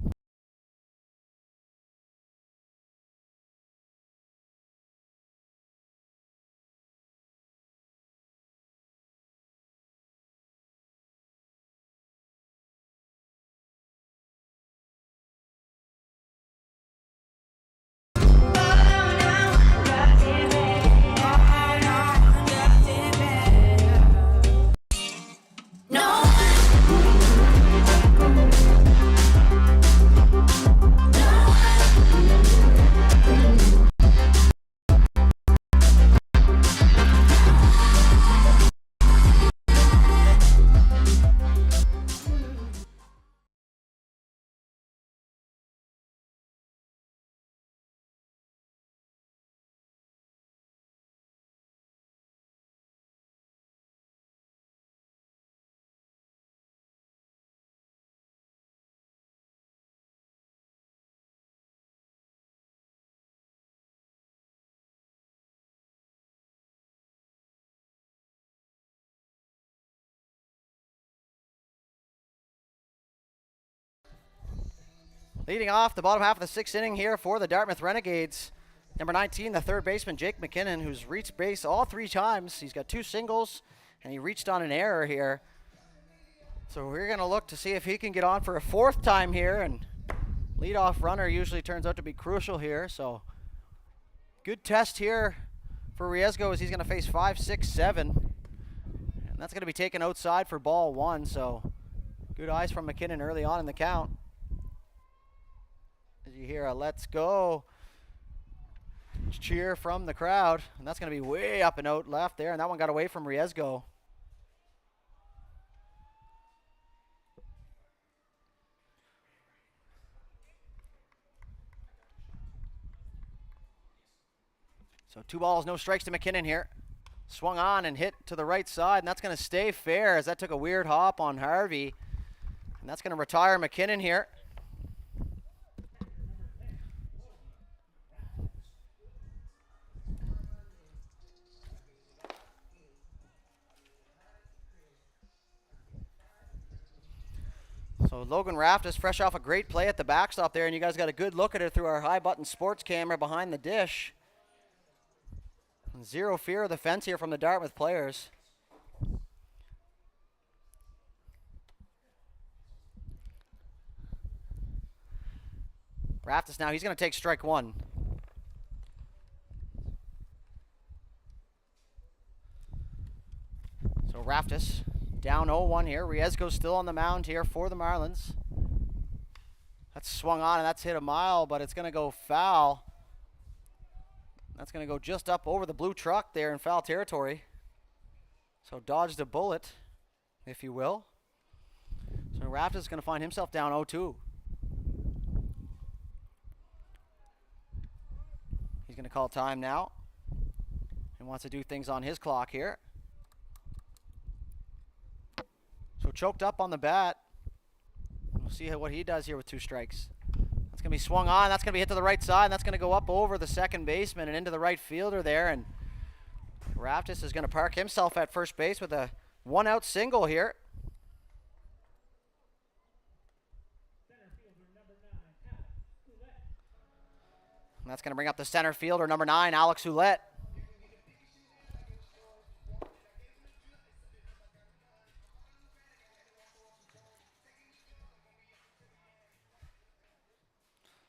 Leading off the bottom half of the 6th inning here for the Dartmouth Renegades, number 19, the third baseman, Jake McKinnon, who's reached base all 3 times. He's got 2 singles, and he reached on an error here. So we're going to look to see if he can get on for a 4th time here, and leadoff runner usually turns out to be crucial here. So good test here for Riesgo as he's going to face 5, 6, 7. And that's going to be taken outside for ball 1. So good eyes from McKinnon early on in the count. As you hear a let's go cheer from the crowd, and that's going to be way up and out left there, and that one got away from Riesgo. So 2 balls, no strikes to McKinnon here. Swung on and hit to the right side, and that's going to stay fair as that took a weird hop on Harvey, and that's going to retire McKinnon here. So Logan Raftis fresh off a great play at the backstop there, and you guys got a good look at it through our High Button Sports camera behind the dish. And zero fear of the fence here from the Dartmouth players. Raftis now, he's going to take strike 1. So Raftis down 0-1 here. Riesgo's still on the mound here for the Marlins. That's swung on, and that's hit a mile, but it's going to go foul. That's going to go just up over the blue truck there in foul territory. So dodged a bullet, if you will. So Raftis is going to find himself down 0-2. He's going to call time now and wants to do things on his clock here. So choked up on the bat. We'll see what he does here with 2 strikes. That's going to be swung on. That's going to be hit to the right side. And that's going to go up over the second baseman and into the right fielder there. And Raftis is going to park himself at first base with a 1-out single here. And that's going to bring up the center fielder, number 9, Alex Ouellette.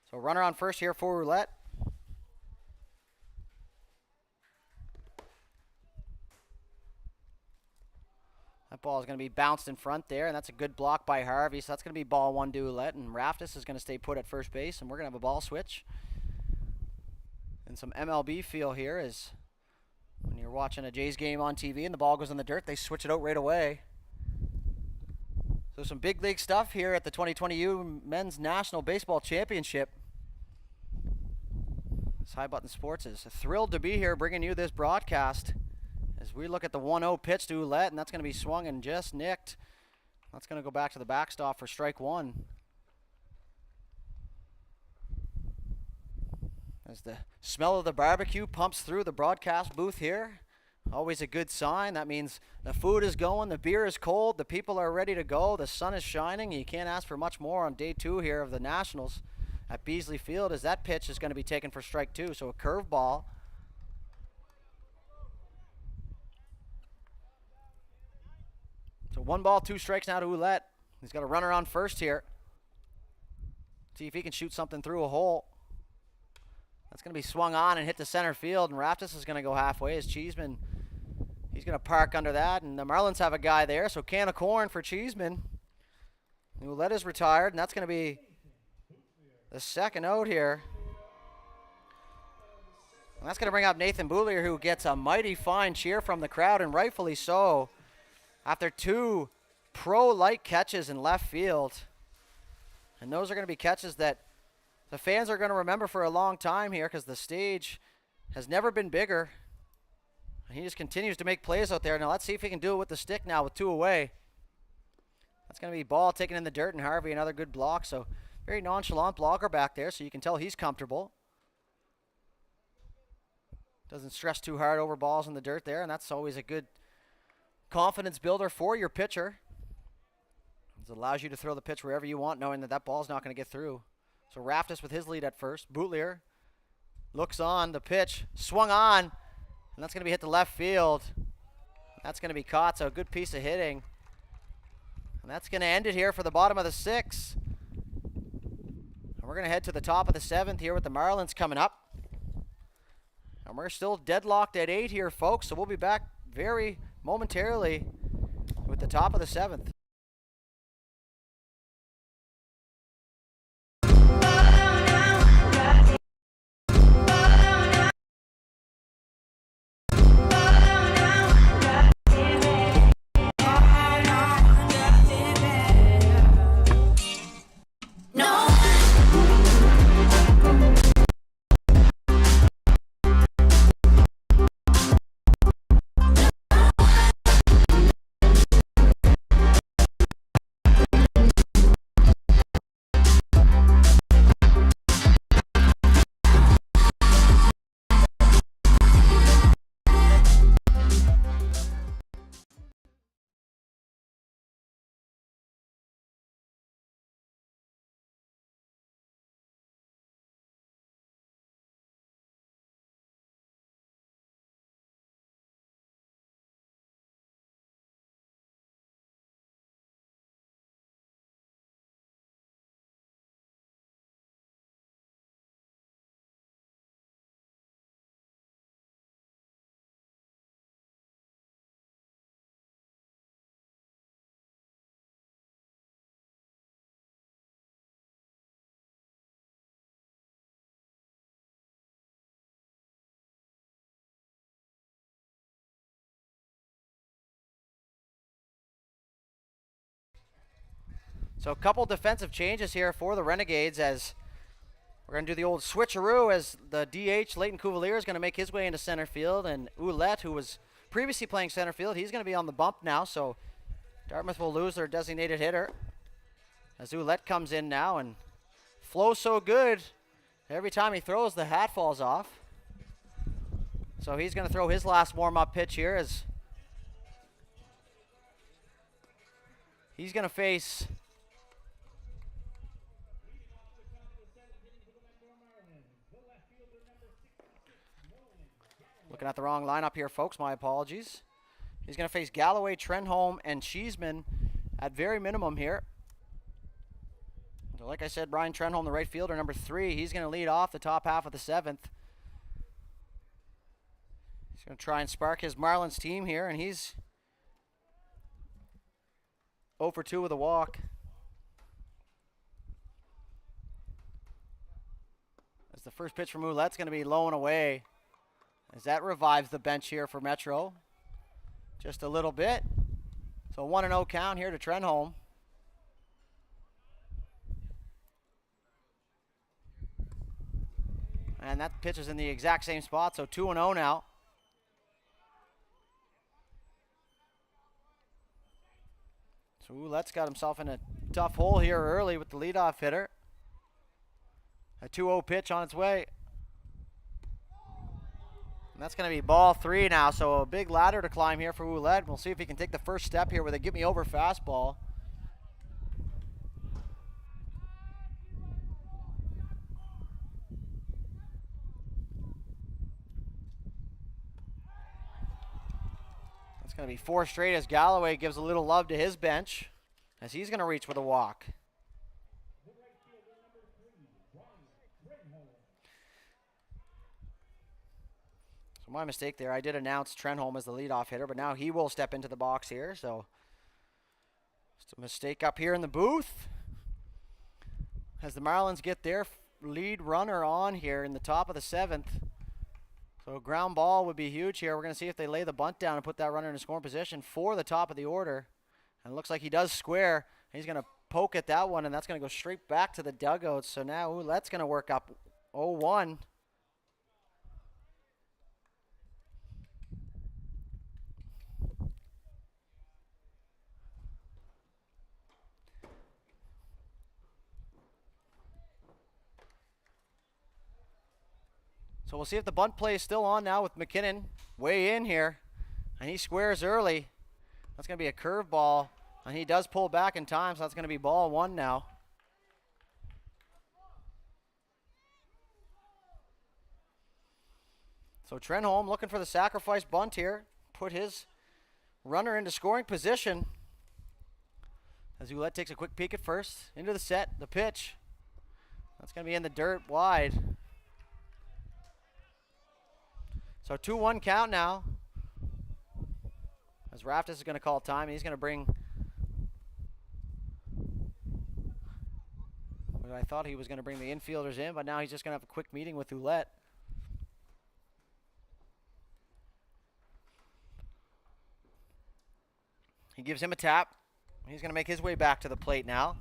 So runner on first here for Ouellette. That ball is going to be bounced in front there, and that's a good block by Harvey. So that's going to be ball 1 to Ouellette, and Raftis is going to stay put at first base, and we're going to have a ball switch. And some MLB feel here is when you're You're watching a Jays game on TV and the ball goes in the dirt, they switch it out right away. So some big league stuff here at the 2020 Men's National Baseball Championship. High Button Sports is thrilled to be here bringing you this broadcast as we look at the 1-0 pitch to Ouellette, and that's going to be swung and just nicked. That's going to go back to the backstop for strike one. As the smell of the barbecue pumps through the broadcast booth here, always a good sign. That means the food is going, the beer is cold, the people are ready to go, the sun is shining. You can't ask for much more on day two here of the Nationals at Beasley Field, as that pitch is going to be taken for strike two. So a curveball. So 1 ball, 2 strikes now to Ouellette. He's got a runner on first here. See if he can shoot something through a hole. That's going to be swung on and hit to center field, and Raftis is going to go halfway as Cheeseman, he's going to park under that, and the Marlins have a guy there, so can of corn for Cheeseman. Ouellette is retired, and that's going to be the second out here. And that's going to bring up Nathan Boulier, who gets a mighty fine cheer from the crowd, and rightfully so, after 2 pro-like catches in left field. And those are going to be catches that the fans are going to remember for a long time here, because the stage has never been bigger. And he just continues to make plays out there. Now let's see if he can do it with the stick now with 2 away. That's going to be ball taken in the dirt, and Harvey another good block. So very nonchalant blocker back there, so you can tell he's comfortable. Doesn't stress too hard over balls in the dirt there, and that's always a good confidence builder for your pitcher. It allows you to throw the pitch wherever you want, knowing that that ball's not going to get through. So Raftis with his lead at first. Boulier looks on, the pitch swung on, and that's going to be hit to left field. That's going to be caught, so a good piece of hitting. And that's going to end it here for the bottom of the 6th. And we're going to head to the top of the 7th here with the Marlins coming up. And we're still deadlocked at 8 here, folks, so we'll be back very momentarily with the top of the 7th. So a couple defensive changes here for the Renegades, as we're going to do the old switcheroo, as the DH, Leighton Cuvalier, is going to make his way into center field, and Ouellette, who was previously playing center field, he's going to be on the bump now, so Dartmouth will lose their designated hitter as Ouellette comes in now, and flows so good, every time he throws, the hat falls off. So he's going to throw his last warm-up pitch here, as he's going to face looking at the wrong lineup here, folks. My apologies. He's going to face Galloway, Trenholm, and Cheeseman at very minimum here. So like I said, Brian Trenholm, the right fielder, number 3. He's going to lead off the top half of the 7th. He's going to try and spark his Marlins team here, and he's 0 for 2 with a walk. As the first pitch from Ouellette's going to be low and away. as that revives the bench here for Metro just a little bit. So 1-0 count here to Trenholm. And that pitch is in the exact same spot, so 2-0 now. So Ouellette's got himself in a tough hole here early with the leadoff hitter. A 2-0 pitch on its way. And that's going to be ball 3 now, so a big ladder to climb here for Ouellette. We'll see if he can take the first step here with a get-me-over fastball. It's going to be 4 straight as Galloway gives a little love to his bench as he's going to reach with a walk. So my mistake there. I did announce Trenholm as the leadoff hitter, but now he will step into the box here. So just a mistake up here in the booth as the Marlins get their lead runner on here in the top of the 7th. So a ground ball would be huge here. We're going to see if they lay the bunt down and put that runner in a scoring position for the top of the order. And it looks like he does square. He's going to poke at that one, and that's going to go straight back to the dugout. So now Ouellette's going to work up 0-1. So we'll see if the bunt play is still on now with McKinnon way in here. And he squares early. That's going to be a curveball. And he does pull back in time, so that's going to be ball 1 now. So Trenholm looking for the sacrifice bunt here. Put his runner into scoring position. As Ouellette takes a quick peek at first. Into the set, the pitch. That's going to be in the dirt wide. So 2-1 count now. As Raftis is going to call time, he's going to bring. Well, I thought he was going to bring the infielders in, but now he's just going to have a quick meeting with Ouellette. He gives him a tap. He's going to make his way back to the plate now.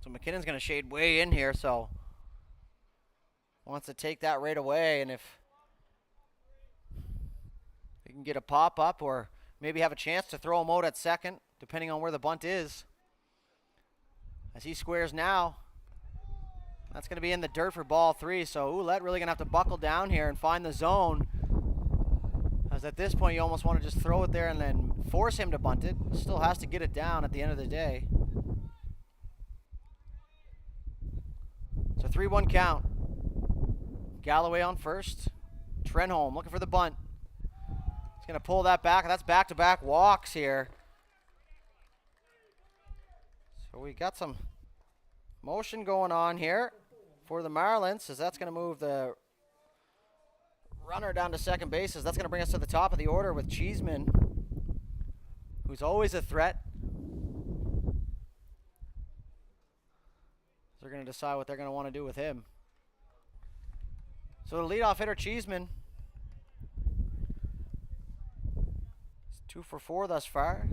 So McKinnon's going to shade way in here, so wants to take that right away, and if he can get a pop-up or maybe have a chance to throw him out at second, depending on where the bunt is. As he squares now, that's going to be in the dirt for ball 3, so Ouellette really going to have to buckle down here and find the zone. As at this point, you almost want to just throw it there and then force him to bunt it. Still has to get it down at the end of the day. So 3-1 count. Galloway on first. Trenholm looking for the bunt. He's going to pull that back. That's back-to-back walks here. So we got some motion going on here for the Marlins, as that's going to move the runner down to second base. As that's going to bring us to the top of the order with Cheeseman, who's always a threat. They're going to decide what they're going to want to do with him. So the leadoff hitter, Cheeseman, is 2 for 4 thus far.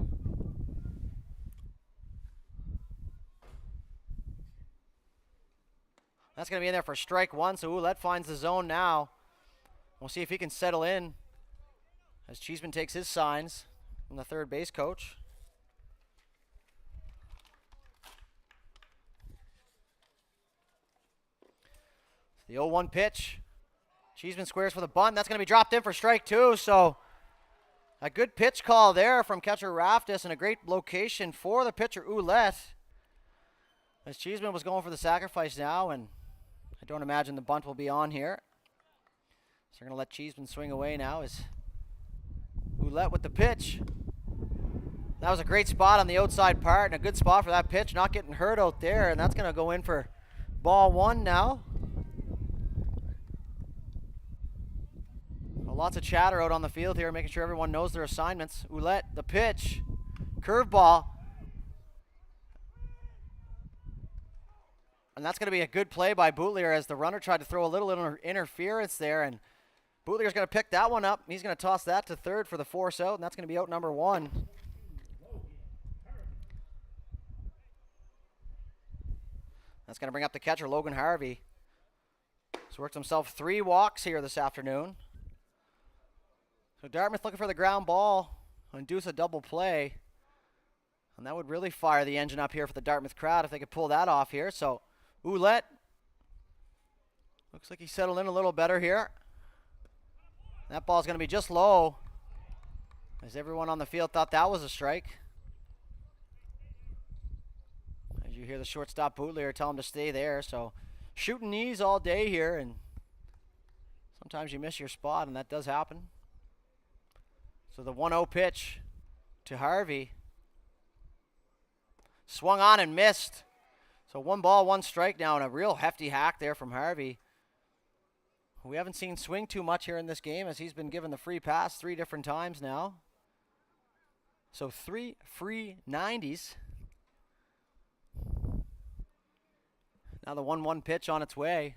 That's going to be in there for strike 1, so Ouellette finds the zone now. We'll see if he can settle in as Cheeseman takes his signs from the third base coach. The 0-1 pitch. Cheeseman squares for the bunt. That's going to be dropped in for strike 2. So a good pitch call there from catcher Raftis and a great location for the pitcher Ouellette. As Cheeseman was going for the sacrifice now, and I don't imagine the bunt will be on here. So they're going to let Cheeseman swing away now as Ouellette with the pitch. That was a great spot on the outside part and a good spot for that pitch. Not getting hurt out there, and that's going to go in for ball 1 now. Well, lots of chatter out on the field here, making sure everyone knows their assignments. Ouellette, the pitch. Curveball. And that's going to be a good play by Boutlier as the runner tried to throw a little interference there, and Bootleger's going to pick that one up. He's going to toss that to third for the force out, and that's going to be out number 1. That's going to bring up the catcher, Logan Harvey. He's worked himself 3 walks here this afternoon. So Dartmouth looking for the ground ball, induce a double play. And that would really fire the engine up here for the Dartmouth crowd if they could pull that off here. So Ouellette looks like he settled in a little better here. That ball's going to be just low, as everyone on the field thought that was a strike. As you hear the shortstop Bootleger tell him to stay there. So shooting knees all day here, and sometimes you miss your spot, and that does happen. So the 1-0 pitch to Harvey. Swung on and missed. So 1 ball, 1 strike now, and a real hefty hack there from Harvey. We haven't seen swing too much here in this game, as he's been given the free pass 3 different times now. So 3 free 90s. Now the 1-1 pitch on its way.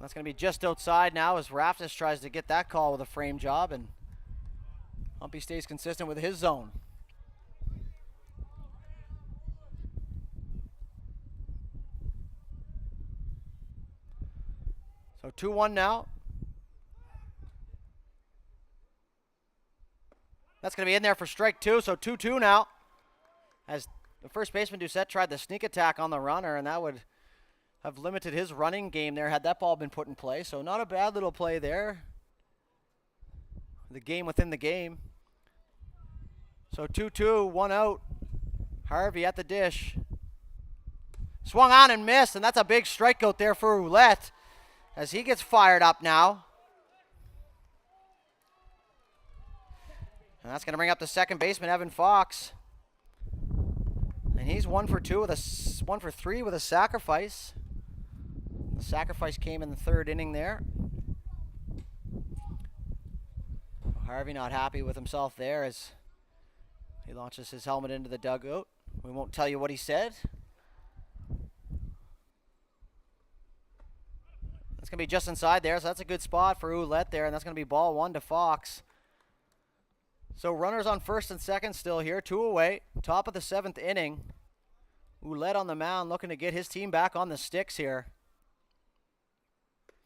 That's going to be just outside now as Raftis tries to get that call with a frame job, and Humpy stays consistent with his zone. So 2-1 now. That's going to be in there for strike 2, so 2-2 now. As the first baseman Doucette tried the sneak attack on the runner, and that would have limited his running game there had that ball been put in play. So not a bad little play there. The game within the game. So 2-2, 1 out. Harvey at the dish. Swung on and missed, and that's a big strikeout there for Ouellette, as he gets fired up now. And that's going to bring up the second baseman, Evan Fox. And he's 1 for 3 with a sacrifice. The sacrifice came in the 3rd inning there. Harvey not happy with himself there as he launches his helmet into the dugout. We won't tell you what he said. That's going to be just inside there, so that's a good spot for Ouellette there, and that's going to be ball 1 to Fox. So runners on first and second still here, 2 away, top of the 7th inning. Ouellette on the mound looking to get his team back on the sticks here.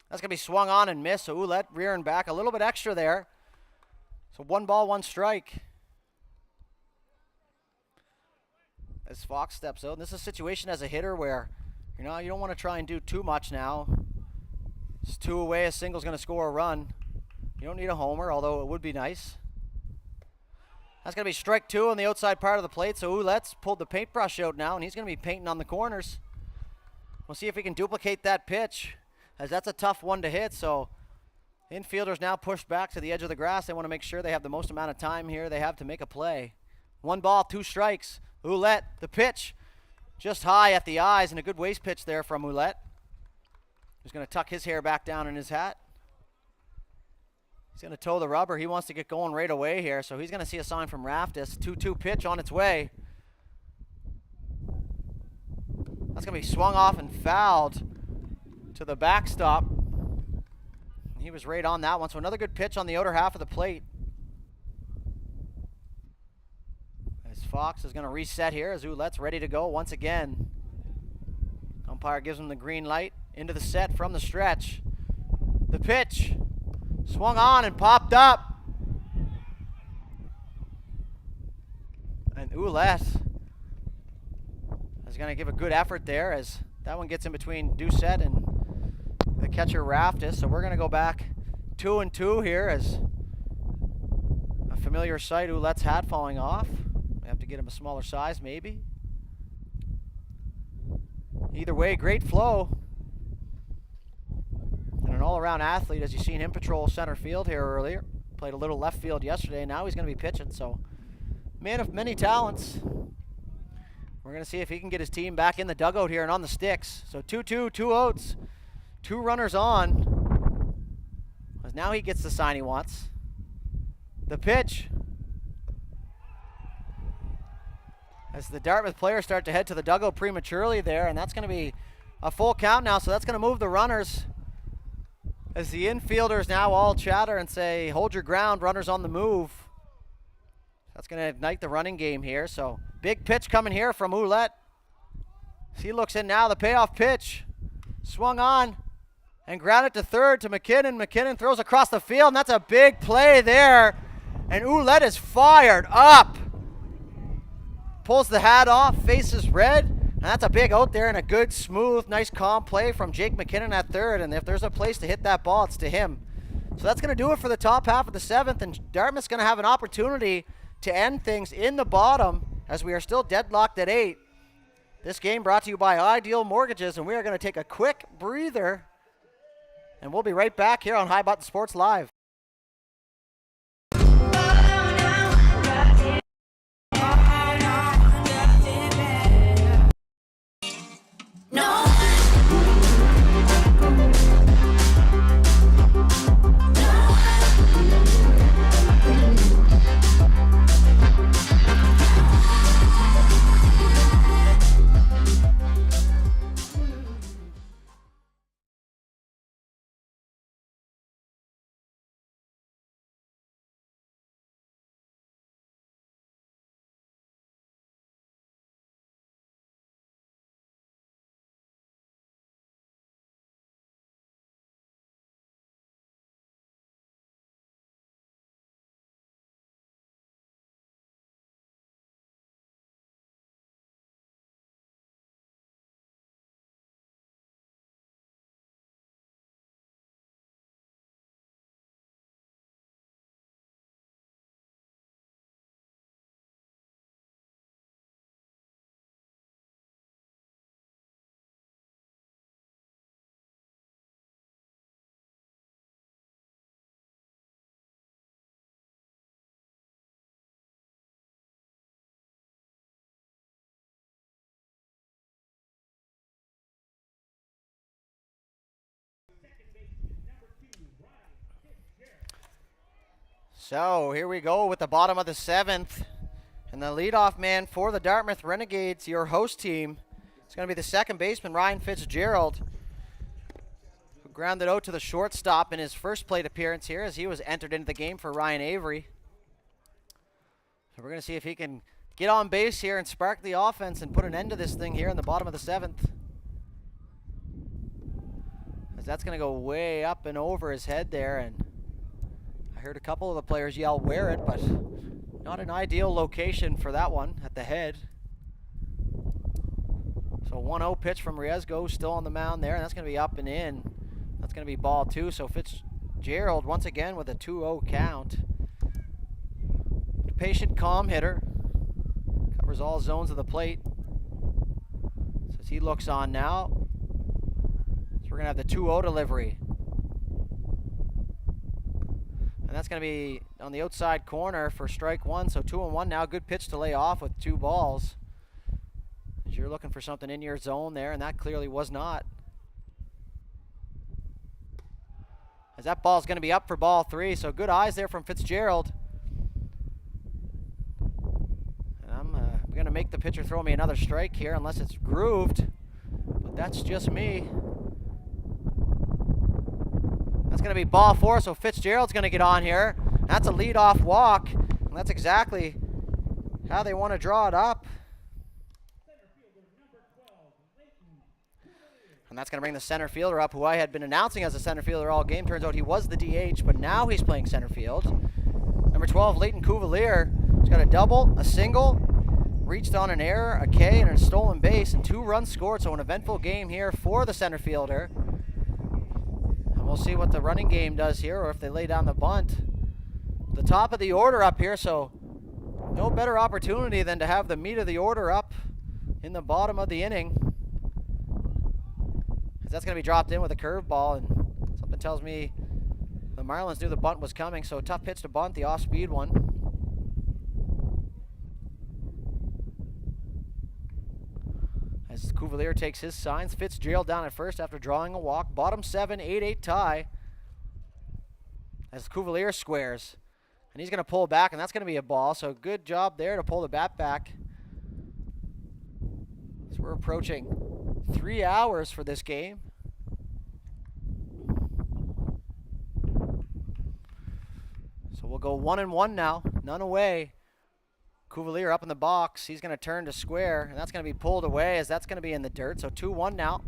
That's going to be swung on and missed, so Ouellette rearing back a little bit extra there. So 1 ball, 1 strike. As Fox steps out, and this is a situation as a hitter where, you don't want to try and do too much now. It's 2 away, a single's going to score a run. You don't need a homer, although it would be nice. That's going to be strike 2 on the outside part of the plate, so Ouellette's pulled the paintbrush out now, and he's going to be painting on the corners. We'll see if he can duplicate that pitch, as that's a tough one to hit, so infielders now pushed back to the edge of the grass. They want to make sure they have the most amount of time here they have to make a play. 1 ball, 2 strikes. Ouellette, the pitch, just high at the eyes, and a good waist pitch there from Ouellette. He's going to tuck his hair back down in his hat. He's going to toe the rubber. He wants to get going right away here, so he's going to see a sign from Raftis. 2-2 pitch on its way. That's going to be swung off and fouled to the backstop. He was right on that one, so another good pitch on the outer half of the plate. As Fox is going to reset here, as Ouellette's ready to go once again. Umpire gives him the green light into the set from the stretch. The pitch. Swung on and popped up. And Ouellette is going to give a good effort there, as that one gets in between Doucette and the catcher Raftis. So we're going to go back 2-2 here, as a familiar sight, Ouellette's hat falling off. We have to get him a smaller size maybe. Either way, great flow. And an all-around athlete, as you've seen him patrol center field here earlier. Played a little left field yesterday, and now he's going to be pitching. So, man of many talents. We're going to see if he can get his team back in the dugout here and on the sticks. So 2-2, 2 outs, 2 runners on. As now he gets the sign he wants. The pitch. As the Dartmouth players start to head to the dugout prematurely there, and that's going to be a full count now, so that's going to move the runners As the infielders now all chatter and say, hold your ground, runners on the move. That's going to ignite the running game here. So big pitch coming here from Ouellette. He looks in now, the payoff pitch. Swung on and grounded to third to McKinnon. McKinnon throws across the field, and that's a big play there. And Ouellette is fired up. Pulls the hat off, faces red. And that's a big out there and a good, smooth, nice, calm play from Jake McKinnon at third. And if there's a place to hit that ball, it's to him. So that's going to do it for the top half of the seventh. And Dartmouth's going to have an opportunity to end things in the bottom as we are still deadlocked at 8. This game brought to you by Ideal Mortgages, and we are going to take a quick breather, and we'll be right back here on High Button Sports Live. So here we go with the bottom of the seventh. And the leadoff man for the Dartmouth Renegades, your host team, is going to be the second baseman, Ryan Fitzgerald, who grounded out to the shortstop in his first plate appearance here as he was entered into the game for Ryan Avery. So we're going to see if he can get on base here and spark the offense and put an end to this thing here in the bottom of the seventh. As that's going to go way up and over his head there, and I heard a couple of the players yell, "Wear it," but not an ideal location for that one at the head. So 1-0 pitch from Riesgo still on the mound there, and that's going to be up and in. That's going to be ball 2. So Fitzgerald once again with a 2-0 count. Patient, calm hitter. Covers all zones of the plate. So as he looks on now, so we're going to have the 2-0 delivery. And that's going to be on the outside corner for strike 1. So 2-1 now. Good pitch to lay off with 2 balls. As you're looking for something in your zone there, and that clearly was not. As that ball's going to be up for ball 3. So good eyes there from Fitzgerald. And I'm going to make the pitcher throw me another strike here unless it's grooved. But that's just me. That's going to be ball 4, so Fitzgerald's going to get on here. That's a leadoff walk, and that's exactly how they want to draw it up. And that's going to bring the center fielder up, who I had been announcing as a center fielder all game. Turns out he was the DH, but now he's playing center field. Number 12, Leighton Cuvalier. He's got a double, a single, reached on an error, a K, and a stolen base, and 2 runs scored. So an eventful game here for the center fielder. We'll see what the running game does here, or if they lay down the bunt. The top of the order up here, so no better opportunity than to have the meat of the order up in the bottom of the inning. That's going to be dropped in with a curveball, and something tells me the Marlins knew the bunt was coming, so tough pitch to bunt, the off-speed one. As Cuvalier takes his signs, Fitzgerald down at first after drawing a walk. Bottom 7, 8-8 tie. As Cuvalier squares. And he's going to pull back, and that's going to be a ball. So good job there to pull the bat back. So we're approaching 3 hours for this game. So we'll go 1-1 now, none away. Cuvalier up in the box. He's going to turn to square, and that's going to be pulled away as that's going to be in the dirt. So 2-1 now.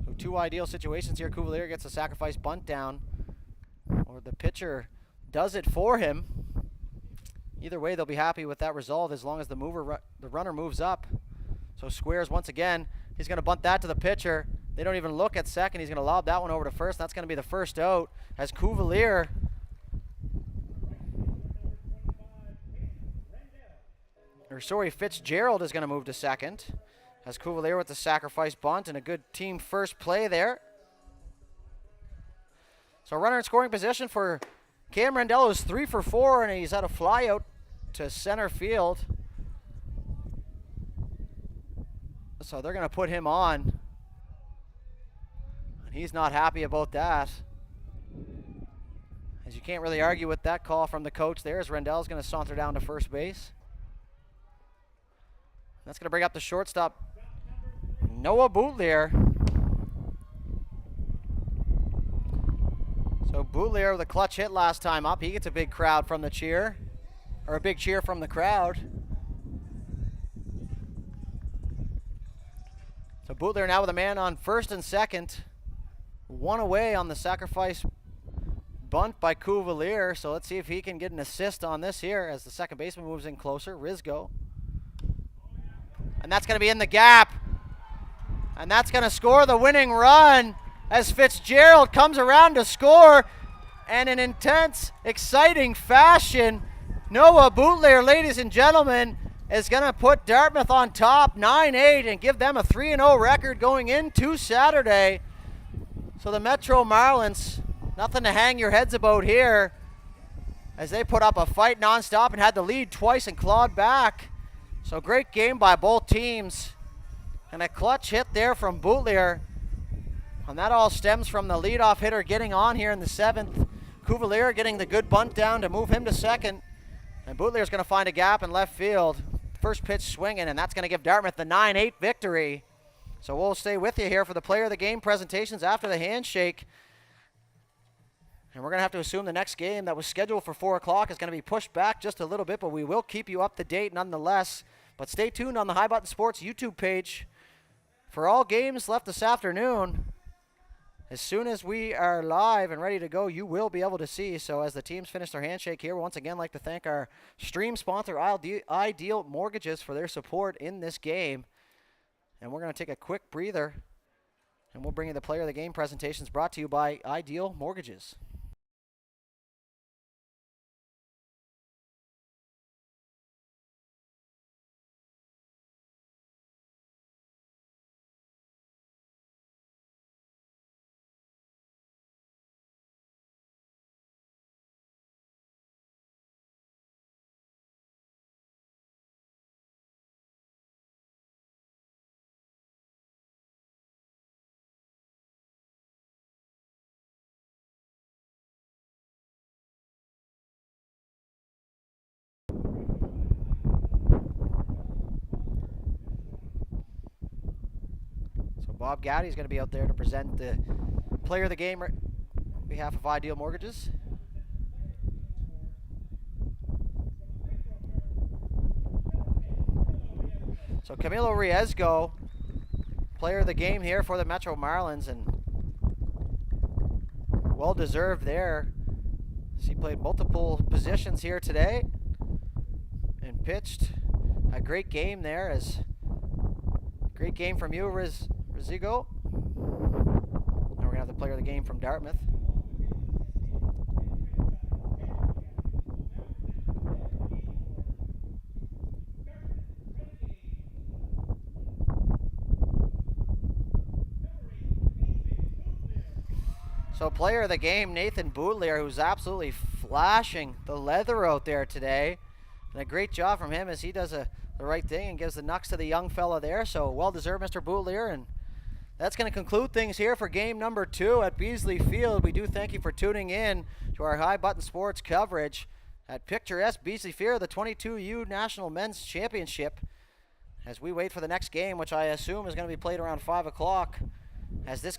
So two ideal situations here. Cuvalier gets a sacrifice bunt down, or the pitcher does it for him. Either way, they'll be happy with that result as long as the runner moves up. So squares once again. He's going to bunt that to the pitcher. They don't even look at second. He's going to lob that one over to first. That's going to be the first out as Cuvalier Fitzgerald is going to move to second as Cuvalier with the sacrifice bunt and a good team first play there. So runner in scoring position for Cam Rendello is 3 for 4, and he's had a fly out to center field. So they're going to put him on, and he's not happy about that, as you can't really argue with that call from the coach there, as Rendello's going to saunter down to first base. That's going to bring up the shortstop, Noah Boutlier. So Boutlier with a clutch hit last time up. He gets a big crowd from the cheer, or a big cheer from the crowd. So Boutlier now with a man on first and second. One away on the sacrifice bunt by Cuvalier. So let's see if he can get an assist on this here as the second baseman moves in closer, Rizgo. And that's going to be in the gap. And that's going to score the winning run as Fitzgerald comes around to score. And in intense, exciting fashion, Noah Boutlier, ladies and gentlemen, is going to put Dartmouth on top 9-8 and give them a 3-0 record going into Saturday. So the Metro Marlins, nothing to hang your heads about here, as they put up a fight nonstop and had the lead twice and clawed back. So great game by both teams, and a clutch hit there from Boutlier. And that all stems from the leadoff hitter getting on here in the 7th. Cuvalier getting the good bunt down to move him to second. And Boutlier's going to find a gap in left field. First pitch swinging, and that's going to give Dartmouth the 9-8 victory. So we'll stay with you here for the player of the game presentations after the handshake. And we're going to have to assume the next game that was scheduled for 4 o'clock is going to be pushed back just a little bit, but we will keep you up to date nonetheless. But stay tuned on the High Button Sports YouTube page for all games left this afternoon. As soon as we are live and ready to go, you will be able to see. So as the teams finish their handshake here, we once again like to thank our stream sponsor, Ideal Mortgages, for their support in this game. And we're going to take a quick breather, and we'll bring you the player of the game presentations brought to you by Ideal Mortgages. Bob Gowdy is going to be out there to present the player of the game on behalf of Ideal Mortgages. So Camilo Riesgo, player of the game here for the Metro Marlins, and well deserved there. He played multiple positions here today and pitched a great game there. As great game from you, Rizigo. Now we're going to have the player of the game from Dartmouth. So player of the game, Nathan Boutlier, who's absolutely flashing the leather out there today. And a great job from him as he does the right thing and gives the knucks to the young fella there. So well deserved, Mr. Boutlier. And that's going to conclude things here for game number 2 at Beasley Field. We do thank you for tuning in to our High Button Sports coverage at picturesque Beasley Field, the 22U National Men's Championship, as we wait for the next game, which I assume is going to be played around 5 o'clock, as this